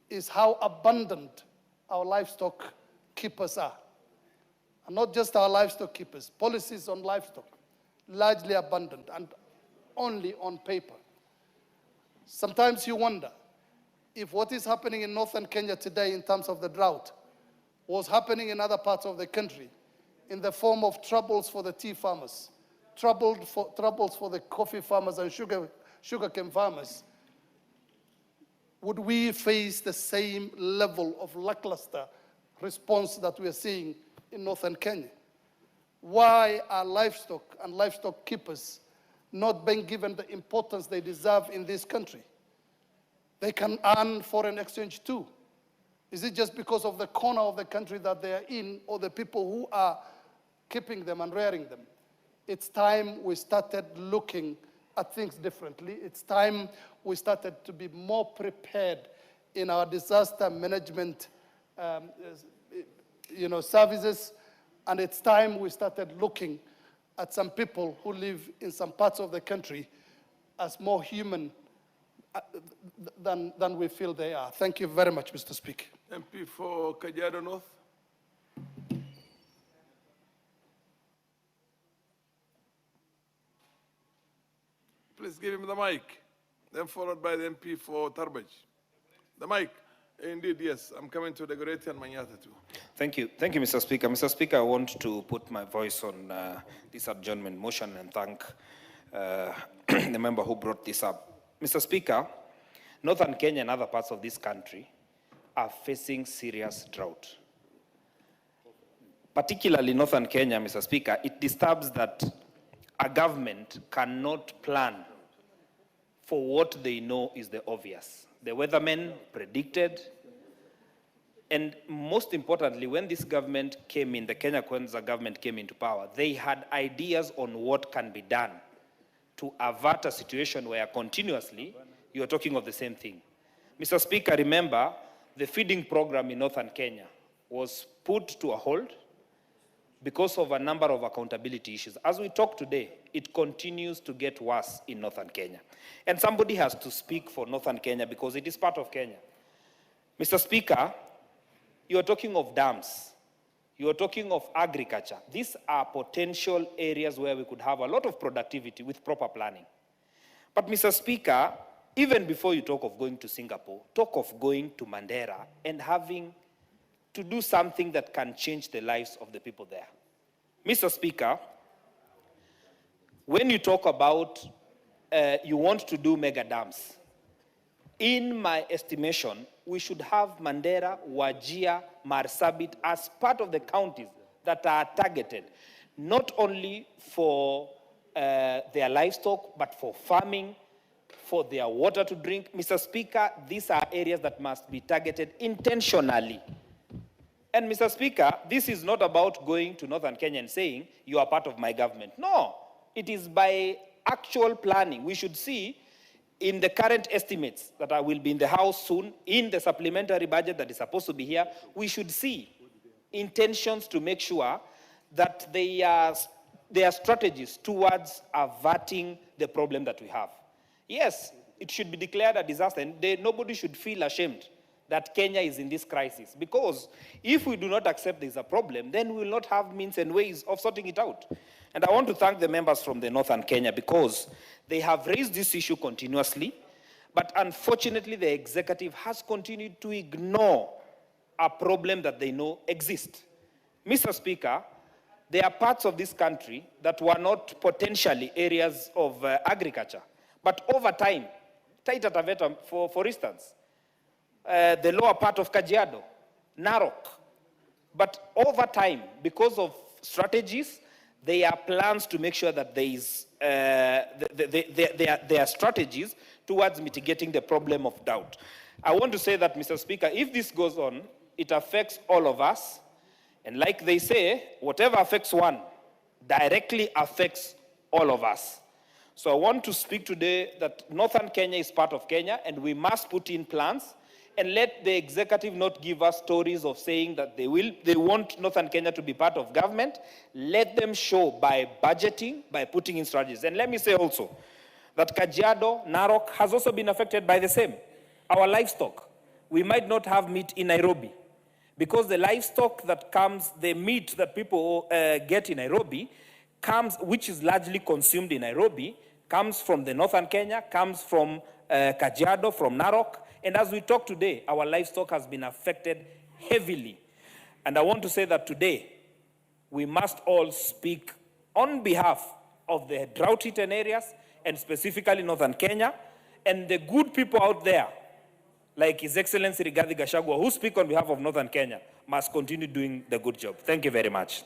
is how abundant our livestock keepers are. And not just our livestock keepers, policies on livestock, largely abundant and only on paper. Sometimes you wonder if what is happening in northern Kenya today in terms of the drought was happening in other parts of the country in the form of troubles for the tea farmers, troubles for the coffee farmers and sugarcane farmers. Would we face the same level of lackluster response that we are seeing in northern Kenya? Why are livestock and livestock keepers not being given the importance they deserve in this country? They can earn foreign exchange too. Is it just because of the corner of the country that they are in, or the people who are keeping them and rearing them. It's time we started looking at things differently. It's time we started to be more prepared in our disaster management services. And it's time we started looking at some people who live in some parts of the country as more human than we feel they are. Thank you very much, Mr. Speaker. MP for Kajiado North. Please give him the mic. Then followed by the MP for Tarbaj. The mic. Indeed, yes. I'm coming to the Goreti and Manyata too. Thank you, Mr. Speaker. Mr. Speaker, I want to put my voice on this adjournment motion and thank the member who brought this up. Mr. Speaker, Northern Kenya and other parts of this country are facing serious drought. Particularly Northern Kenya, Mr. Speaker, it disturbs that a government cannot plan for what they know is the obvious. The weathermen predicted, and most importantly, when this government came in, the Kenya Kwanza government came into power, they had ideas on what can be done to avert a situation where continuously you are talking of the same thing. Mr. Speaker, remember, the feeding program in Northern Kenya was put to a hold because of a number of accountability issues. As we talk today, it continues to get worse in Northern Kenya. And somebody has to speak for Northern Kenya because it is part of Kenya. Mr. Speaker, you are talking of dams. You are talking of agriculture. These are potential areas where we could have a lot of productivity with proper planning. But Mr. Speaker, even before you talk of going to Singapore, talk of going to Mandera and having to do something that can change the lives of the people there. Mr. Speaker, when you talk about you want to do mega dams, in my estimation, we should have Mandera, Wajir, Marsabit as part of the counties that are targeted, not only for their livestock, but for farming, for their water to drink. Mr. Speaker, these are areas that must be targeted intentionally. And Mr. Speaker, this is not about going to Northern Kenya and saying, you are part of my government. No, it is by actual planning. We should see in the current estimates that will be in the House soon, in the supplementary budget that is supposed to be here, we should see intentions to make sure that there are strategies towards averting the problem that we have. Yes, it should be declared a disaster, and nobody should feel ashamed that Kenya is in this crisis. Because if we do not accept there is a problem, then we will not have means and ways of sorting it out. And I want to thank the members from the Northern Kenya because they have raised this issue continuously, but unfortunately the executive has continued to ignore a problem that they know exists. Mr. Speaker, there are parts of this country that were not potentially areas of agriculture, but over time, Taita Taveta, for instance, the lower part of Kajiado, Narok. But over time, because of strategies, there are plans to make sure that there are strategies towards mitigating the problem of drought. I want to say that, Mr. Speaker, if this goes on, it affects all of us. And like they say, whatever affects one directly affects all of us. So I want to speak today that Northern Kenya is part of Kenya, and we must put in plans and let the executive not give us stories of saying that they want Northern Kenya to be part of government. Let them show by budgeting, by putting in strategies. And let me say also that Kajiado, Narok has also been affected by the same. Our livestock, we might not have meat in Nairobi because the livestock that comes, the meat that people get in Nairobi comes, which is largely consumed in Nairobi, comes from the Northern Kenya, comes from Kajiado, from Narok. And as we talk today, our livestock has been affected heavily. And I want to say that today, we must all speak on behalf of the drought-hit areas, and specifically Northern Kenya, and the good people out there, like His Excellency Rigathi Gachagua, who speak on behalf of Northern Kenya, must continue doing the good job. Thank you very much.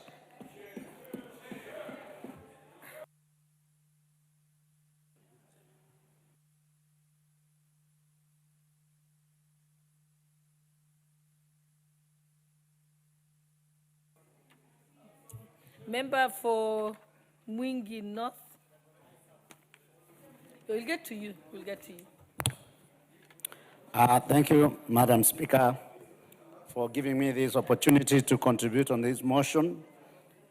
Member for Mwingi North. We'll get to you. We'll get to you. Thank you, Madam Speaker, for giving me this opportunity to contribute on this motion.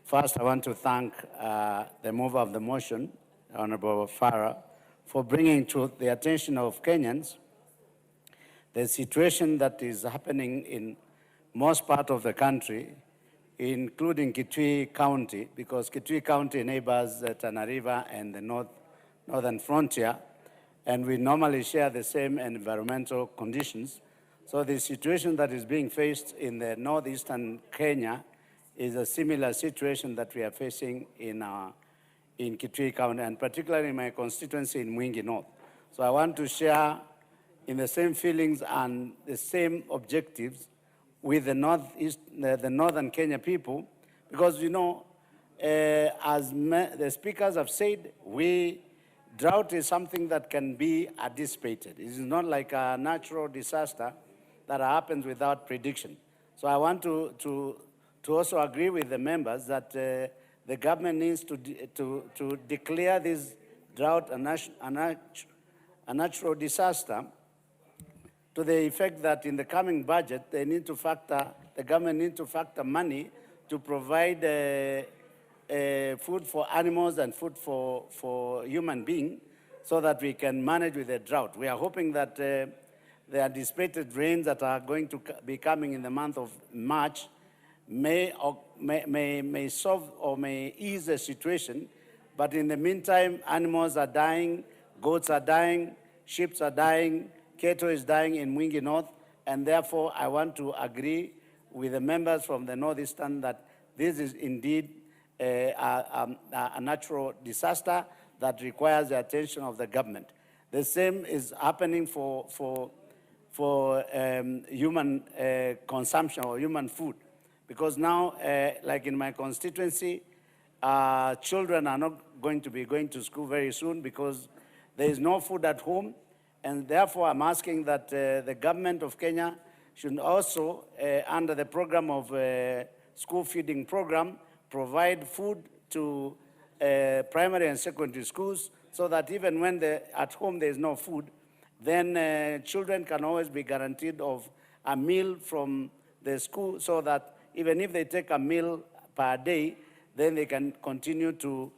First, I want to thank the mover of the motion, Honorable Farah, for bringing to the attention of Kenyans the situation that is happening in most part of the country, including Kitui County, because Kitui County neighbors Tana River and the northern frontier, and we normally share the same environmental conditions. So the situation that is being faced in the northeastern Kenya is a similar situation that we are facing in Kitui County, and particularly in my constituency in Mwingi North. So I want to share in the same feelings and the same objectives with the northern Kenya people, because you know, as the speakers have said, drought is something that can be anticipated. It is not like a natural disaster that happens without prediction. So I want to also agree with the members that the government needs to declare this drought a natural disaster, to the effect that in the coming budget, the government needs to factor money to provide food for animals and food for human beings, so that we can manage with the drought. We are hoping that the anticipated rains that are going to be coming in the month of March may solve or may ease the situation. But in the meantime, animals are dying, goats are dying, sheep are dying, cattle is dying in Mwingi North, and therefore I want to agree with the members from the Northeastern that this is indeed a natural disaster that requires the attention of the government. The same is happening for human consumption or human food, because now, like in my constituency, children are not going to be going to school very soon because there is no food at home, and therefore I'm asking that the government of Kenya should also, under the program of school feeding program, provide food to primary and secondary schools, so that even when at home there is no food, then children can always be guaranteed of a meal from the school, so that even if they take a meal per day, then they can continue to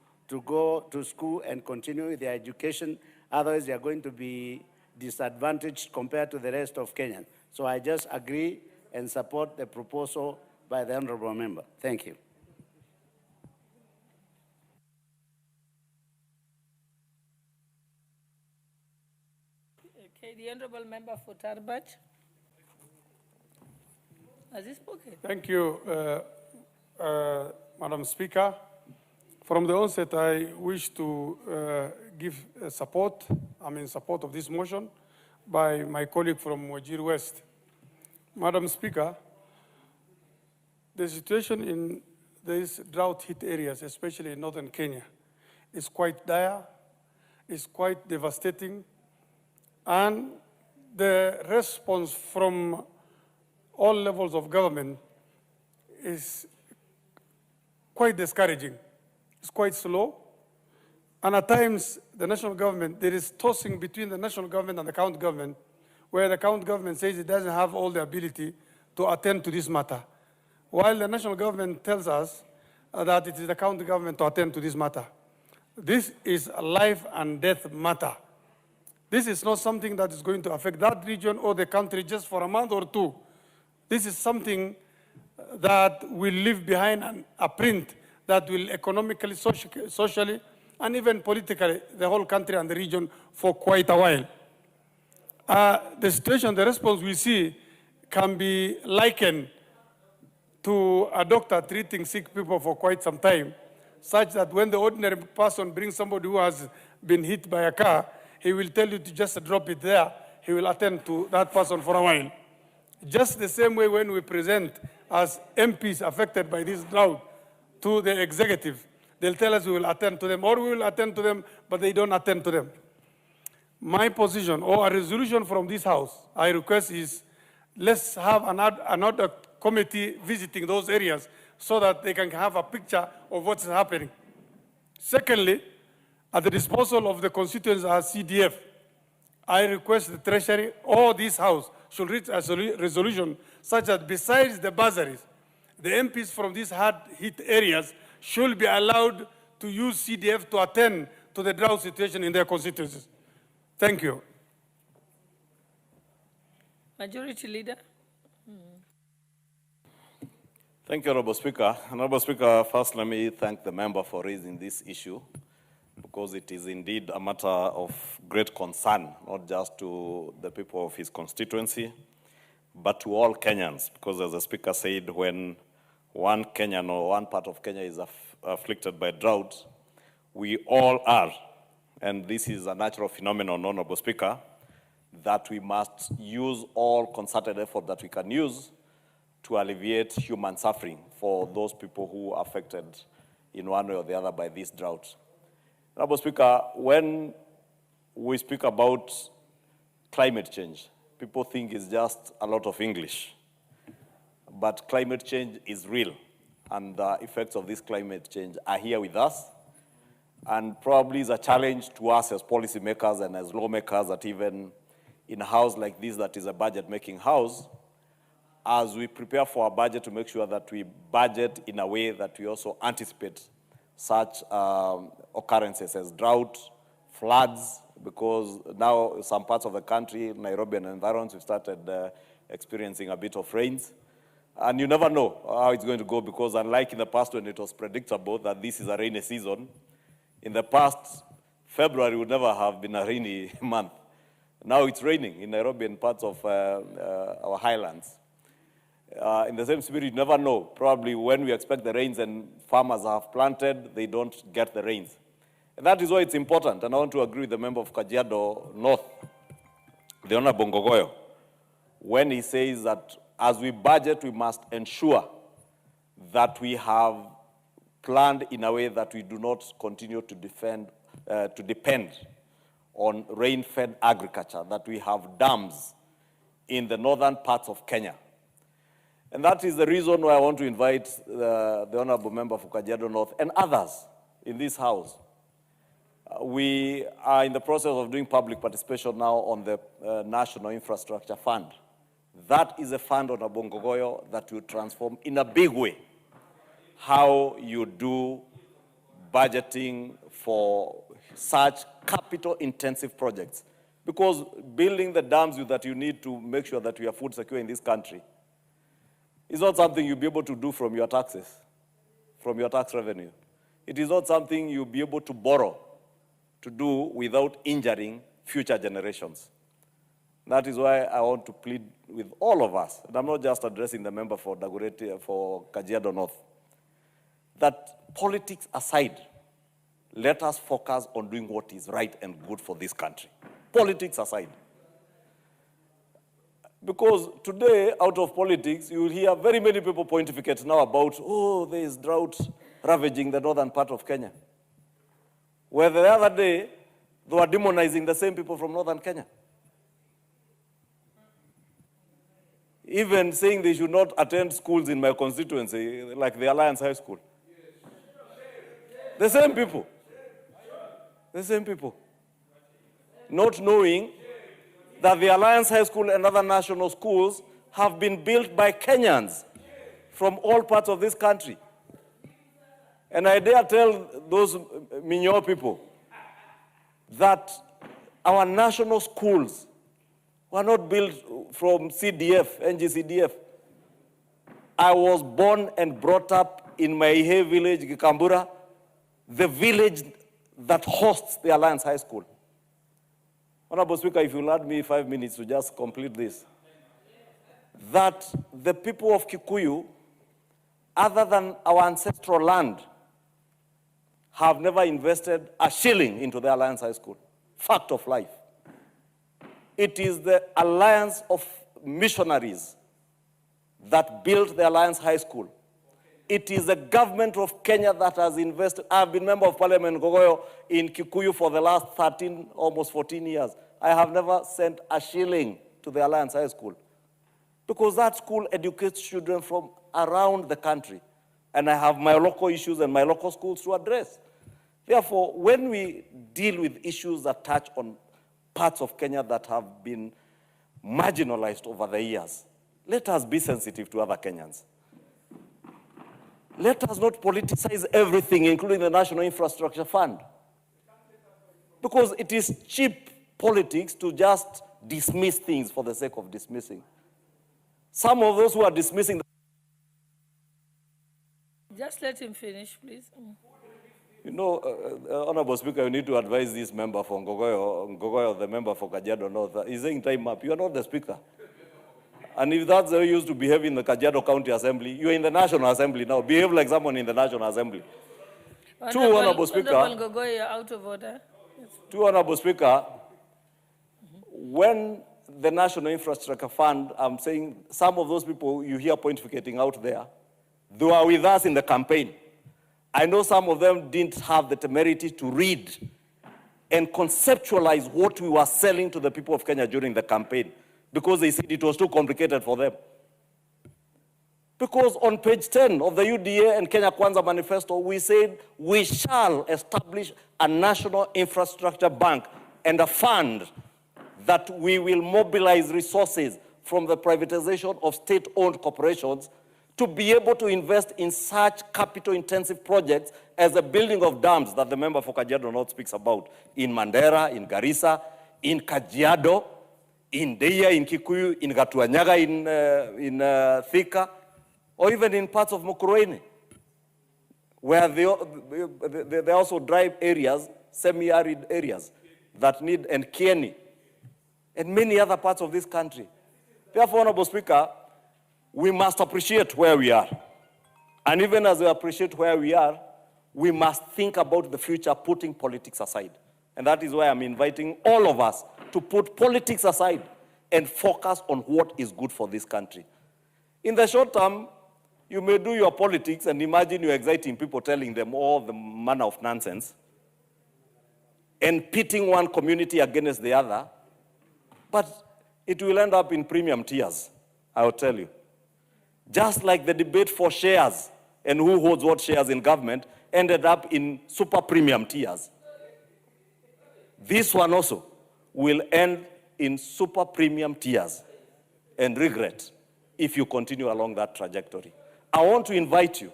go to school and continue with their education. Otherwise, they are going to be disadvantaged compared to the rest of Kenya. So I just agree and support the proposal by the honorable member. Thank you. Okay, the honorable member for Tarbaj. Has he spoken? Thank you, Madam Speaker. From the onset, I wish to give support. I'm in support of this motion by my colleague from Wajir West. Madam Speaker, the situation in these drought-hit areas, especially in northern Kenya, is quite dire, is quite devastating, and the response from all levels of government is quite discouraging. It's quite slow, and at times the national government, there is tossing between the national government and the county government, where the county government says it doesn't have all the ability to attend to this matter, while the national government tells us that it is the county government to attend to this matter. This is a life and death matter. This is not something that is going to affect that region or the country just for a month or two. This is something that will leave behind a print that will economically, socially, and even politically, the whole country and the region for quite a while. The situation, the response we see can be likened to a doctor treating sick people for quite some time, such that when the ordinary person brings somebody who has been hit by a car, he will tell you to just drop it there. He will attend to that person for a while. Just the same way when we present as MPs affected by this drought to the executive, they'll tell us we will attend to them, or we will attend to them, but they don't attend to them. My position, or a resolution from this House, I request is, let's have another committee visiting those areas so that they can have a picture of what's happening. Secondly, at the disposal of the constituents as CDF, I request the Treasury or this House should reach a resolution such that besides the bursaries, the MPs from these hard-hit areas should be allowed to use CDF to attend to the drought situation in their constituencies. Thank you. Majority Leader. Thank you, Honorable Speaker. Honorable Speaker, first let me thank the member for raising this issue, because it is indeed a matter of great concern, not just to the people of his constituency, but to all Kenyans, because as the Speaker said, when one Kenyan or one part of Kenya is afflicted by drought, we all are, and this is a natural phenomenon, Honorable Speaker, that we must use all concerted effort that we can use to alleviate human suffering for those people who are affected in one way or the other by this drought. Honorable Speaker, when we speak about climate change, people think it's just a lot of English. But climate change is real, and the effects of this climate change are here with us, and probably is a challenge to us as policymakers and as lawmakers that even in a house like this that is a budget-making house, as we prepare for our budget to make sure that we budget in a way that we also anticipate such occurrences as drought, floods, because now some parts of the country, Nairobi and environs, we've started experiencing a bit of rains. And you never know how it's going to go, because unlike in the past when it was predictable that this is a rainy season, in the past, February would never have been a rainy month. Now it's raining in Nairobi and parts of our highlands. In the same spirit, you never know. Probably when we expect the rains and farmers have planted, they don't get the rains. And that is why it's important. And I want to agree with the member of Kajiado North, the Honorable Ngogoyo, when he says that as we budget, we must ensure that we have planned in a way that we do not continue to depend on rain-fed agriculture, that we have dams in the northern parts of Kenya. And that is the reason why I want to invite the Honorable Member for Kajiado North and others in this House. We are in the process of doing public participation now on the National Infrastructure Fund. That is a fund, Honorable Ngogoyo, that will transform in a big way how you do budgeting for such capital-intensive projects. Because building the dams that you need to make sure that we are food secure in this country is not something you'll be able to do from your taxes, from your tax revenue. It is not something you'll be able to borrow to do without injuring future generations. That is why I want to plead with all of us, and I'm not just addressing the member for Kajiado North, that politics aside, let us focus on doing what is right and good for this country. Politics aside. Because today, out of politics, you will hear very many people pontificate now about, oh, there is drought ravaging the northern part of Kenya. Where the other day, they were demonizing the same people from northern Kenya. Even saying they should not attend schools in my constituency, like the Alliance High School. The same people. The same people. Not knowing that the Alliance High School and other national schools have been built by Kenyans from all parts of this country. And I dare tell those Minyo people that our national schools were not built from CDF, NGCDF. I was born and brought up in Maihe village, Gikambura, the village that hosts the Alliance High School. Honorable Speaker, if you'll allow me 5 minutes to just complete this. That the people of Kikuyu, other than our ancestral land, have never invested a shilling into the Alliance High School. Fact of life. It is the alliance of missionaries that built the Alliance High School. It is the government of Kenya that has invested. I've been member of parliament Gogoyo in Kikuyu for the last 13, almost 14 years. I have never sent a shilling to the Alliance High School because that school educates children from around the country, And I have my local issues and my local schools to address. Therefore, when we deal with issues that touch on parts of Kenya that have been marginalized over the years, let us be sensitive to other Kenyans. Let us not politicize everything, including the National Infrastructure Fund. Because it is cheap politics to just dismiss things for the sake of dismissing. Some of those who are dismissing... Just let him finish, please. You know, Honorable Speaker, you need to advise this member for Ngogoyo, the member for Kajiado North. He's saying time up. You are not the Speaker. And if that's the way you used to behave in the Kajiado County Assembly, you're in the National Assembly now. Behave like someone in the National Assembly. Honorable Speaker. Honorable Ngogoyo, you're out of order. Yes. Honorable Speaker, when the National Infrastructure Fund, I'm saying some of those people you hear pontificating out there, they were with us in the campaign. I know some of them didn't have the temerity to read and conceptualize what we were selling to the people of Kenya during the campaign because they said it was too complicated for them. Because on page 10 of the UDA and Kenya Kwanza manifesto, we said we shall establish a national infrastructure bank and a fund that we will mobilize resources from the privatization of state-owned corporations to be able to invest in such capital-intensive projects as the building of dams that the member for Kajiado North speaks about in Mandera, in Garissa, in Kajiado, in Deia, in Kikuyu, in Gatuanyaga, in Thika, or even in parts of Mukurweini, where they also drive areas, semi-arid areas that need, and Kieni, and many other parts of this country. Therefore, Honorable Speaker, we must appreciate where we are. And even as we appreciate where we are, we must think about the future, putting politics aside. And that is why I'm inviting all of us to put politics aside and focus on what is good for this country. In the short term, you may do your politics and imagine you're exciting people, telling them all the manner of nonsense and pitting one community against the other, but it will end up in premium tiers, I will tell you. Just like the debate for shares and who holds what shares in government ended up in super premium tiers. This one also will end in super premium tiers and regret if you continue along that trajectory. I want to invite you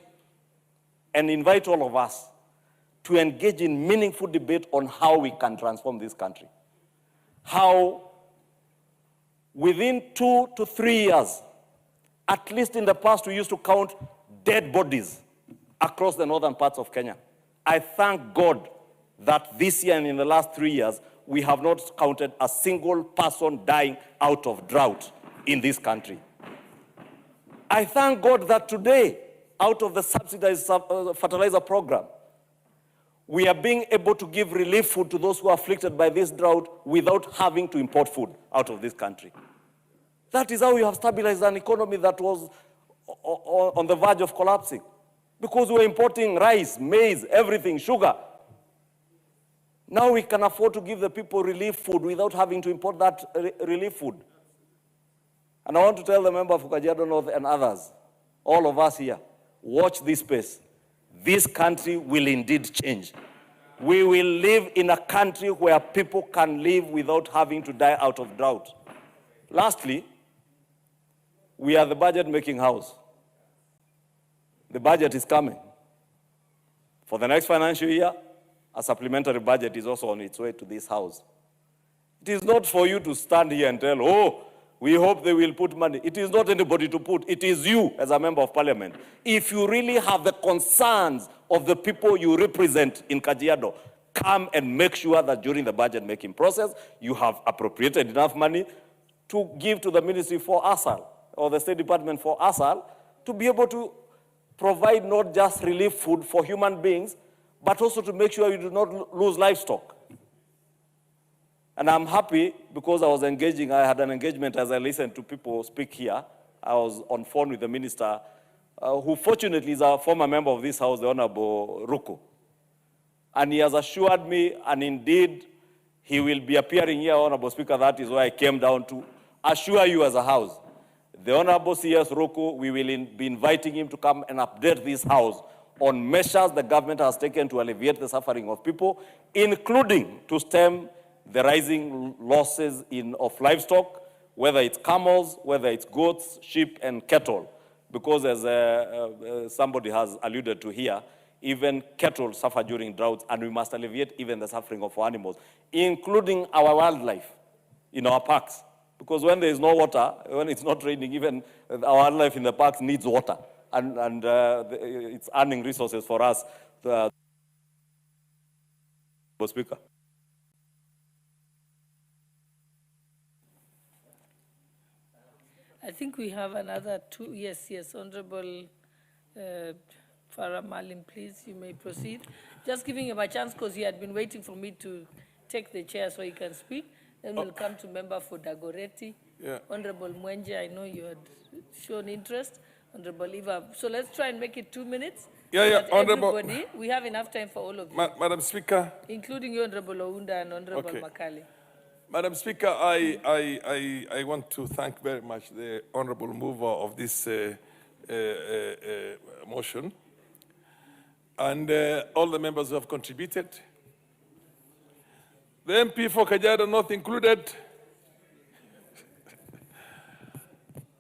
and invite all of us to engage in meaningful debate on how we can transform this country. How within 2 to 3 years, at least in the past, we used to count dead bodies across the northern parts of Kenya. I thank God that this year and in the last 3 years, we have not counted a single person dying out of drought in this country. I thank God that today, out of the subsidized fertilizer program, we are being able to give relief food to those who are afflicted by this drought without having to import food out of this country. That is how we have stabilized an economy that was on the verge of collapsing. Because we were importing rice, maize, everything, sugar. Now we can afford to give the people relief food without having to import that relief food. And I want to tell the member for Kajiado North and others, all of us here, watch this space. This country will indeed change. We will live in a country where people can live without having to die out of drought. Lastly, we are the budget-making house. The budget is coming. For the next financial year, a supplementary budget is also on its way to this house. It is not for you to stand here and tell, oh, we hope they will put money. It is not anybody to put. It is you as a member of parliament. If you really have the concerns of the people you represent in Kajiado, come and make sure that during the budget-making process, you have appropriated enough money to give to the Ministry for ASAL, or the State Department for ASAL, to be able to provide not just relief food for human beings, but also to make sure you do not lose livestock. And I'm happy because I had an engagement as I listened to people speak here. I was on phone with the minister, who fortunately is a former member of this house, the Honorable Ruku. And he has assured me, and indeed, he will be appearing here, Honorable Speaker. That is why I came down to assure you as a house The Honorable C.S. Roku, we will be inviting him to come and update this House on measures the government has taken to alleviate the suffering of people, including to stem the rising losses of livestock, whether it's camels, whether it's goats, sheep, and cattle. Because as somebody has alluded to here, even cattle suffer during droughts, and we must alleviate even the suffering of animals, including our wildlife in our parks. Because when there is no water, when it's not raining, even our wildlife in the parks needs water. And it's earning resources for us. Speaker. I think we have another two. Yes, Honorable Farah Malim, please, you may proceed. Just giving him a chance because he had been waiting for me to take the chair so he can speak. Then we'll come to member for Dagoretti. Yeah. Honorable Mwenje, I know you had shown interest. Honorable Eva. So let's try and make it 2 minutes. Honorable. We have enough time for all of you. Madam Speaker. Including you, Honorable Ounda and Honorable Makali. Madam Speaker, I want to thank very much the honorable mover of this motion and all the members who have contributed. The MP for Kajiado North included.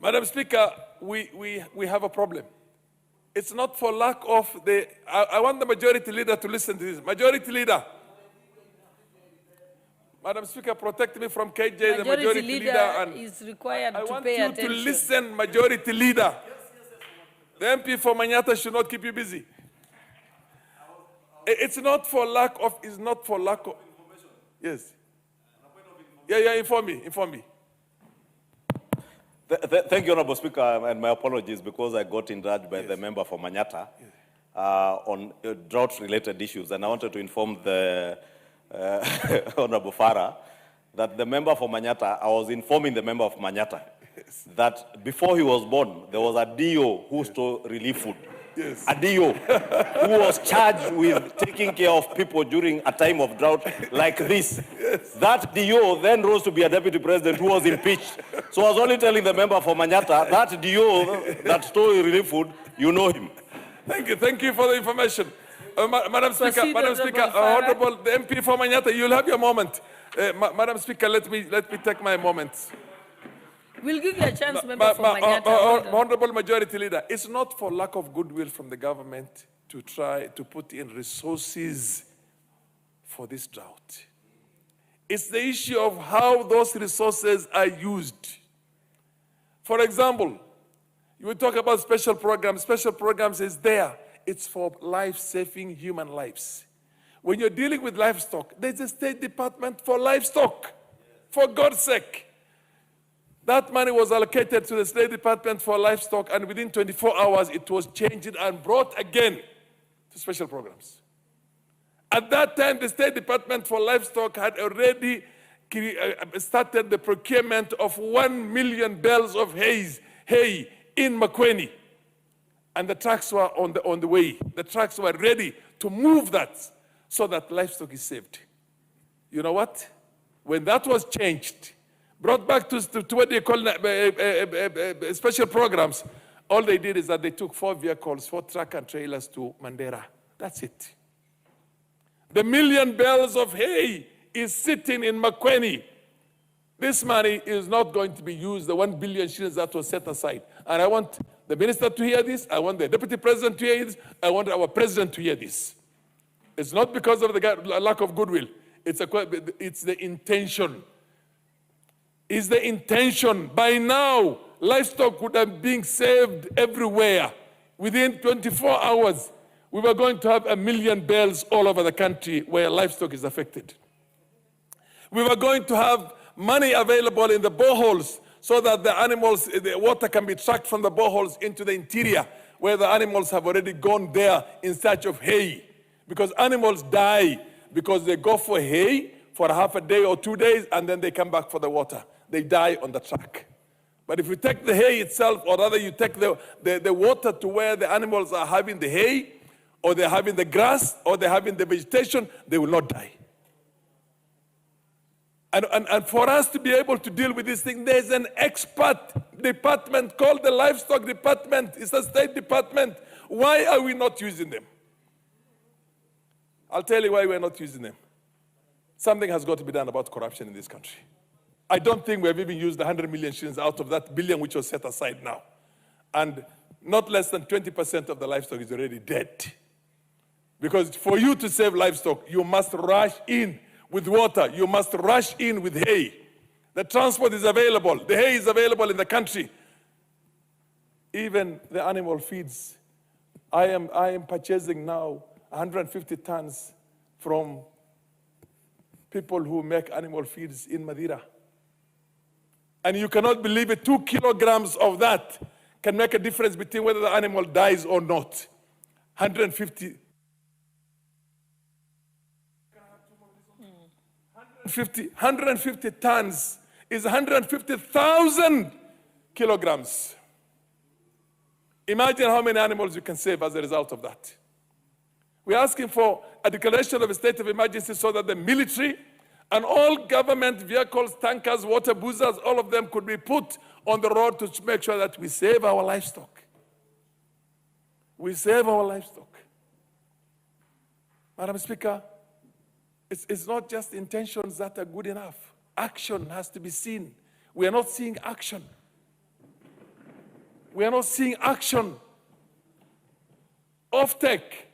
Madam Speaker, we have a problem. It's not for lack of the, I want the majority leader to listen to this. Majority leader. Madam Speaker, protect me from KJ, the majority leader. And is required I to want pay you attention. to listen, majority leader. The MP for Manyata should not keep you busy. It's not for lack of, yes. Yeah, inform me. Thank you, Honorable Speaker, and my apologies because I got indulged by the member for Manyata on drought-related issues, and I wanted to inform the Honorable Farah that the member for Manyata, I was informing the member of Manyata that before he was born, there was a DO who stole relief food. Yes. A DO who was charged with taking care of people during a time of drought like this. Yes. That DO then rose to be a deputy president who was impeached. So I was only telling the member for Manyata, that DO that stole relief food, you know him. Thank you for the information. Madam Speaker, Honorable the MP for Manyata, you'll have your moment. Madam Speaker, let me take my moment. We'll give you a chance, member for Manyata. Honorable Majority Leader, it's not for lack of goodwill from the government to try to put in resources for this drought. It's the issue of how those resources are used. For example, you will talk about special programs. Special programs is there. It's for life-saving human lives. When you're dealing with livestock, there's a State Department for livestock, for God's sake. That money was allocated to the State Department for livestock, and within 24 hours, it was changed and brought again to special programs. At that time, the State Department for livestock had already started the procurement of 1 million bales of hay in Makueni. And the trucks were on the way. The trucks were ready to move that so that livestock is saved. You know what? When that was changed, brought back to what they call special programs, all they did is that they took 4 vehicles, 4 truck and trailers to Mandera. That's it. The 1 million bales of hay is sitting in Makueni. This money is not going to be used, the 1 billion shillings that was set aside. And I want the minister to hear this. I want the deputy president to hear this. I want our president to hear this. It's not because of the lack of goodwill. It's the intention. It's the intention. By now, livestock would have been saved everywhere. Within 24 hours, we were going to have 1 million bales all over the country where livestock is affected. We were going to have money available in the boreholes so that the animals, the water can be trucked from the boreholes into the interior where the animals have already gone there in search of hay. Because animals die because they go for hay for half a day or 2 days and then they come back for the water. They die on the track. But if you take the hay itself, or rather you take the water to where the animals are having the hay, or they're having the grass, or they're having the vegetation, they will not die. And for us to be able to deal with this thing, there's an expert department called the livestock department. It's a state department. Why are we not using them? I'll tell you why we're not using them. Something has got to be done about corruption in this country. I don't think we have even used 100 million shillings out of that billion which was set aside now. And not less than 20% of the livestock is already dead. Because for you to save livestock, you must rush in with water. You must rush in with hay. The transport is available. The hay is available in the country. Even the animal feeds. I am purchasing now 150 tons from people who make animal feeds in Madeira. And you cannot believe it, 2 kilograms of that can make a difference between whether the animal dies or not. 150 tons is 150,000 kilograms. Imagine how many animals you can save as a result of that. We're asking for a declaration of a state of emergency so that the military and all government vehicles, tankers, water boozers, all of them could be put on the road to make sure that we save our livestock. We save our livestock. Madam Speaker, it's not just intentions that are good enough. Action has to be seen. We are not seeing action. We are not seeing action. Off-take.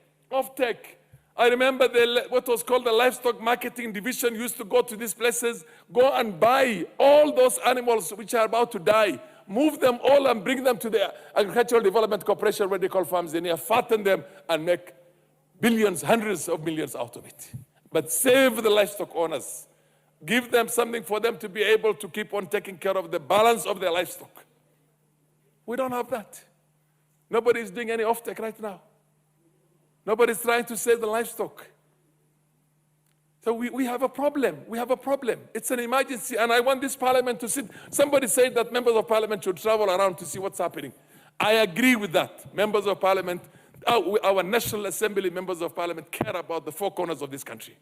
I remember what was called the livestock marketing division used to go to these places, go and buy all those animals which are about to die, move them all and bring them to the Agricultural Development Corporation where they call farms in here, fatten them and make billions, hundreds of millions out of it. But save the livestock owners. Give them something for them to be able to keep on taking care of the balance of their livestock. We don't have that. Nobody is doing any off-take right now. Nobody's trying to save the livestock. So we have a problem. We have a problem. It's an emergency, and I want this parliament to sit. Somebody said that members of parliament should travel around to see what's happening. I agree with that. Members of parliament, our National Assembly members of parliament care about the four corners of this country.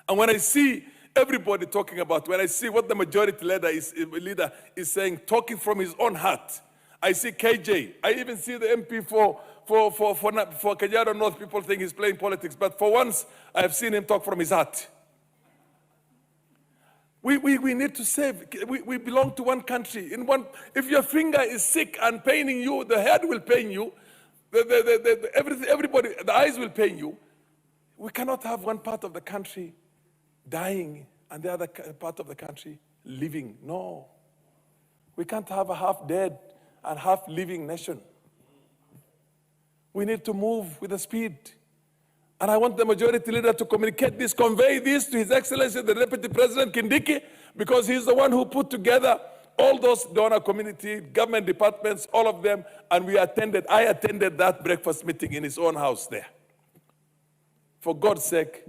And when I see everybody talking about, when I see what the majority leader is saying, talking from his own heart, I see KJ. I even see the MP for Kajiado North. People think he's playing politics, but for once, I have seen him talk from his heart. We need to save. We belong to one country. If your finger is sick and paining you, the head will pain you. Everybody, the eyes will pain you. We cannot have one part of the country dying and the other part of the country living. No. We can't have a half dead and half living nation. We need to move with the speed. And I want the majority leader to communicate this, convey this to His Excellency, the Deputy President Kindiki, because he's the one who put together all those donor community, government departments, all of them, and I attended that breakfast meeting in his own house there. For God's sake,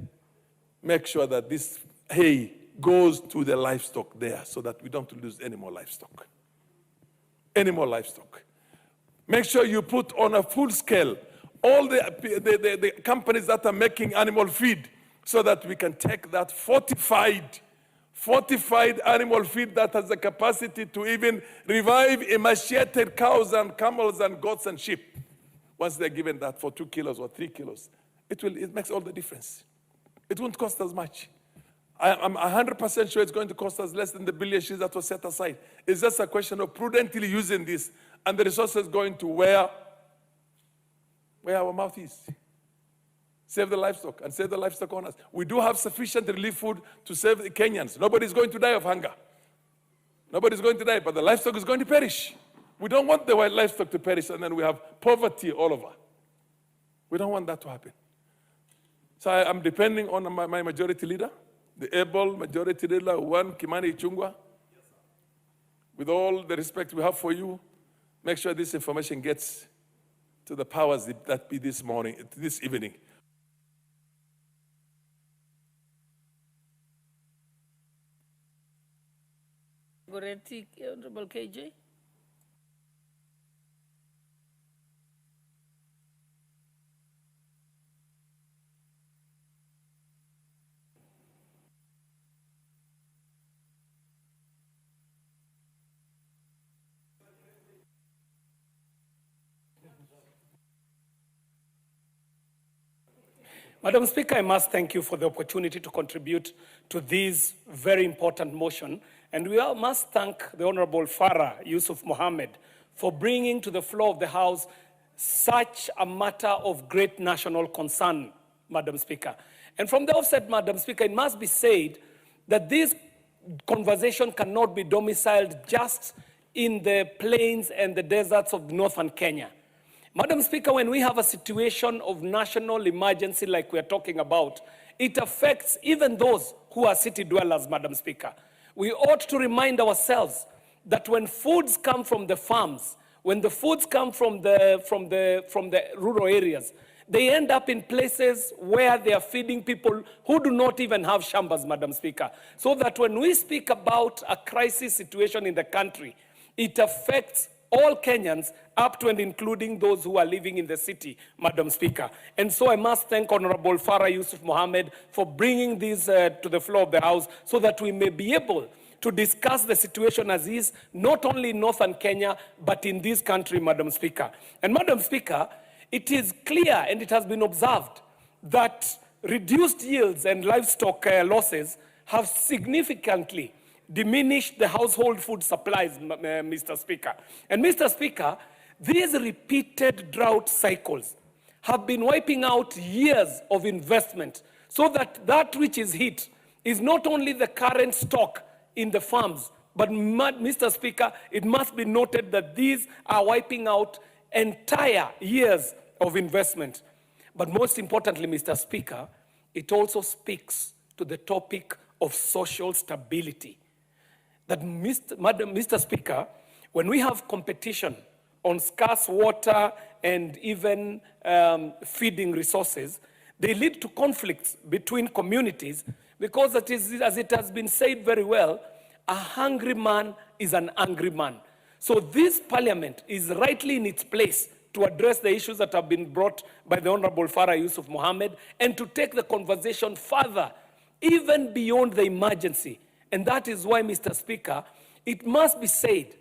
make sure that this hay goes to the livestock there so that we don't lose any more livestock. Any more livestock. Make sure you put on a full scale all the companies that are making animal feed so that we can take that fortified animal feed that has the capacity to even revive emaciated cows and camels and goats and sheep. Once they're given that for 2 kilos or 3 kilos, it makes all the difference. It won't cost us much. I'm 100% sure it's going to cost us less than the billion shillings that was set aside. It's just a question of prudently using this and the resources going to where our mouth is. Save the livestock and save the livestock owners. We do have sufficient relief food to save the Kenyans. Nobody's going to die of hunger. Nobody's going to die, but the livestock is going to perish. We don't want the livestock to perish and then we have poverty all over. We don't want that to happen. So I'm depending on my majority leader, the able majority leader, Kimani Ichung'wah. With all the respect we have for you, make sure this information gets to the powers that be this evening. Goretti, Honorable KJ. Madam Speaker, I must thank you for the opportunity to contribute to this very important motion. And we all must thank the Honorable Farah Yusuf Mohammed for bringing to the floor of the House such a matter of great national concern, Madam Speaker. And from the offset, Madam Speaker, it must be said that this conversation cannot be domiciled just in the plains and the deserts of northern Kenya. Madam Speaker, when we have a situation of national emergency like we are talking about, it affects even those who are city dwellers, Madam Speaker. We ought to remind ourselves that when foods come from the farms, when the foods come from the rural areas, they end up in places where they are feeding people who do not even have shambas, Madam Speaker. So that when we speak about a crisis situation in the country, it affects all Kenyans, up to and including those who are living in the city, Madam Speaker. And so I must thank Honorable Farah Yusuf Mohammed for bringing this to the floor of the House so that we may be able to discuss the situation as is, not only in northern Kenya, but in this country, Madam Speaker. And Madam Speaker, it is clear and it has been observed that reduced yields and livestock losses have significantly diminished the household food supplies, Mr. Speaker. And Mr. Speaker, these repeated drought cycles have been wiping out years of investment so that that which is hit is not only the current stock in the farms, but Mr. Speaker, it must be noted that these are wiping out entire years of investment. But most importantly, Mr. Speaker, it also speaks to the topic of social stability. That, Mr. Speaker, when we have competition on scarce water and even feeding resources, they lead to conflicts between communities because it is, as it has been said very well, a hungry man is an angry man. So this parliament is rightly in its place to address the issues that have been brought by the Honorable Farah Yusuf Mohammed and to take the conversation further, even beyond the emergency. And that is why, Mr. Speaker, it must be said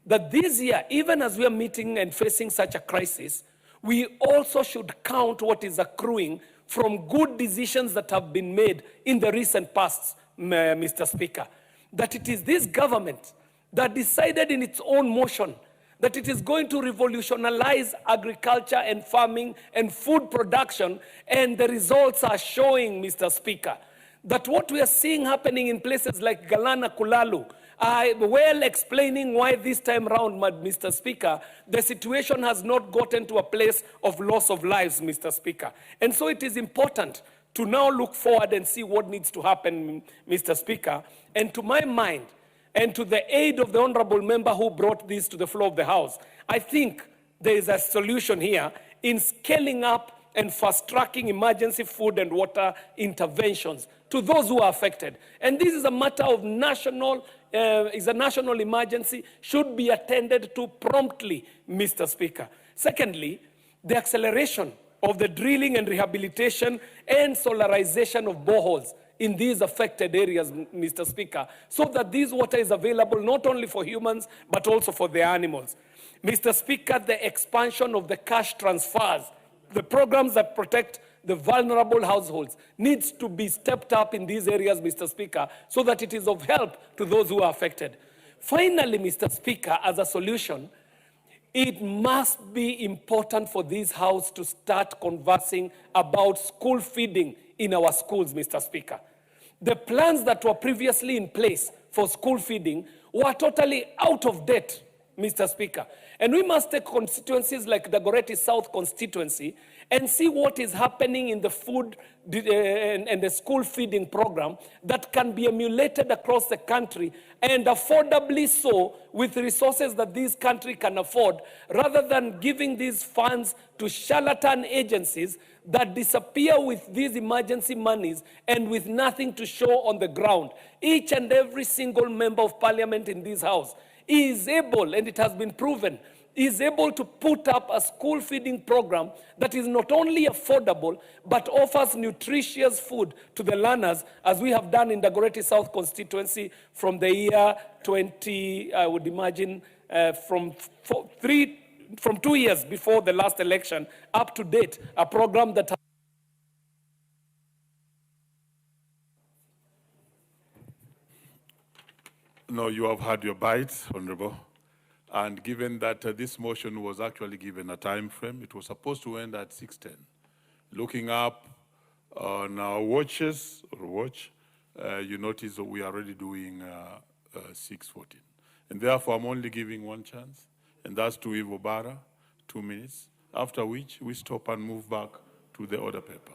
that this year, even as we are meeting and facing such a crisis, we also should count what is accruing from good decisions that have been made in the recent past, Mr. Speaker. That it is this government that decided in its own motion that it is going to revolutionize agriculture and farming and food production, and the results are showing, Mr. Speaker, that what we are seeing happening in places like Galana Kulalu are well explaining why this time round, Mr. Speaker, the situation has not gotten to a place of loss of lives, Mr. Speaker. And so it is important to now look forward and see what needs to happen, Mr. Speaker. And to my mind, and to the aid of the honorable member who brought this to the floor of the House, I think there is a solution here in scaling up and fast-tracking emergency food and water interventions to those who are affected. And this is a matter of national emergency, should be attended to promptly, Mr. Speaker. Secondly, the acceleration of the drilling and rehabilitation and solarization of boreholes in these affected areas, Mr. Speaker, so that this water is available not only for humans, but also for the animals. Mr. Speaker, the expansion of the cash transfers, the programs that protect the vulnerable households needs to be stepped up in these areas, Mr. Speaker, so that it is of help to those who are affected. Finally, Mr. Speaker, as a solution, it must be important for this House to start conversing about school feeding in our schools, Mr. Speaker. The plans that were previously in place for school feeding were totally out of date, Mr. Speaker. And we must take constituencies like the Dagoretti South constituency and see what is happening in the food and the school feeding program that can be emulated across the country, and affordably so, with resources that this country can afford, rather than giving these funds to charlatan agencies that disappear with these emergency monies and with nothing to show on the ground. Each and every single member of parliament in this House is able, and it has been proven, is able to put up a school feeding program that is not only affordable, but offers nutritious food to the learners, as we have done in the Dagoretti South constituency from the year 20, I would imagine, from 2 years before the last election up to date, a program that No, you have had your bite, Honorable. And given that this motion was actually given a time frame, it was supposed to end at 6:10. Looking up on our watches, you notice that we are already doing 6:14. And therefore, I'm only giving one chance, and that's to Eve Obara, 2 minutes, after which we stop and move back to the order paper.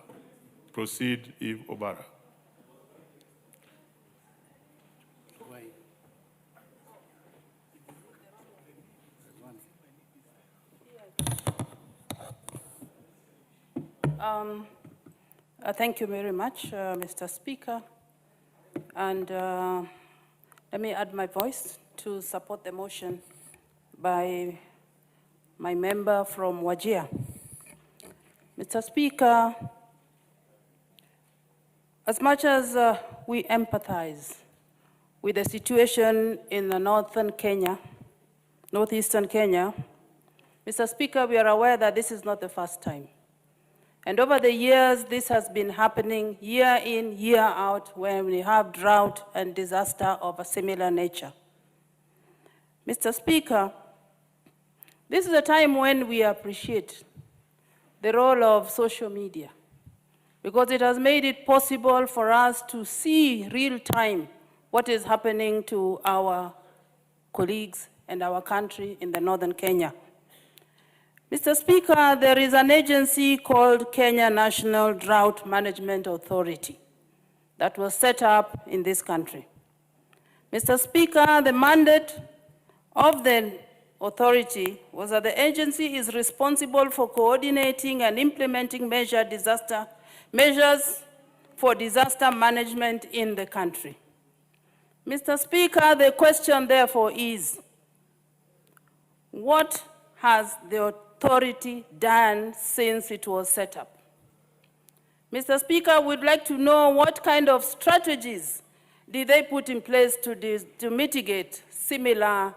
Proceed, Eve Obara. Thank you very much, Mr. Speaker. And let me add my voice to support the motion by my member from Wajir. Mr. Speaker, as much as we empathize with the situation in the northeastern Kenya, Mr. Speaker, we are aware that this is not the first time. And over the years, this has been happening year in, year out, when we have drought and disaster of a similar nature. Mr. Speaker, this is a time when we appreciate the role of social media, because it has made it possible for us to see real time what is happening to our colleagues and our country in the northern Kenya. Mr. Speaker, there is an agency called Kenya National Drought Management Authority that was set up in this country. Mr. Speaker, the mandate of the authority was that the agency is responsible for coordinating and implementing measures for disaster management in the country. Mr. Speaker, the question therefore is, what has the authority done since it was set up? Mr. Speaker, we'd like to know what kind of strategies did they put in place to mitigate similar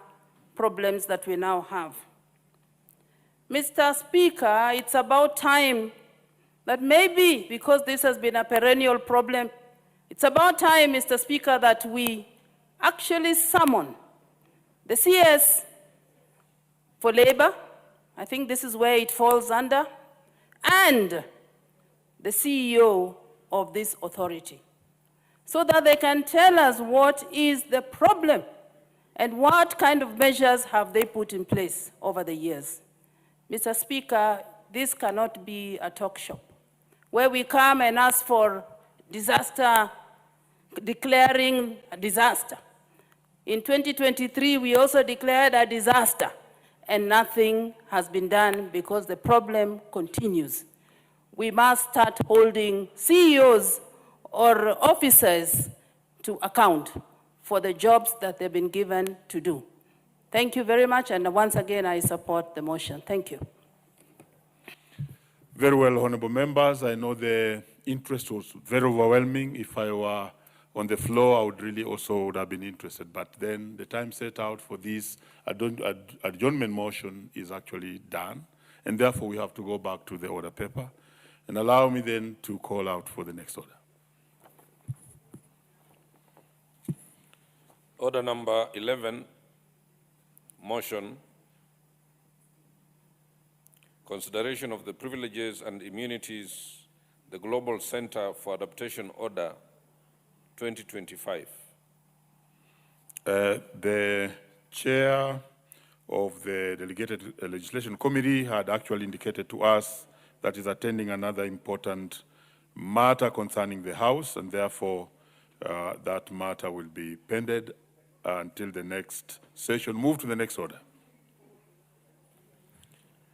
problems that we now have. Mr. Speaker, it's about time that maybe, because this has been a perennial problem, it's about time, Mr. Speaker, that we actually summon the CS for labor, I think this is where it falls under, and the CEO of this authority, so that they can tell us what is the problem and what kind of measures have they put in place over the years. Mr. Speaker, this cannot be a talk shop where we come and ask for disaster, declaring a disaster. In 2023, we also declared a disaster, and nothing has been done because the problem continues. We must start holding CEOs or officers to account for the jobs that they've been given to do. Thank you very much, and once again, I support the motion. Thank you. Very well, honorable members. I know the interest was very overwhelming. If I were on the floor, I would really also would have been interested. But then the time set out for this adjournment motion is actually done, and therefore we have to go back to the order paper. And allow me then to call out for the next order. Order number 11, motion, consideration of the privileges and immunities, the Global Center for Adaptation Order 2025. The chair of the Delegated Legislation Committee had actually indicated to us that is attending another important matter concerning the House, and therefore that matter will be pended until the next session. Move to the next order.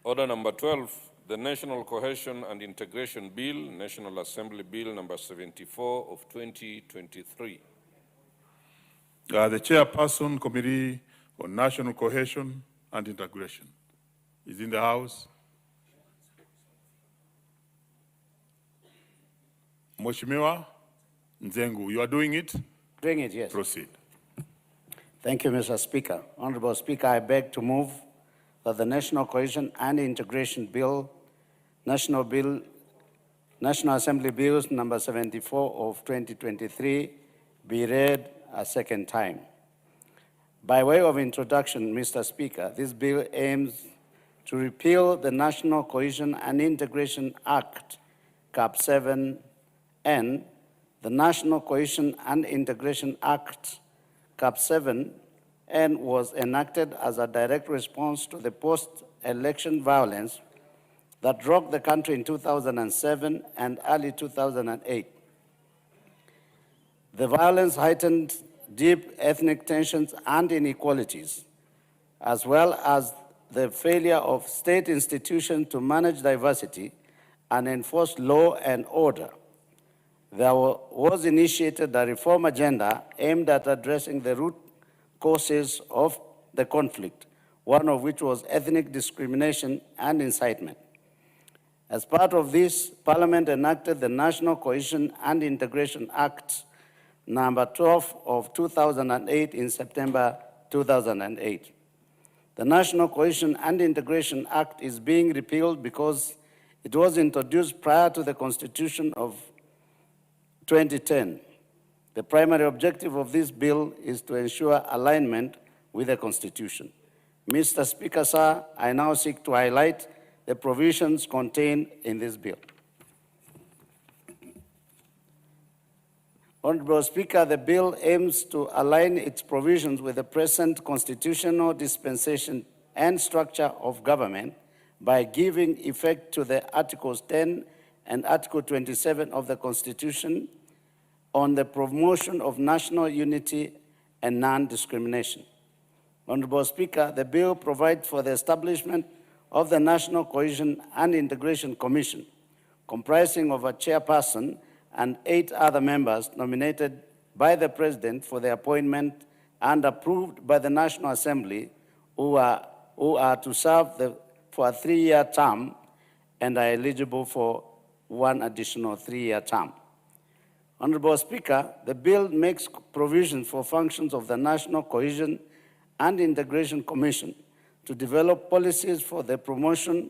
Order number 12, the National Cohesion and Integration Bill, National Assembly Bill number 74 of 2023. The chairperson, Committee on National Cohesion and Integration, is in the House. Mheshimiwa Nzengu, you are doing it? Doing it, yes. Proceed. Thank you, Mr. Speaker. Honorable Speaker, I beg to move that the National Cohesion and Integration Bill, National Assembly Bills number 74 of 2023 be read a second time. By way of introduction, Mr. Speaker, this bill aims to repeal the National Cohesion and Integration Act, Cap 7, and the National Cohesion and Integration Act, Cap 7, and was enacted as a direct response to the post-election violence that rocked the country in 2007 and early 2008. The violence heightened deep ethnic tensions and inequalities, as well as the failure of state institutions to manage diversity and enforce law and order. There was initiated a reform agenda aimed at addressing the root causes of the conflict, one of which was ethnic discrimination and incitement. As part of this, Parliament enacted the National Cohesion and Integration Act, number 12 of 2008 in September 2008. The National Cohesion and Integration Act is being repealed because it was introduced prior to the Constitution of 2010. The primary objective of this bill is to ensure alignment with the Constitution. Mr. Speaker, sir, I now seek to highlight the provisions contained in this bill. Honorable Speaker, the bill aims to align its provisions with the present constitutional dispensation and structure of government by giving effect to the Articles 10 and Article 27 of the Constitution on the promotion of national unity and non-discrimination. Honorable Speaker, the bill provides for the establishment of the National Cohesion and Integration Commission, comprising of a chairperson and 8 other members nominated by the President for the appointment and approved by the National Assembly, who are to serve for a 3-year term and are eligible for one additional 3-year term. Honorable Speaker, the bill makes provision for functions of the National Cohesion and Integration Commission to develop policies for the promotion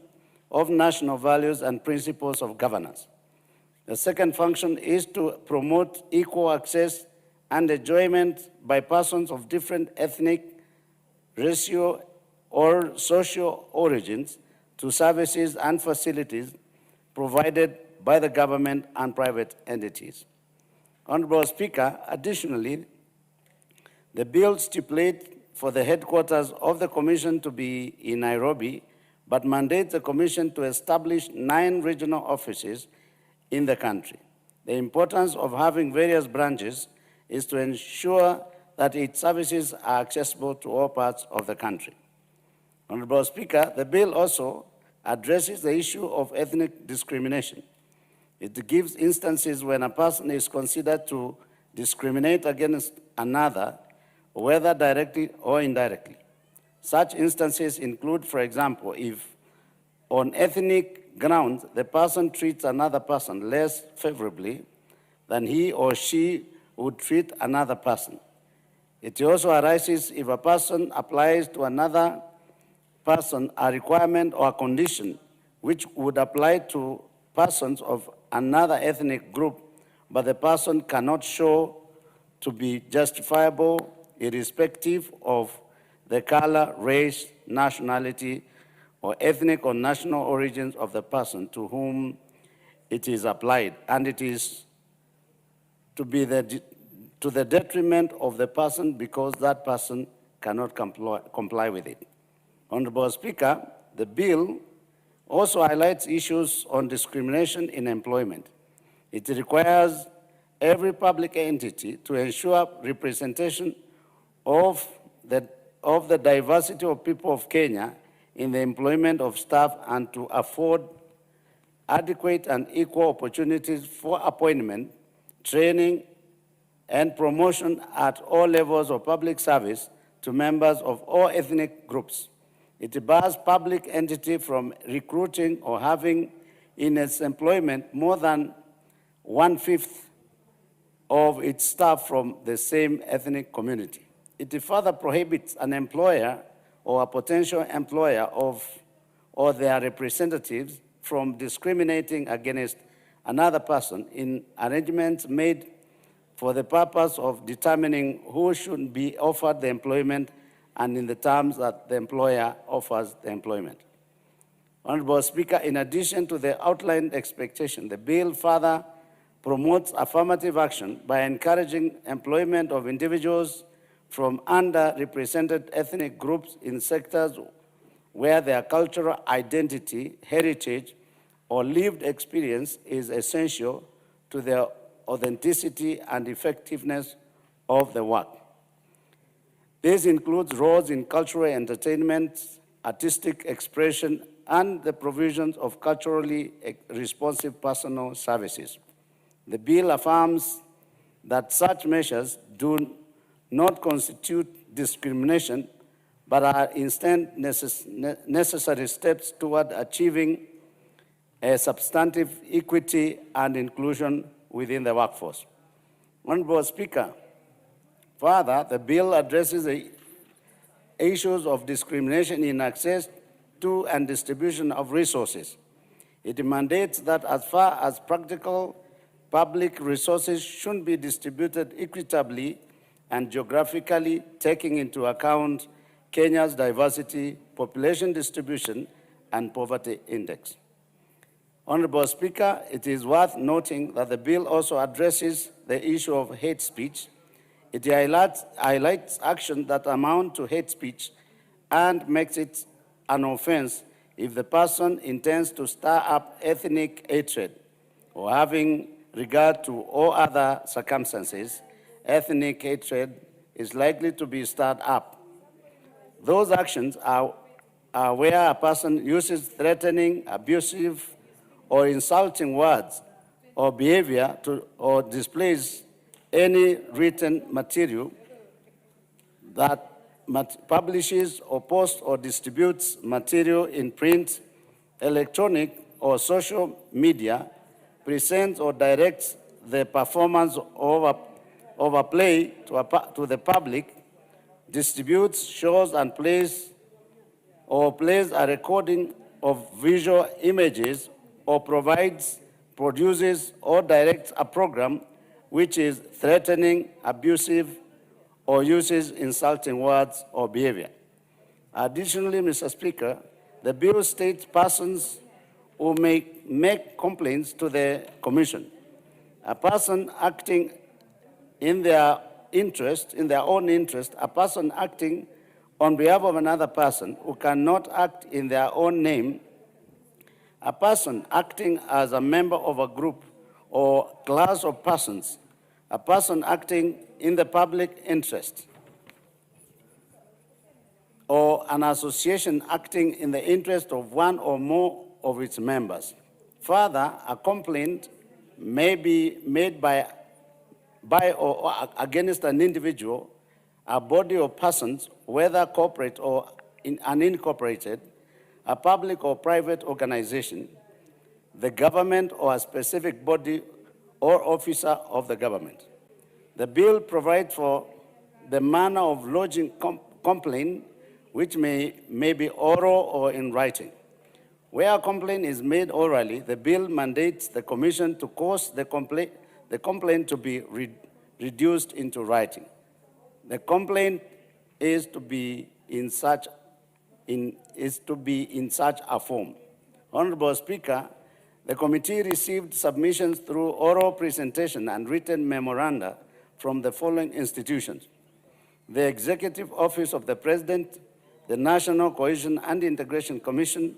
of national values and principles of governance. The second function is to promote equal access and enjoyment by persons of different ethnic, racial, or social origins to services and facilities provided by the government and private entities. Honorable Speaker, additionally, the bill stipulates for the headquarters of the Commission to be in Nairobi, but mandates the Commission to establish 9 regional offices in the country. The importance of having various branches is to ensure that its services are accessible to all parts of the country. Honorable Speaker, the bill also addresses the issue of ethnic discrimination. It gives instances when a person is considered to discriminate against another, whether directly or indirectly. Such instances include, for example, if on ethnic grounds, the person treats another person less favorably than he or she would treat another person. It also arises if a person applies to another person a requirement or a condition which would apply to persons of another ethnic group, but the person cannot show to be justifiable irrespective of the color, race, nationality, or ethnic or national origins of the person to whom it is applied, and it is to be to the detriment of the person because that person cannot comply with it. Honorable Speaker, the bill also highlights issues on discrimination in employment. It requires every public entity to ensure representation of the diversity of people of Kenya in the employment of staff and to afford adequate and equal opportunities for appointment, training, and promotion at all levels of public service to members of all ethnic groups. It bars public entity from recruiting or having in its employment more than 1/5 of its staff from the same ethnic community. It further prohibits an employer or a potential employer or their representatives from discriminating against another person in arrangements made for the purpose of determining who should be offered the employment and in the terms that the employer offers the employment. Honorable Speaker, in addition to the outlined expectation, the bill further promotes affirmative action by encouraging employment of individuals from underrepresented ethnic groups in sectors where their cultural identity, heritage, or lived experience is essential to the authenticity and effectiveness of the work. This includes roles in cultural entertainment, artistic expression, and the provisions of culturally responsive personal services. The bill affirms that such measures do not constitute discrimination, but are instead necessary steps toward achieving a substantive equity and inclusion within the workforce. Honorable Speaker, further, the bill addresses the issues of discrimination in access to and distribution of resources. It mandates that as far as practical, public resources should be distributed equitably and geographically, taking into account Kenya's diversity, population distribution, and poverty index. Honorable Speaker, it is worth noting that the bill also addresses the issue of hate speech. It highlights actions that amount to hate speech and makes it an offense if the person intends to stir up ethnic hatred or having regard to all other circumstances, ethnic hatred is likely to be stirred up. Those actions are where a person uses threatening, abusive, or insulting words or behavior or displays any written material that publishes or posts or distributes material in print, electronic, or social media, presents or directs the performance of a play to the public, distributes, shows, and plays a recording of visual images, or produces, or directs a program which is threatening, abusive, or uses insulting words or behavior. Additionally, Mr. Speaker, the bill states persons who may make complaints to the Commission. A person acting in their own interest, a person acting on behalf of another person who cannot act in their own name, a person acting as a member of a group or class of persons, a person acting in the public interest, or an association acting in the interest of one or more of its members. Further, a complaint may be made by or against an individual, a body of persons, whether corporate or unincorporated, a public or private organization, the government, or a specific body or officer of the government. The bill provides for the manner of lodging complaint, which may be oral or in writing. Where a complaint is made orally, the bill mandates the Commission to cause the complaint to be reduced into writing. The complaint is to be in such a form. Honorable Speaker, the committee received submissions through oral presentation and written memoranda from the following institutions: the Executive Office of the President, the National Cohesion and Integration Commission,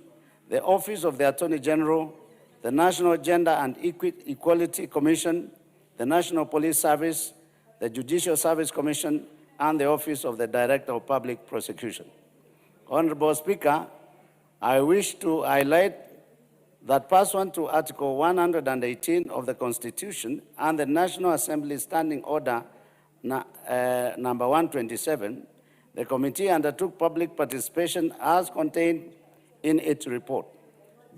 the Office of the Attorney General, the National Gender and Equality Commission, the National Police Service, the Judicial Service Commission, and the Office of the Director of Public Prosecution. Honorable Speaker, I wish to highlight that pursuant to Article 118 of the Constitution and the National Assembly Standing Order number 127, the committee undertook public participation as contained in its report.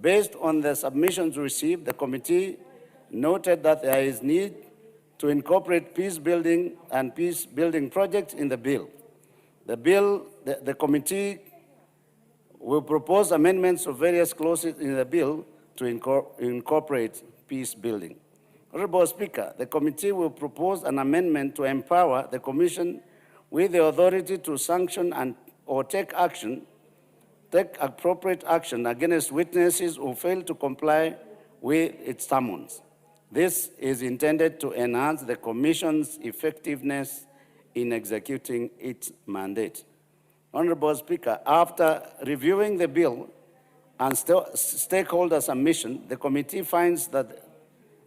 Based on the submissions received, the committee noted that there is need to incorporate peace building and peace building projects in the bill. The committee will propose amendments of various clauses in the bill to incorporate peace building. Honorable Speaker, the committee will propose an amendment to empower the Commission with the authority to sanction and or take appropriate action against witnesses who fail to comply with its summons. This is intended to enhance the Commission's effectiveness in executing its mandate. Honorable Speaker, after reviewing the bill and stakeholder submission, the committee finds that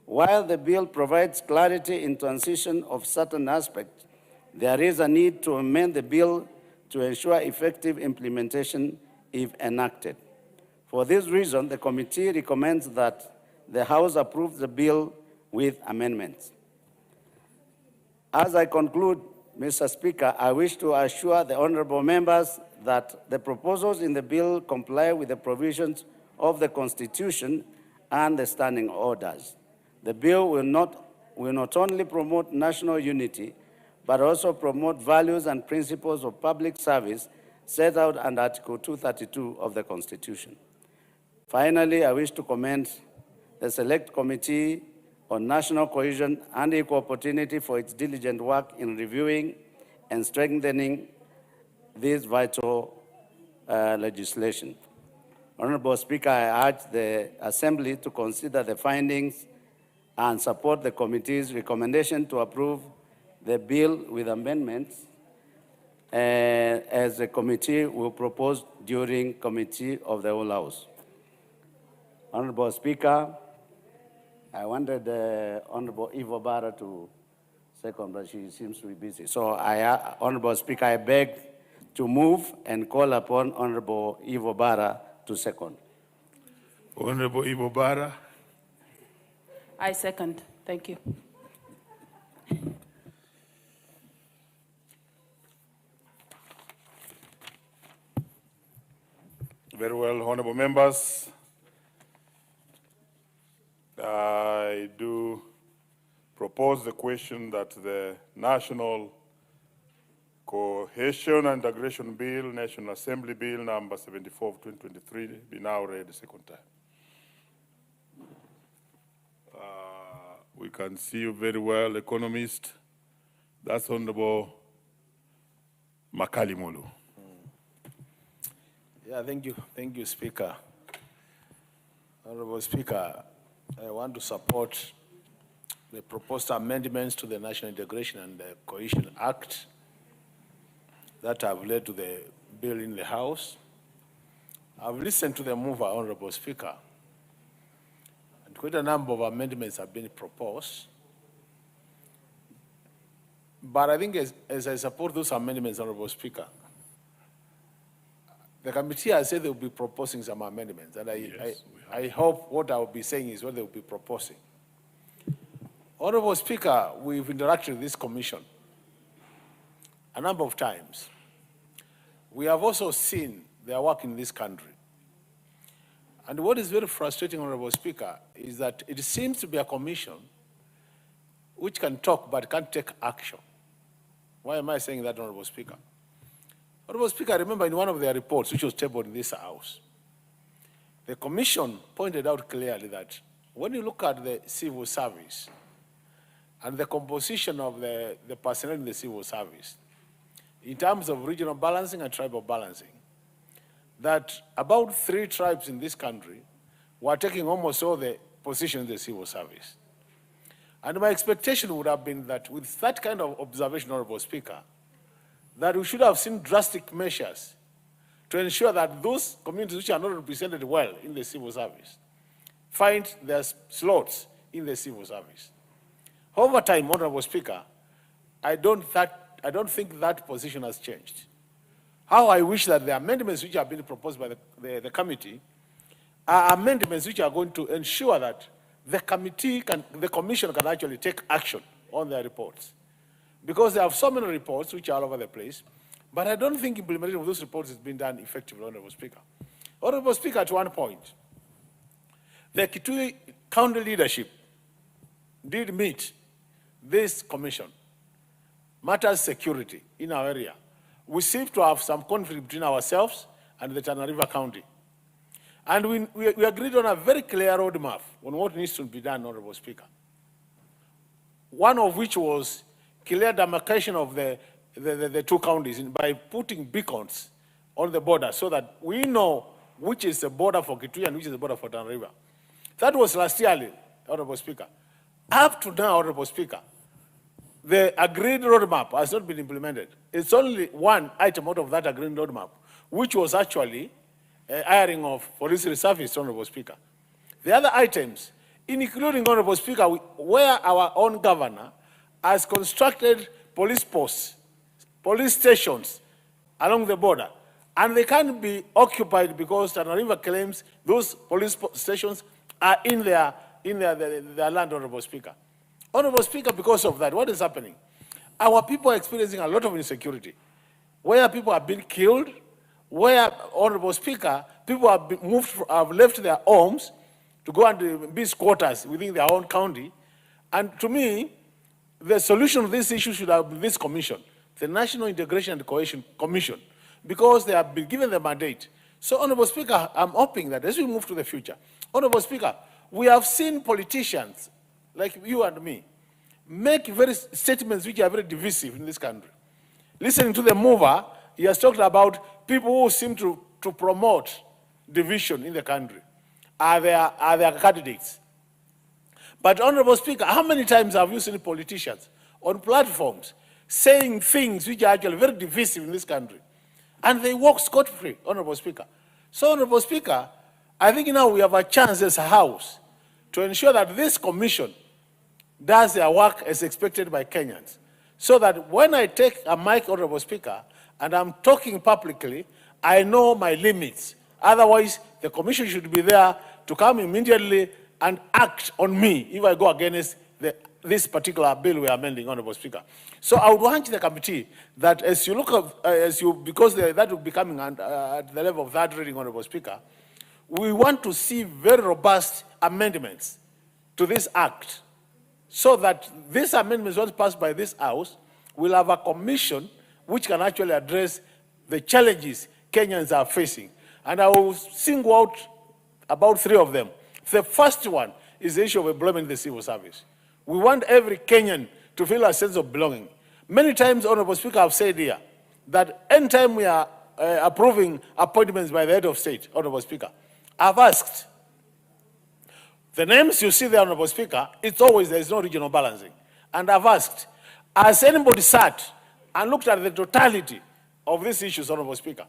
while the bill provides clarity in transition of certain aspects, there is a need to amend the bill to ensure effective implementation if enacted. For this reason, the committee recommends that the House approve the bill with amendments. As I conclude, Mr. Speaker, I wish to assure the honorable members that the proposals in the bill comply with the provisions of the Constitution and the standing orders. The bill will not only promote national unity, but also promote values and principles of public service set out under Article 232 of the Constitution. Finally, I wish to commend the Select Committee on National Cohesion and Equal Opportunity for its diligent work in reviewing and strengthening this vital legislation. Honorable Speaker, I urge the Assembly to consider the findings and support the committee's recommendation to approve the bill with amendments as the committee will propose during Committee of the Whole House. Honorable Speaker, I wanted Honorable Ivo Barra to second, but she seems to be busy. So, Honorable Speaker, I beg to move and call upon Honorable Ivo Barra to second. Honorable Ivo Barra. I second. Thank you. Very well, honorable members. I do propose the question that the National Cohesion and Integration Bill, National Assembly Bill number 74 of 2023 be now read a second time. We can see you very well, economist. That's Honorable Makalimolu. Yeah, thank you, Speaker. Honorable Speaker, I want to support the proposed amendments to the National Integration and Cohesion Act that have led to the bill in the House. I've listened to the mover, Honorable Speaker, and quite a number of amendments have been proposed. But I think as I support those amendments, Honorable Speaker, the committee has said they will be proposing some amendments, and I hope what I will be saying is what they will be proposing. Honorable Speaker, we've interacted with this commission a number of times. We have also seen their work in this country. And what is very frustrating, Honorable Speaker, is that it seems to be a commission which can talk but can't take action. Why am I saying that, Honorable Speaker? Honorable Speaker, I remember in one of their reports, which was tabled in this House, the Commission pointed out clearly that when you look at the civil service and the composition of the personnel in the civil service, in terms of regional balancing and tribal balancing, that about 3 tribes in this country were taking almost all the positions in the civil service. And my expectation would have been that with that kind of observation, Honorable Speaker, that we should have seen drastic measures to ensure that those communities which are not represented well in the civil service find their slots in the civil service. Over time, Honorable Speaker, I don't think that position has changed. How I wish that the amendments which have been proposed by the committee are amendments which are going to ensure that the commission can actually take action on their reports. Because they have so many reports which are all over the place, but I don't think implementation of those reports has been done effectively, Honorable Speaker. Honorable Speaker, at one point, the Kitui County leadership did meet this commission, matters security in our area. We seem to have some conflict between ourselves and the Tana River County. And we agreed on a very clear roadmap on what needs to be done, Honorable Speaker. One of which was clear demarcation of the 2 counties by putting beacons on the border so that we know which is the border for Kitui and which is the border for Tana River. That was last year, Honorable Speaker. Up to now, Honorable Speaker, the agreed roadmap has not been implemented. It's only one item out of that agreed roadmap, which was actually hiring of police reservists, Honorable Speaker. The other items, including, Honorable Speaker, where our own governor has constructed police posts, police stations along the border, and they can't be occupied because Tana River claims those police stations are in their land, Honorable Speaker. Honorable Speaker, because of that, what is happening? Our people are experiencing a lot of insecurity, where people have been killed, where, Honorable Speaker, people have been have left their homes to go and be squatters within their own county. And to me, the solution to this issue should have been this commission, the National Integration and Cohesion Commission, because they have been given the mandate. So, Honorable Speaker, I'm hoping that as we move to the future, Honorable Speaker, we have seen politicians like you and me make very statements which are very divisive in this country. Listening to the mover, he has talked about people who seem to promote division in the country are their candidates. But, Honorable Speaker, how many times have you seen politicians on platforms saying things which are actually very divisive in this country? And they walk scot-free, Honorable Speaker. So, Honorable Speaker, I think now we have a chance as a House to ensure that this commission does their work as expected by Kenyans. So that when I take a mic, Honorable Speaker, and I'm talking publicly, I know my limits. Otherwise, the commission should be there to come immediately and act on me if I go against this particular bill we are amending, Honorable Speaker. So I would want the committee that as you look at, because that will be coming at the level of that reading, Honorable Speaker, we want to see very robust amendments to this act so that these amendments, once passed by this House, will have a commission which can actually address the challenges Kenyans are facing. And I will single out about 3 of them. The first one is the issue of employment in the civil service. We want every Kenyan to feel a sense of belonging. Many times, Honorable Speaker, I've said here that anytime we are approving appointments by the head of state, Honorable Speaker, I've asked, the names you see there, Honorable Speaker, it's always there is no regional balancing. And I've asked, has anybody sat and looked at the totality of these issues, Honorable Speaker?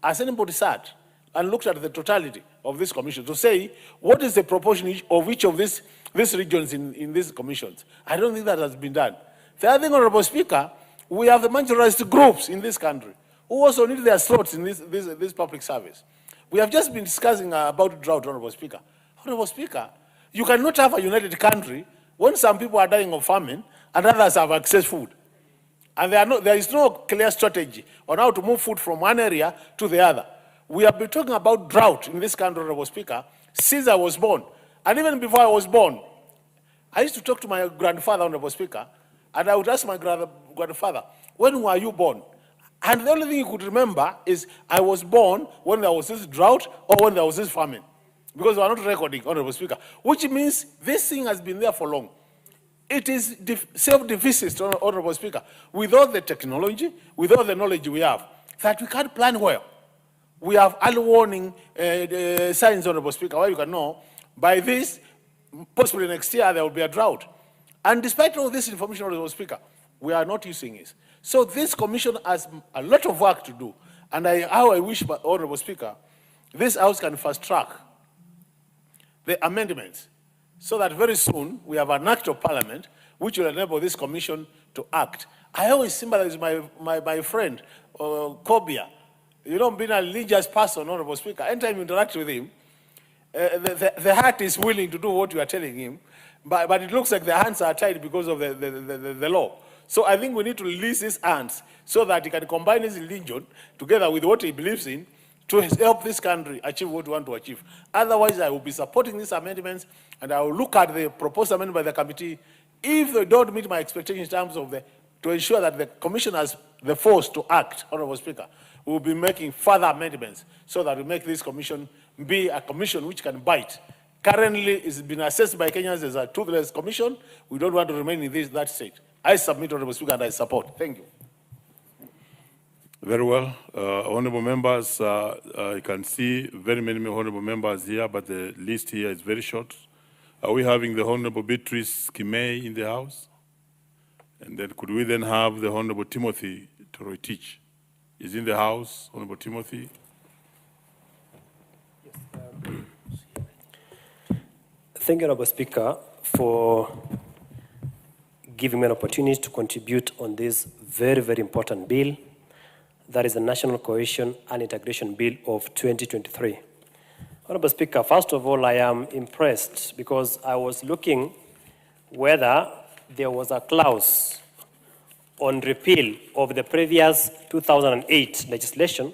Has anybody sat and looked at the totality of this commission to say what is the proportion of each of these regions in these commissions? I don't think that has been done. The other thing, Honorable Speaker, we have the marginalized groups in this country who also need their slots in this public service. We have just been discussing about drought, Honorable Speaker. Honorable Speaker, you cannot have a united country when some people are dying of famine and others have access to food. And there is no clear strategy on how to move food from one area to the other. We have been talking about drought in this country, Honorable Speaker, since I was born. And even before I was born, I used to talk to my grandfather, Honorable Speaker, and I would ask my grandfather, when were you born? And the only thing he could remember is I was born when there was this drought or when there was this famine. Because we are not recording, Honorable Speaker, which means this thing has been there for long. It is self-deficit, Honorable Speaker, with all the technology, with all the knowledge we have, that we can't plan well. We have early warning signs, Honorable Speaker, where you can know, by this, possibly next year, there will be a drought. And despite all this information, Honorable Speaker, we are not using it. So this commission has a lot of work to do. And how I wish, Honorable Speaker, this House can fast track the amendments so that very soon we have an act of parliament which will enable this commission to act. I always symbolize my friend, Kobia. You know, being a religious person, Honorable Speaker, anytime you interact with him, the heart is willing to do what you are telling him, but it looks like the hands are tied because of the law. So I think we need to release his hands so that he can combine his religion together with what he believes in to help this country achieve what we want to achieve. Otherwise, I will be supporting these amendments, and I will look at the proposed amendment by the committee. If they don't meet my expectations in terms of to ensure that the commission has the force to act, Honorable Speaker, we will be making further amendments so that we make this commission be a commission which can bite. Currently, it's been assessed by Kenyans as a toothless commission. We don't want to remain in that state. I submit, Honorable Speaker, and I support. Thank you. Very well. Honorable members, I can see very many honorable members here, but the list here is very short. Are we having the Honorable Beatrice Kimei in the House? And then could we then have the Honorable Timothy Toroitich? Is in the House, Honorable Timothy? Thank you, Honorable Speaker, for giving me an opportunity to contribute on this very, very important bill. That is the National Cohesion and Integration Bill of 2023. Honorable Speaker, first of all, I am impressed because I was looking whether there was a clause on repeal of the previous 2008 legislation.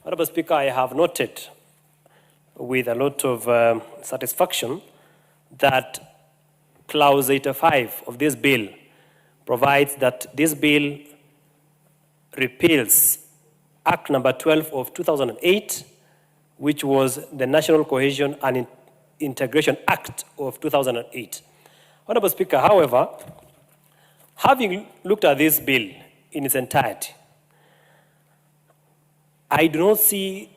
Honorable Speaker, I have noted with a lot of satisfaction that clause 85 of this bill provides that this bill repeals Act number 12 of 2008, which was the National Cohesion and Integration Act of 2008. Honorable Speaker, however, having looked at this bill in its entirety, I do not see,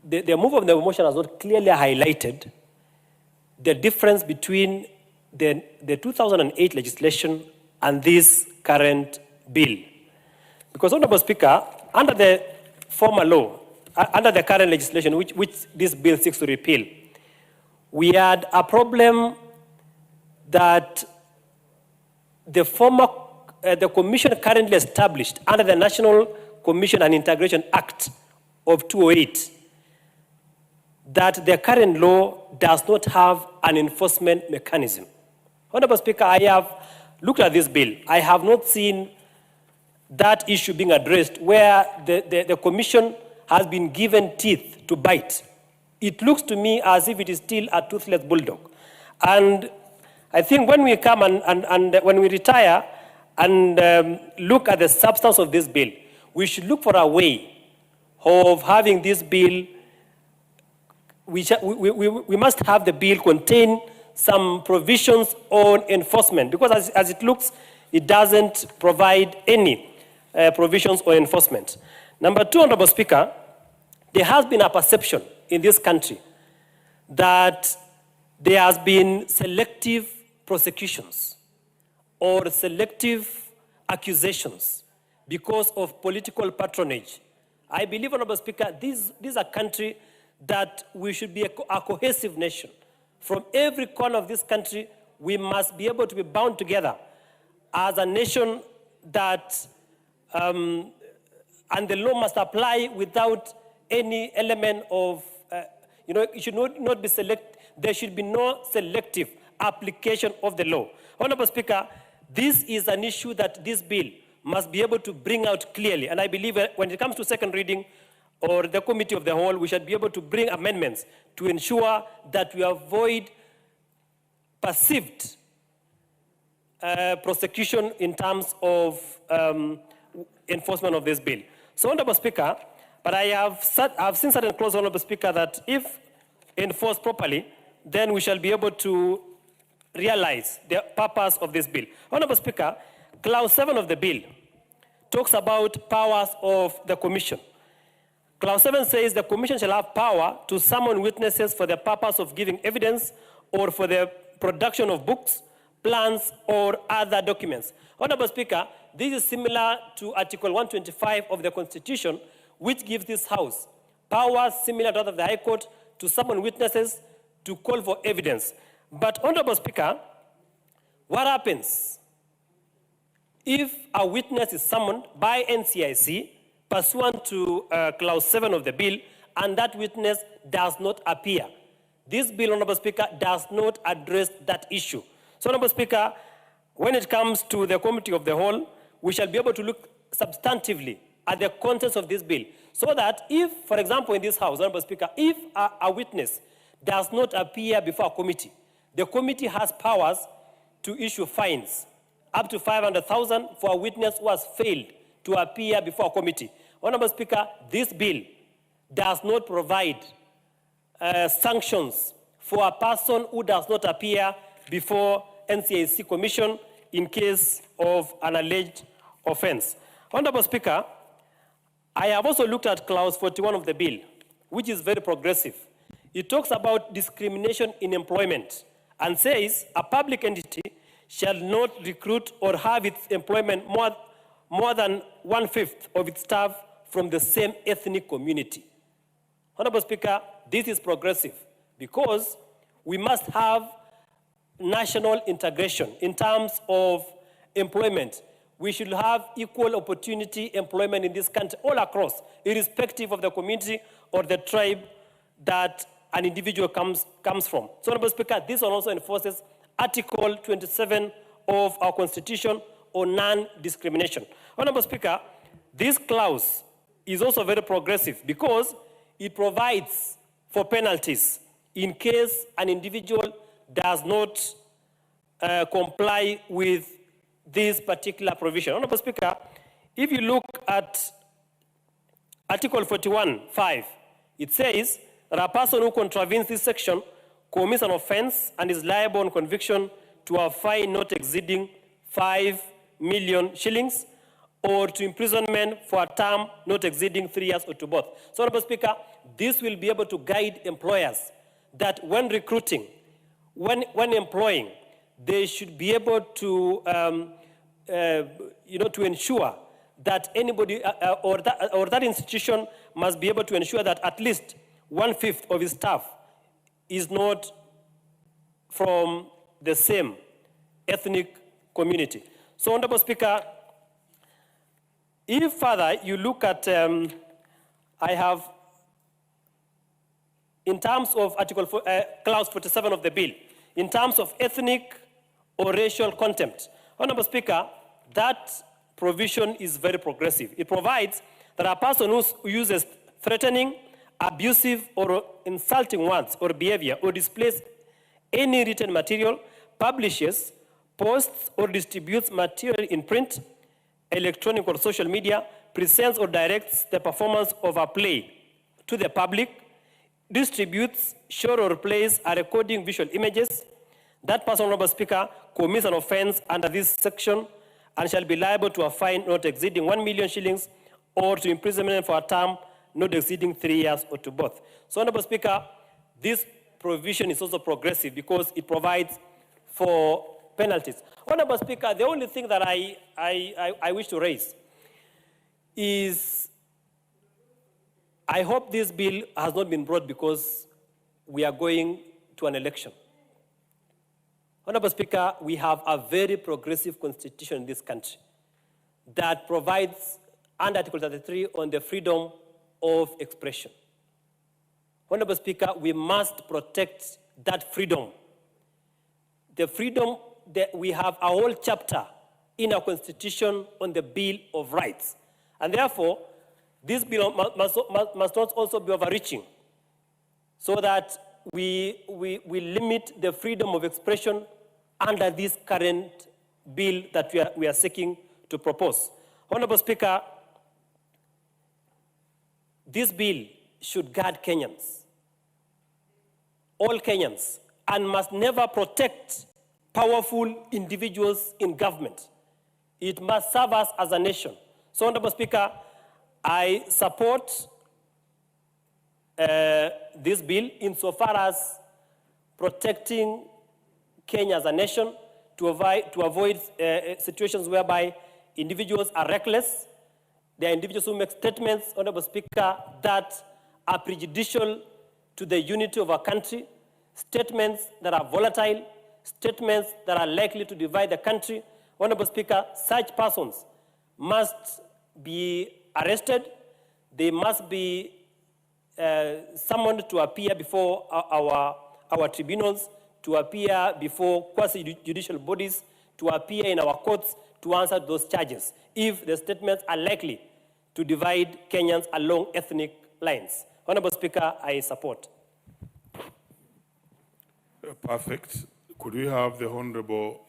the move of the motion has not clearly highlighted the difference between the 2008 legislation and this current bill. Because, Honorable Speaker, under the former law, under the current legislation, which this bill seeks to repeal, we had a problem that the commission currently established under the National Commission and Integration Act of 2008, that the current law does not have an enforcement mechanism. Honorable Speaker, I have looked at this bill. I have not seen that issue being addressed where the commission has been given teeth to bite. It looks to me as if it is still a toothless bulldog. And I think when we come and when we retire and look at the substance of this bill, we should look for a way of having this bill. We must have the bill contain some provisions on enforcement, because as it looks, it doesn't provide any provisions on enforcement. Number two, Honorable Speaker, there has been a perception in this country that there has been selective prosecutions or selective accusations because of political patronage. I believe, Honorable Speaker, this is a country that we should be a cohesive nation. From every corner of this country, we must be able to be bound together as a nation that, and the law must apply without any element of, it should not be there should be no selective application of the law. Honorable Speaker, this is an issue that this bill must be able to bring out clearly. And I believe when it comes to second reading or the committee of the whole, we should be able to bring amendments to ensure that we avoid perceived prosecution in terms of enforcement of this bill. So, Honorable Speaker, but I've seen certain clauses, Honorable Speaker, that if enforced properly, then we shall be able to realize the purpose of this bill. Honorable Speaker, Clause 7 of the bill talks about powers of the Commission. Clause 7 says the Commission shall have power to summon witnesses for the purpose of giving evidence or for the production of books, plans, or other documents. Honorable Speaker, this is similar to Article 125 of the Constitution, which gives this House powers similar to that of the High Court to summon witnesses, to call for evidence. But, Honorable Speaker, what happens if a witness is summoned by NCIC pursuant to Clause 7 of the bill, and that witness does not appear? This bill, Honorable Speaker, does not address that issue. So, Honorable Speaker, when it comes to the committee of the whole, we shall be able to look substantively at the contents of this bill, so that if, for example, in this House, Honorable Speaker, if a witness does not appear before a committee, the committee has powers to issue fines up to 500,000 for a witness who has failed to appear before a committee. Honorable Speaker, this bill does not provide sanctions for a person who does not appear before NCIC Commission in case of an alleged offense. Honorable Speaker, I have also looked at clause 41 of the bill, which is very progressive. It talks about discrimination in employment and says a public entity shall not recruit or have its employment more than 1/5 of its staff from the same ethnic community. Honorable Speaker, this is progressive because we must have national integration in terms of employment. We should have equal opportunity employment in this country all across, irrespective of the community or the tribe that an individual comes from. So, Honorable Speaker, this one also enforces Article 27 of our Constitution on non-discrimination. Honorable Speaker, this clause is also very progressive because it provides for penalties in case an individual does not comply with this particular provision. Honorable Speaker, if you look at Article 41(5), it says that a person who contravenes this section commits an offense and is liable on conviction to a fine not exceeding 5 million shillings or to imprisonment for a term not exceeding 3 years or to both. So, Honorable Speaker, this will be able to guide employers that when recruiting, when employing, they should be able to, to ensure that anybody or that institution must be able to ensure that at least 1/5 of its staff is not from the same ethnic community. So, Honorable Speaker, if further you look at, I have, in terms of clause 47 of the bill, in terms of ethnic or racial contempt, Honorable Speaker, that provision is very progressive. It provides that a person who uses threatening, abusive, or insulting words or behavior or displays any written material, publishes, posts, or distributes material in print, electronic, or social media, presents or directs the performance of a play to the public, distributes, shows, or plays a recording visual images, that person, Honorable Speaker, commits an offense under this section and shall be liable to a fine not exceeding 1 million shillings or to imprisonment for a term not exceeding 3 years or to both. So, Honorable Speaker, this provision is also progressive because it provides for penalties. Honorable Speaker, the only thing that I wish to raise is I hope this bill has not been brought because we are going to an election. Honorable Speaker, we have a very progressive constitution in this country that provides under Article 33 on the freedom of expression. Honorable Speaker, we must protect that freedom. The freedom that we have a whole chapter in our constitution on the Bill of Rights. And therefore, this bill must not also be overreaching so that we limit the freedom of expression under this current bill that we are seeking to propose. Honorable Speaker, this bill should guard Kenyans, all Kenyans, and must never protect powerful individuals in government. It must serve us as a nation. So, Honorable Speaker, I support this bill insofar as protecting Kenya as a nation to avoid situations whereby individuals are reckless. There are individuals who make statements, Honorable Speaker, that are prejudicial to the unity of our country, statements that are volatile, statements that are likely to divide the country. Honorable Speaker, such persons must be arrested. They must be summoned to appear before our tribunals, to appear before quasi-judicial bodies, to appear in our courts to answer those charges if the statements are likely to divide Kenyans along ethnic lines. Honorable Speaker, I support. Perfect. Could we have the Honorable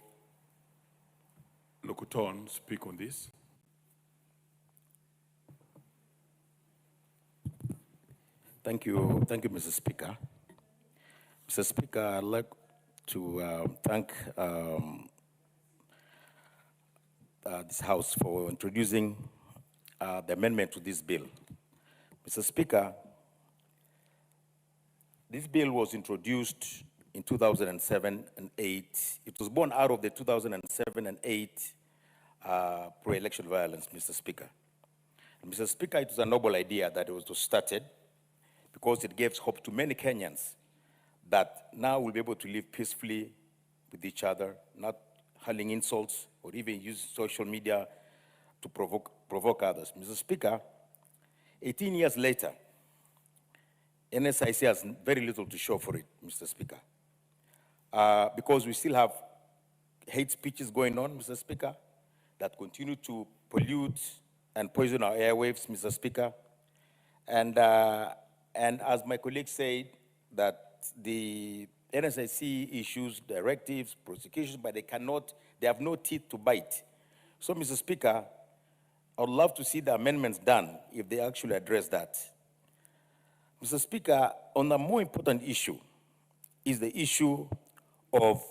Lokuton speak on this? Thank you, Mr. Speaker. Mr. Speaker, I'd like to thank this House for introducing the amendment to this bill. Mr. Speaker, this bill was introduced in 2007 and 8. It was born out of the 2007 and 8 pro-election violence, Mr. Speaker. And Mr. Speaker, it was a noble idea that it was started because it gives hope to many Kenyans that now we'll be able to live peacefully with each other, not hurling insults or even use social media to provoke others. Mr. Speaker, 18 years later, NSIC has very little to show for it, Mr. Speaker, because we still have hate speeches going on, Mr. Speaker, that continue to pollute and poison our airwaves, Mr. Speaker. And as my colleague said, that the NSIC issues directives, prosecutions, but they have no teeth to bite. So, Mr. Speaker, I would love to see the amendments done if they actually address that. Mr. Speaker, on a more important issue is the issue of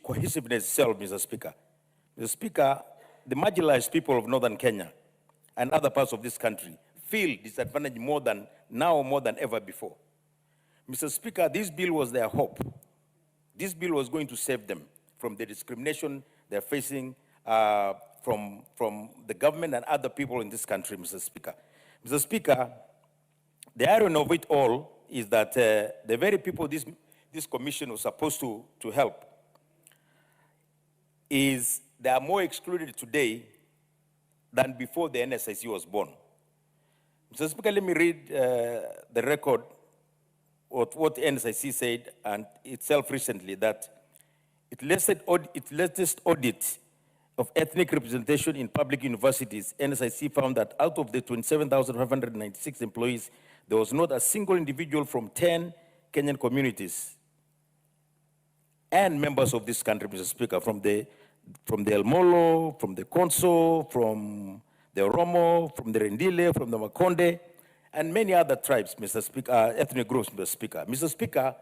cohesiveness itself, Mr. Speaker. Mr. Speaker, the marginalized people of northern Kenya and other parts of this country feel disadvantaged more than ever before. Mr. Speaker, this bill was their hope. This bill was going to save them from the discrimination they're facing from the government and other people in this country, Mr. Speaker. Mr. Speaker, the irony of it all is that the very people this commission was supposed to help they are more excluded today than before the NSIC was born. Mr. Speaker, let me read the record of what the NSIC said and itself recently, that its latest audit of ethnic representation in public universities, NSIC found that out of the 27,596 employees, there was not a single individual from 10 Kenyan communities and members of this country, Mr. Speaker, from the El Molo, from the Konso, from the Oromo, from the Rendile, from the Makonde, and many other tribes, Mr. Speaker, ethnic groups, Mr. Speaker. Mr. Speaker,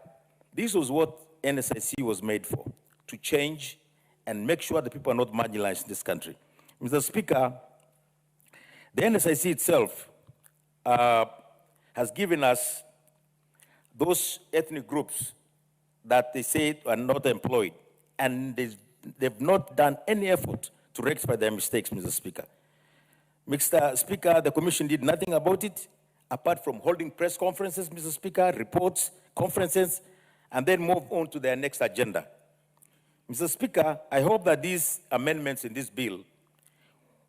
this was what NSIC was made for, to change and make sure that people are not marginalized in this country. Mr. Speaker, the NSIC itself has given us those ethnic groups that they say are not employed, and they've not done any effort to rectify their mistakes, Mr. Speaker. Mr. Speaker, the Commission did nothing about it, apart from holding press conferences, Mr. Speaker, reports, conferences, and then move on to their next agenda. Mr. Speaker, I hope that these amendments in this bill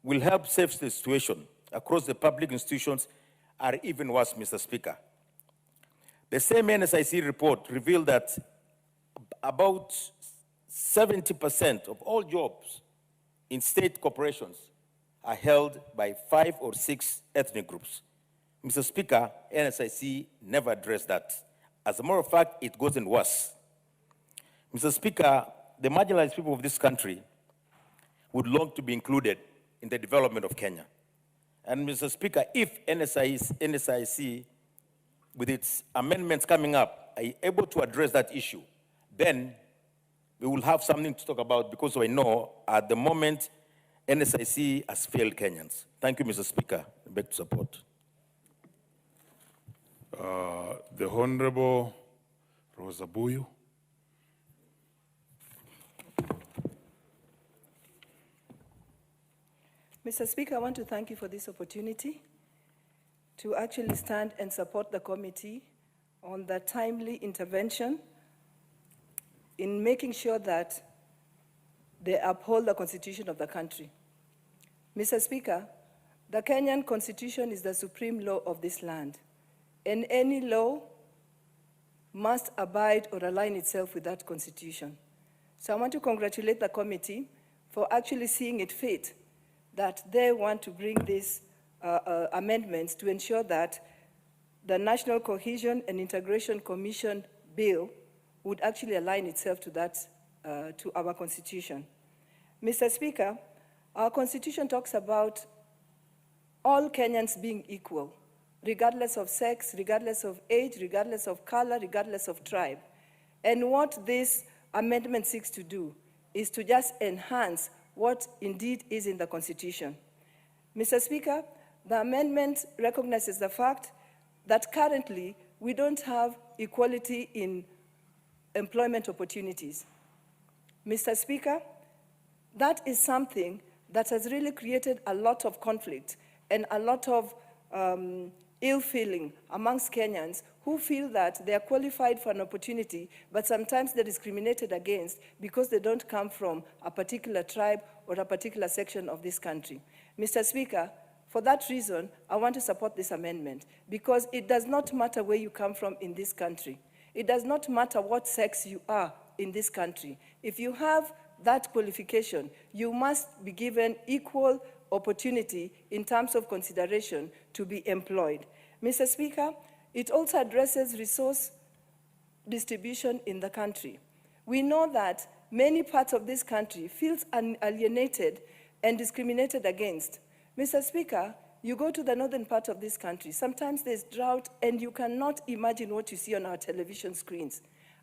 will help save the situation across the public institutions, or even worse, Mr. Speaker. The same NSIC report revealed that about 70% of all jobs in state corporations are held by 5 or 6 ethnic groups. Mr. Speaker, NSIC never addressed that. As a matter of fact, it goes in worse. Mr. Speaker, the marginalized people of this country would long to be included in the development of Kenya. And Mr. Speaker, if NSIC, with its amendments coming up, are able to address that issue, then we will have something to talk about, because I know at the moment NSIC has failed Kenyans. Thank you, Mr. Speaker. I beg to support. The Honorable Rosa Buyu. Mr. Speaker, I want to thank you for this opportunity to actually stand and support the committee on the timely intervention in making sure that they uphold the Constitution of the country. Mr. Speaker, the Kenyan Constitution is the supreme law of this land, and any law must abide or align itself with that Constitution. So I want to congratulate the committee for actually seeing it fit that they want to bring these amendments to ensure that the National Cohesion and Integration Commission bill would actually align itself to that, to our Constitution. Mr. Speaker, our Constitution talks about all Kenyans being equal, regardless of sex, regardless of age, regardless of color, regardless of tribe. And what this amendment seeks to do is to just enhance what indeed is in the Constitution. Mr. Speaker, the amendment recognizes the fact that currently we don't have equality in employment opportunities. Mr. Speaker, that is something that has really created a lot of conflict and a lot of ill feeling amongst Kenyans who feel that they are qualified for an opportunity, but sometimes they're discriminated against because they don't come from a particular tribe or a particular section of this country. Mr. Speaker, for that reason, I want to support this amendment because it does not matter where you come from in this country. It does not matter what sex you are in this country. If you have that qualification, you must be given equal opportunity in terms of consideration to be employed. Mr. Speaker, it also addresses resource distribution in the country. We know that many parts of this country feel alienated and discriminated against. Mr. Speaker, you go to the northern part of this country, sometimes there's drought and you cannot imagine what you see on our television screens.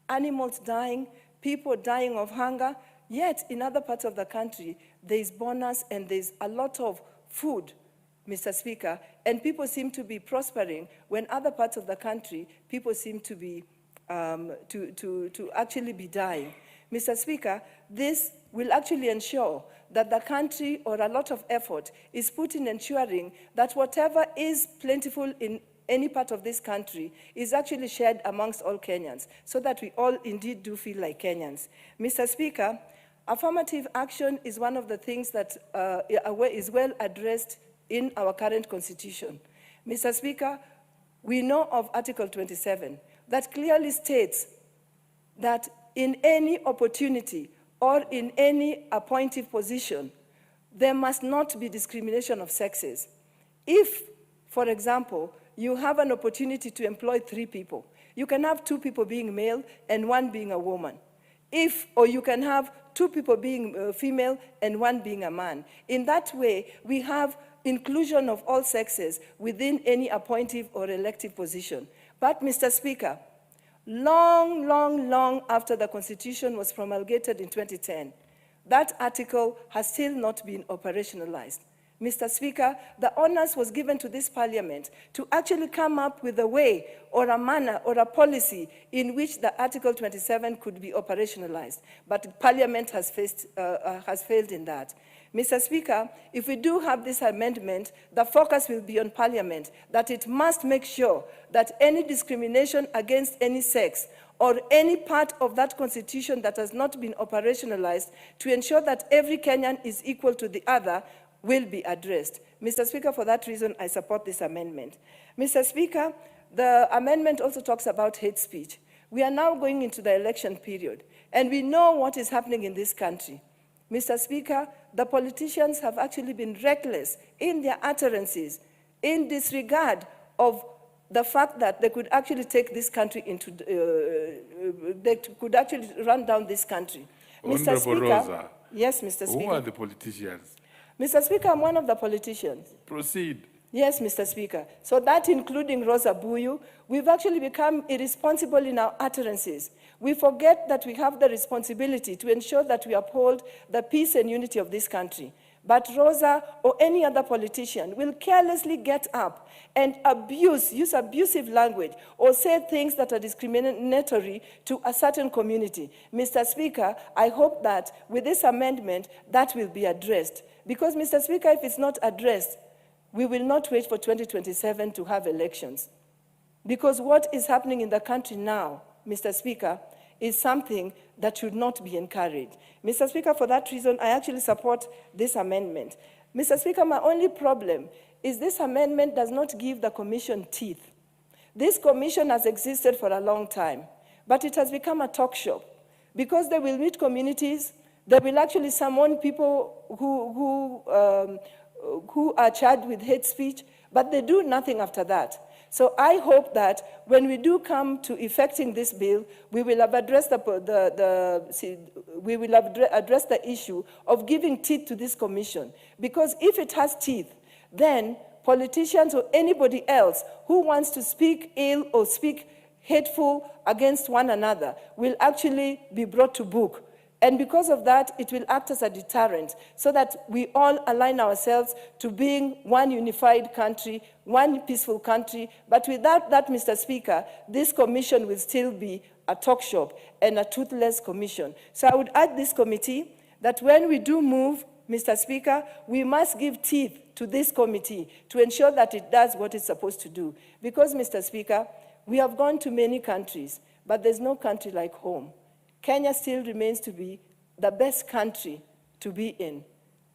Animals dying, people dying of hunger, yet in other parts of the country, there's bonus and there's a lot of food, Mr. Speaker, and people seem to be prospering when other parts of the country, people seem to be, to actually be dying. Mr. Speaker, this will actually ensure that the country or a lot of effort is put in ensuring that whatever is plentiful in any part of this country is actually shared amongst all Kenyans, so that we all indeed do feel like Kenyans. Mr. Speaker, affirmative action is one of the things that is well addressed in our current constitution. Mr. Speaker, we know of Article 27 that clearly states that in any opportunity or in any appointive position, there must not be discrimination of sexes. If, for example, you have an opportunity to employ 3 people, you can have 2 people being male and 1 being a woman. Or you can have 2 people being female and 1 being a man. In that way, we have inclusion of all sexes within any appointive or elective position. But, Mr. Speaker, long after the Constitution was promulgated in 2010, that article has still not been operationalized. Mr. Speaker, the onus was given to this Parliament to actually come up with a way or a manner or a policy in which the Article 27 could be operationalized. But Parliament has failed in that. Mr. Speaker, if we do have this amendment, the focus will be on Parliament, that it must make sure that any discrimination against any sex or any part of that constitution that has not been operationalized to ensure that every Kenyan is equal to the other will be addressed. Mr. Speaker, for that reason, I support this amendment. Mr. Speaker, the amendment also talks about hate speech. We are now going into the election period, and we know what is happening in this country. Mr. Speaker, the politicians have actually been reckless in their utterances in disregard of the fact that they could actually take this country into, they could actually run down this country. Mr. Speaker, Rosa, yes, Mr. Speaker. who are the politicians? Mr. Speaker, I'm one of the politicians. Proceed. Yes, Mr. Speaker. So that including Rosa Buyu, we've actually become irresponsible in our utterances. We forget that we have the responsibility to ensure that we uphold the peace and unity of this country. But Rosa or any other politician will carelessly get up and use abusive language or say things that are discriminatory to a certain community. Mr. Speaker, I hope that with this amendment, that will be addressed. Because, Mr. Speaker, if it's not addressed, we will not wait for 2027 to have elections. Because what is happening in the country now, Mr. Speaker, is something that should not be encouraged. Mr. Speaker, for that reason, I actually support this amendment. Mr. Speaker, my only problem is this amendment does not give the commission teeth. This commission has existed for a long time, but it has become a talk shop because they will meet communities, they will actually summon people who are charged with hate speech, but they do nothing after that. So I hope that when we do come to effecting this bill, we will have addressed the issue of giving teeth to this commission. Because if it has teeth, then politicians or anybody else who wants to speak ill or speak hateful against one another will actually be brought to book. And because of that, it will act as a deterrent so that we all align ourselves to being one unified country, one peaceful country. But without that, Mr. Speaker, this commission will still be a talk shop and a toothless commission. So I would urge this committee that when we do move, Mr. Speaker, we must give teeth to this committee to ensure that it does what it's supposed to do. Because, Mr. Speaker, we have gone to many countries, but there's no country like home. Kenya still remains to be the best country to be in.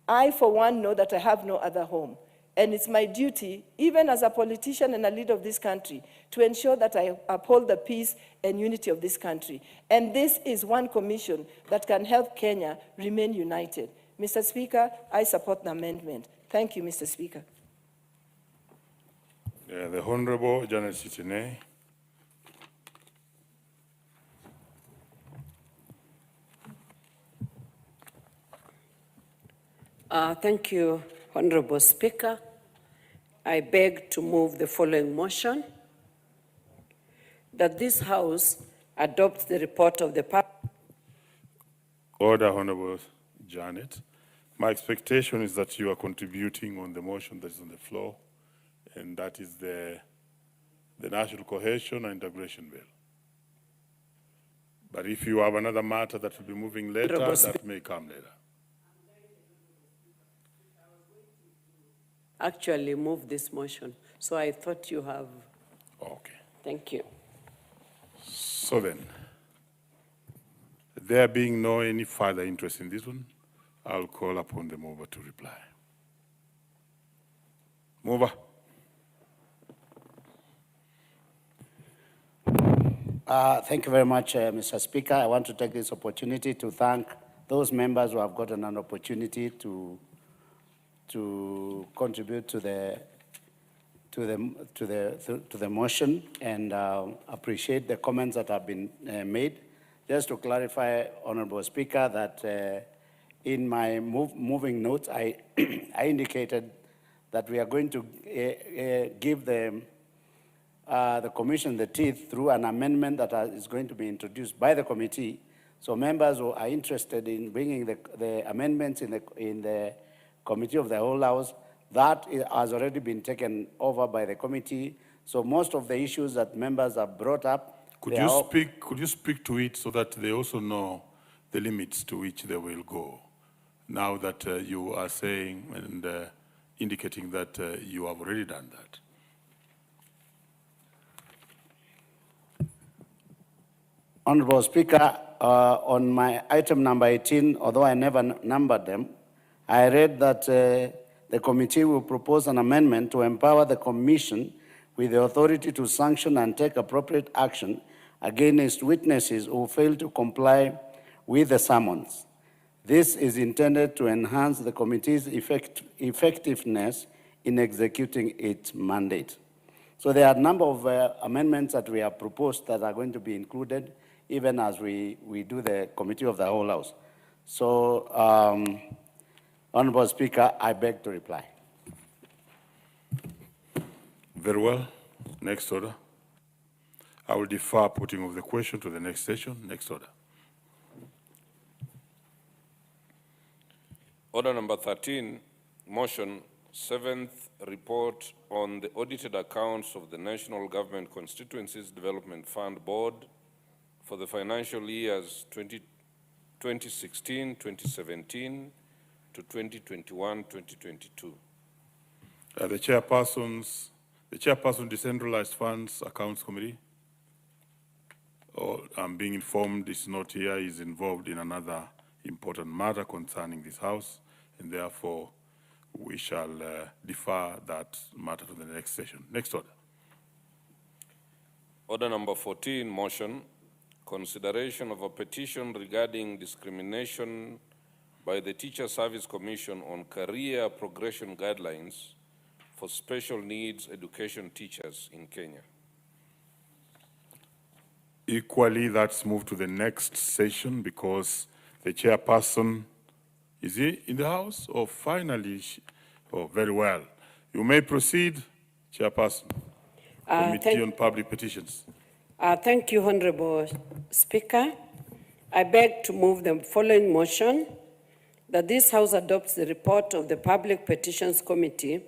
I, for one, know that I have no other home. And it's my duty, even as a politician and a leader of this country, to ensure that I uphold the peace and unity of this country. And this is one commission that can help Kenya remain united. Mr. Speaker, I support the amendment. Thank you, Mr. Speaker. The Honorable Janet Sitine. Thank you, Honorable Speaker. I beg to move the following motion, that this House adopts the report of the Order, Honorable Janet. My expectation is that you are contributing on the motion that is on the floor, and that is the National Cohesion and Integration Bill. But if you have another matter that will be moving later, that may come later. Actually move this motion, so I thought you have. Okay. Thank you. So then, there being no any further interest in this one, I'll call upon the mover to reply. Mover. Thank you very much, Mr. Speaker. I want to take this opportunity to thank those members who have gotten an opportunity to contribute to the motion, and appreciate the comments that have been made. Just to clarify, Honorable Speaker, that in my moving notes, I indicated that we are going to give the Commission the teeth through an amendment that is going to be introduced by the committee. So members who are interested in bringing the amendments in the Committee of the Whole House, that has already been taken over by the committee. So most of the issues that members have brought up. Could you speak to it so that they also know the limits to which they will go? Now that you are saying and indicating that you have already done that. Honorable Speaker, on my item number 18, although I never numbered them, I read that the committee will propose an amendment to empower the Commission with the authority to sanction and take appropriate action against witnesses who fail to comply with the summons. This is intended to enhance the committee's effectiveness in executing its mandate. So there are a number of amendments that we have proposed that are going to be included even as we do the Committee of the Whole House. So, Honorable Speaker, I beg to reply. Very well. Next order. I will defer putting of the question to the next session. Next order. Order number 13, motion, 7th report on the audited accounts of the National Government Constituencies Development Fund Board for the financial years 2016, 2017 to 2021, 2022. The chairperson, Decentralized Funds Accounts Committee. I'm being informed is not here, is involved in another important matter concerning this House, and therefore we shall defer that matter to the next session. Next order. Order number 14, motion, consideration of a petition regarding discrimination by the Teacher Service Commission on career progression guidelines for special needs education teachers in Kenya. Equally, that's moved to the next session because the chairperson, is he in the House? Or finally, very well. You may proceed, chairperson. Committee on Public Petitions. Thank you, Honorable Speaker. I beg to move the following motion, that this House adopts the report of the Public Petitions Committee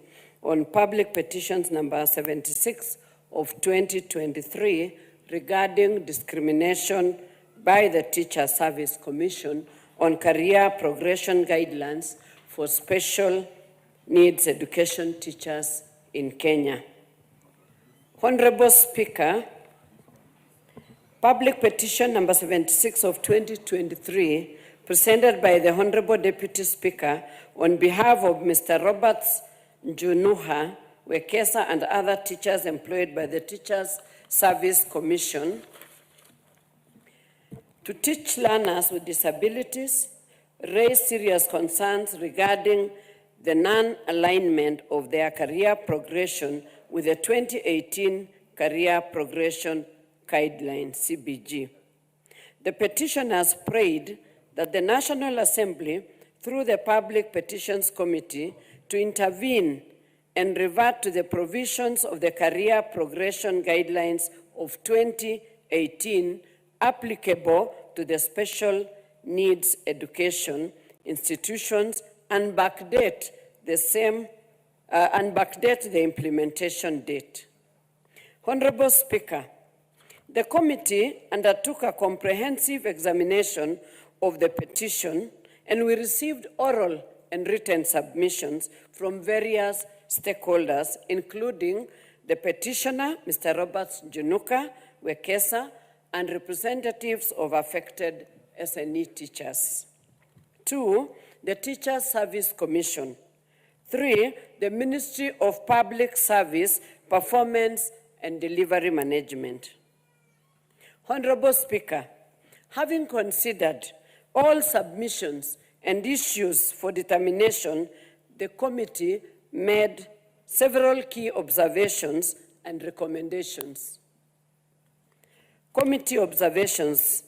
on Public Petitions number 76 of 2023 regarding discrimination by the Teacher Service Commission on career progression guidelines for special needs education teachers in Kenya. Honorable Speaker, Public Petition number 76 of 2023, presented by the Honorable Deputy Speaker on behalf of Mr. Roberts Njunuha, Wekesa, and other teachers employed by the Teachers Service Commission to teach learners with disabilities, raise serious concerns regarding the non-alignment of their career progression with the 2018 Career Progression Guidelines, CBG. The petitioners prayed that the National Assembly, through the Public Petitions Committee, to intervene and revert to the provisions of the Career Progression Guidelines of 2018 applicable to the special needs education institutions and backdate the implementation date. Honorable Speaker, the committee undertook a comprehensive examination of the petition, and we received oral and written submissions from various stakeholders, including the petitioner, Mr. Roberts Njunuka, Wekesa, and representatives of affected SNE teachers. 2, the Teachers Service Commission. 3, the Ministry of Public Service, Performance and Delivery Management. Honorable Speaker, having considered all submissions and issues for determination, the committee made several key observations and recommendations. Committee observations.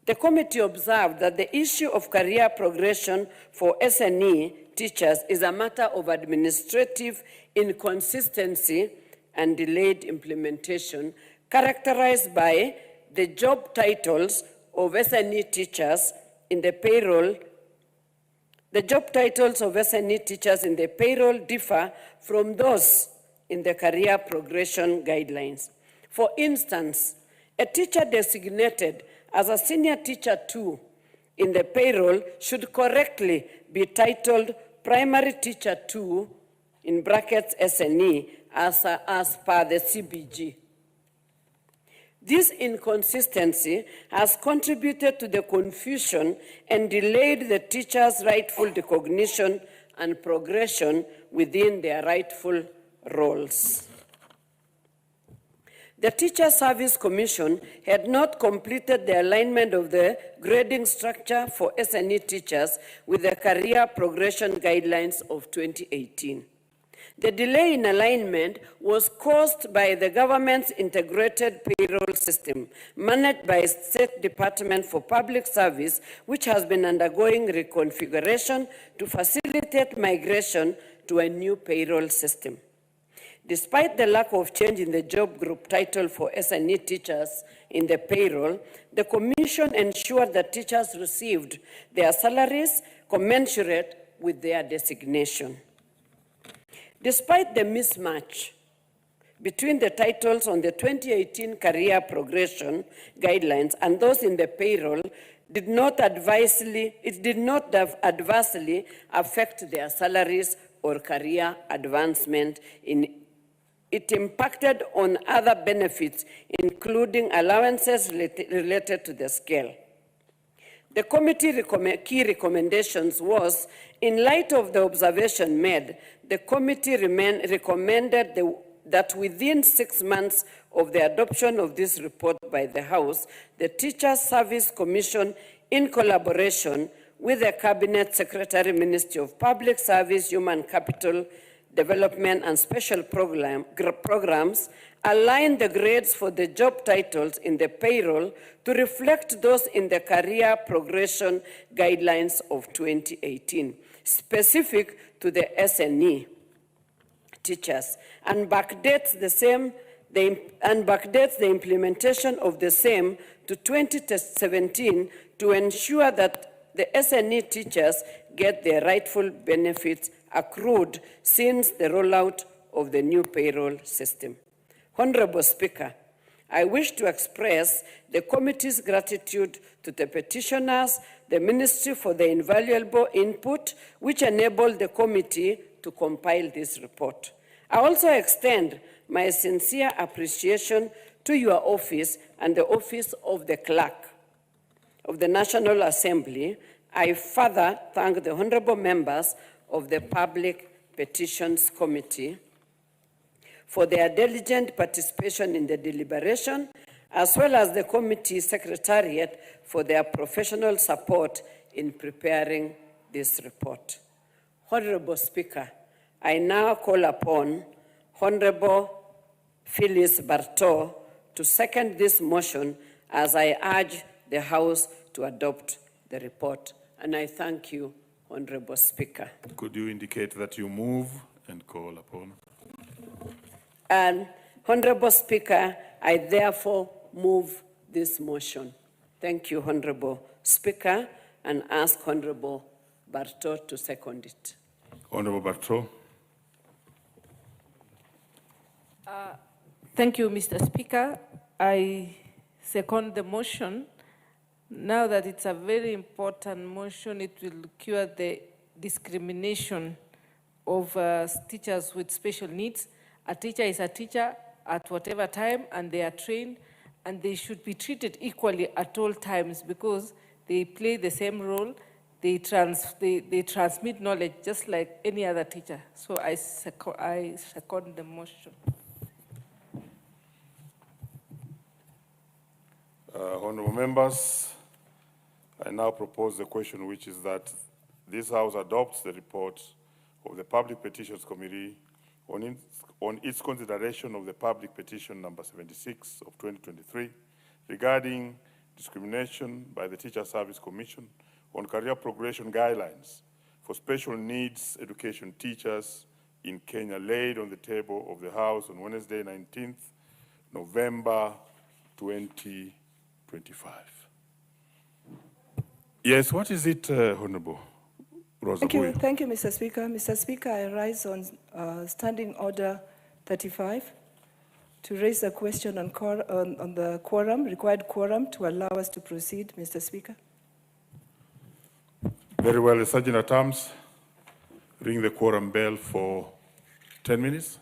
The committee observed that the issue of career progression for SNE teachers is a matter of administrative inconsistency and delayed implementation, characterized by the job titles of SNE teachers in the payroll. The job titles of SNE teachers in the payroll differ from those in the career progression guidelines. For instance, a teacher designated as a senior teacher 2 in the payroll should correctly be titled primary teacher 2 in brackets SNE as per the CBG. This inconsistency has contributed to the confusion and delayed the teachers' rightful recognition and progression within their rightful roles. The Teacher Service Commission had not completed the alignment of the grading structure for SNE teachers with the Career Progression Guidelines of 2018. The delay in alignment was caused by the government's integrated payroll system, managed by State Department for Public Service, which has been undergoing reconfiguration to facilitate migration to a new payroll system. Despite the lack of change in the job group title for SNE teachers in the payroll, the Commission ensured that teachers received their salaries commensurate with their designation. Despite the mismatch between the titles on the 2018 Career Progression Guidelines and those in the payroll, it did not adversely affect their salaries or career advancement. It impacted on other benefits, including allowances related to the scale. The committee key recommendations was, in light of the observation made, the committee recommended that within 6 months of the adoption of this report by the House, the Teachers Service Commission, in collaboration with the Cabinet Secretary, Ministry of Public Service, Human Capital Development and Special Programs, align the grades for the job titles in the payroll to reflect those in the Career Progression Guidelines of 2018, specific to the SNE teachers, and backdate the same and backdates the implementation of the same to 2017 to ensure that the SNE teachers get their rightful benefits accrued since the rollout of the new payroll system. Honorable Speaker, I wish to express the committee's gratitude to the petitioners, the ministry for the invaluable input which enabled the committee to compile this report. I also extend my sincere appreciation to your office and the office of the clerk of the National Assembly. I further thank the honorable members of the Public Petitions Committee for their diligent participation in the deliberation, as well as the committee secretariat for their professional support in preparing this report. Honorable Speaker, I now call upon Honorable Phyllis Bartow to second this motion as I urge the House to adopt the report. And I thank you, Honorable Speaker. Could you indicate that you move and call upon? And Honorable Speaker, I therefore move this motion. Thank you, Honorable Speaker, and ask Honorable Bartow to second it. Honorable Bartow. Thank you, Mr. Speaker. I second the motion. Now that it's a very important motion, it will cure the discrimination of teachers with special needs. A teacher is a teacher at whatever time, and they are trained, and they should be treated equally at all times because they play the same role. They transmit knowledge just like any other teacher. So I second the motion. Honorable members, I now propose the question, which is that this House adopts the report of the Public Petitions Committee on its consideration of the public petition number 76 of 2023 regarding discrimination by the Teacher Service Commission on career progression guidelines for special needs education teachers in Kenya, laid on the table of the House on Wednesday, 19th November 2025. Yes, what is it, Honorable Rosa? Thank you, Mr. Speaker. Mr. Speaker, I rise on Standing Order 35 to raise a question on the quorum, required quorum, to allow us to proceed, Mr. Speaker. Very well, Sergeant at Arms, ring the quorum bell for 10 minutes.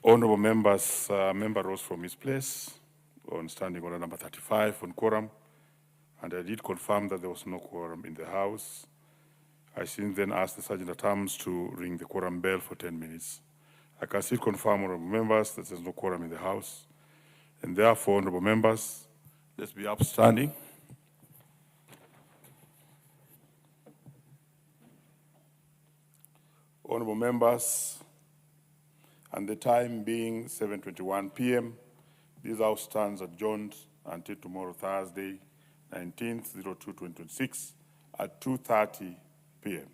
Honorable members, member rose from his place on standing order number 35 on quorum, and I did confirm that there was no quorum in the House. I since then asked the Sergeant at Arms to ring the quorum bell for 10 minutes. I can still confirm, honorable members, that there's no quorum in the House, and therefore, honorable members, let's be upstanding. Honorable members, and the time being 7:21 p.m., this House stands adjourned until tomorrow, Thursday, 19th, 02/2026 at 2:30 p.m.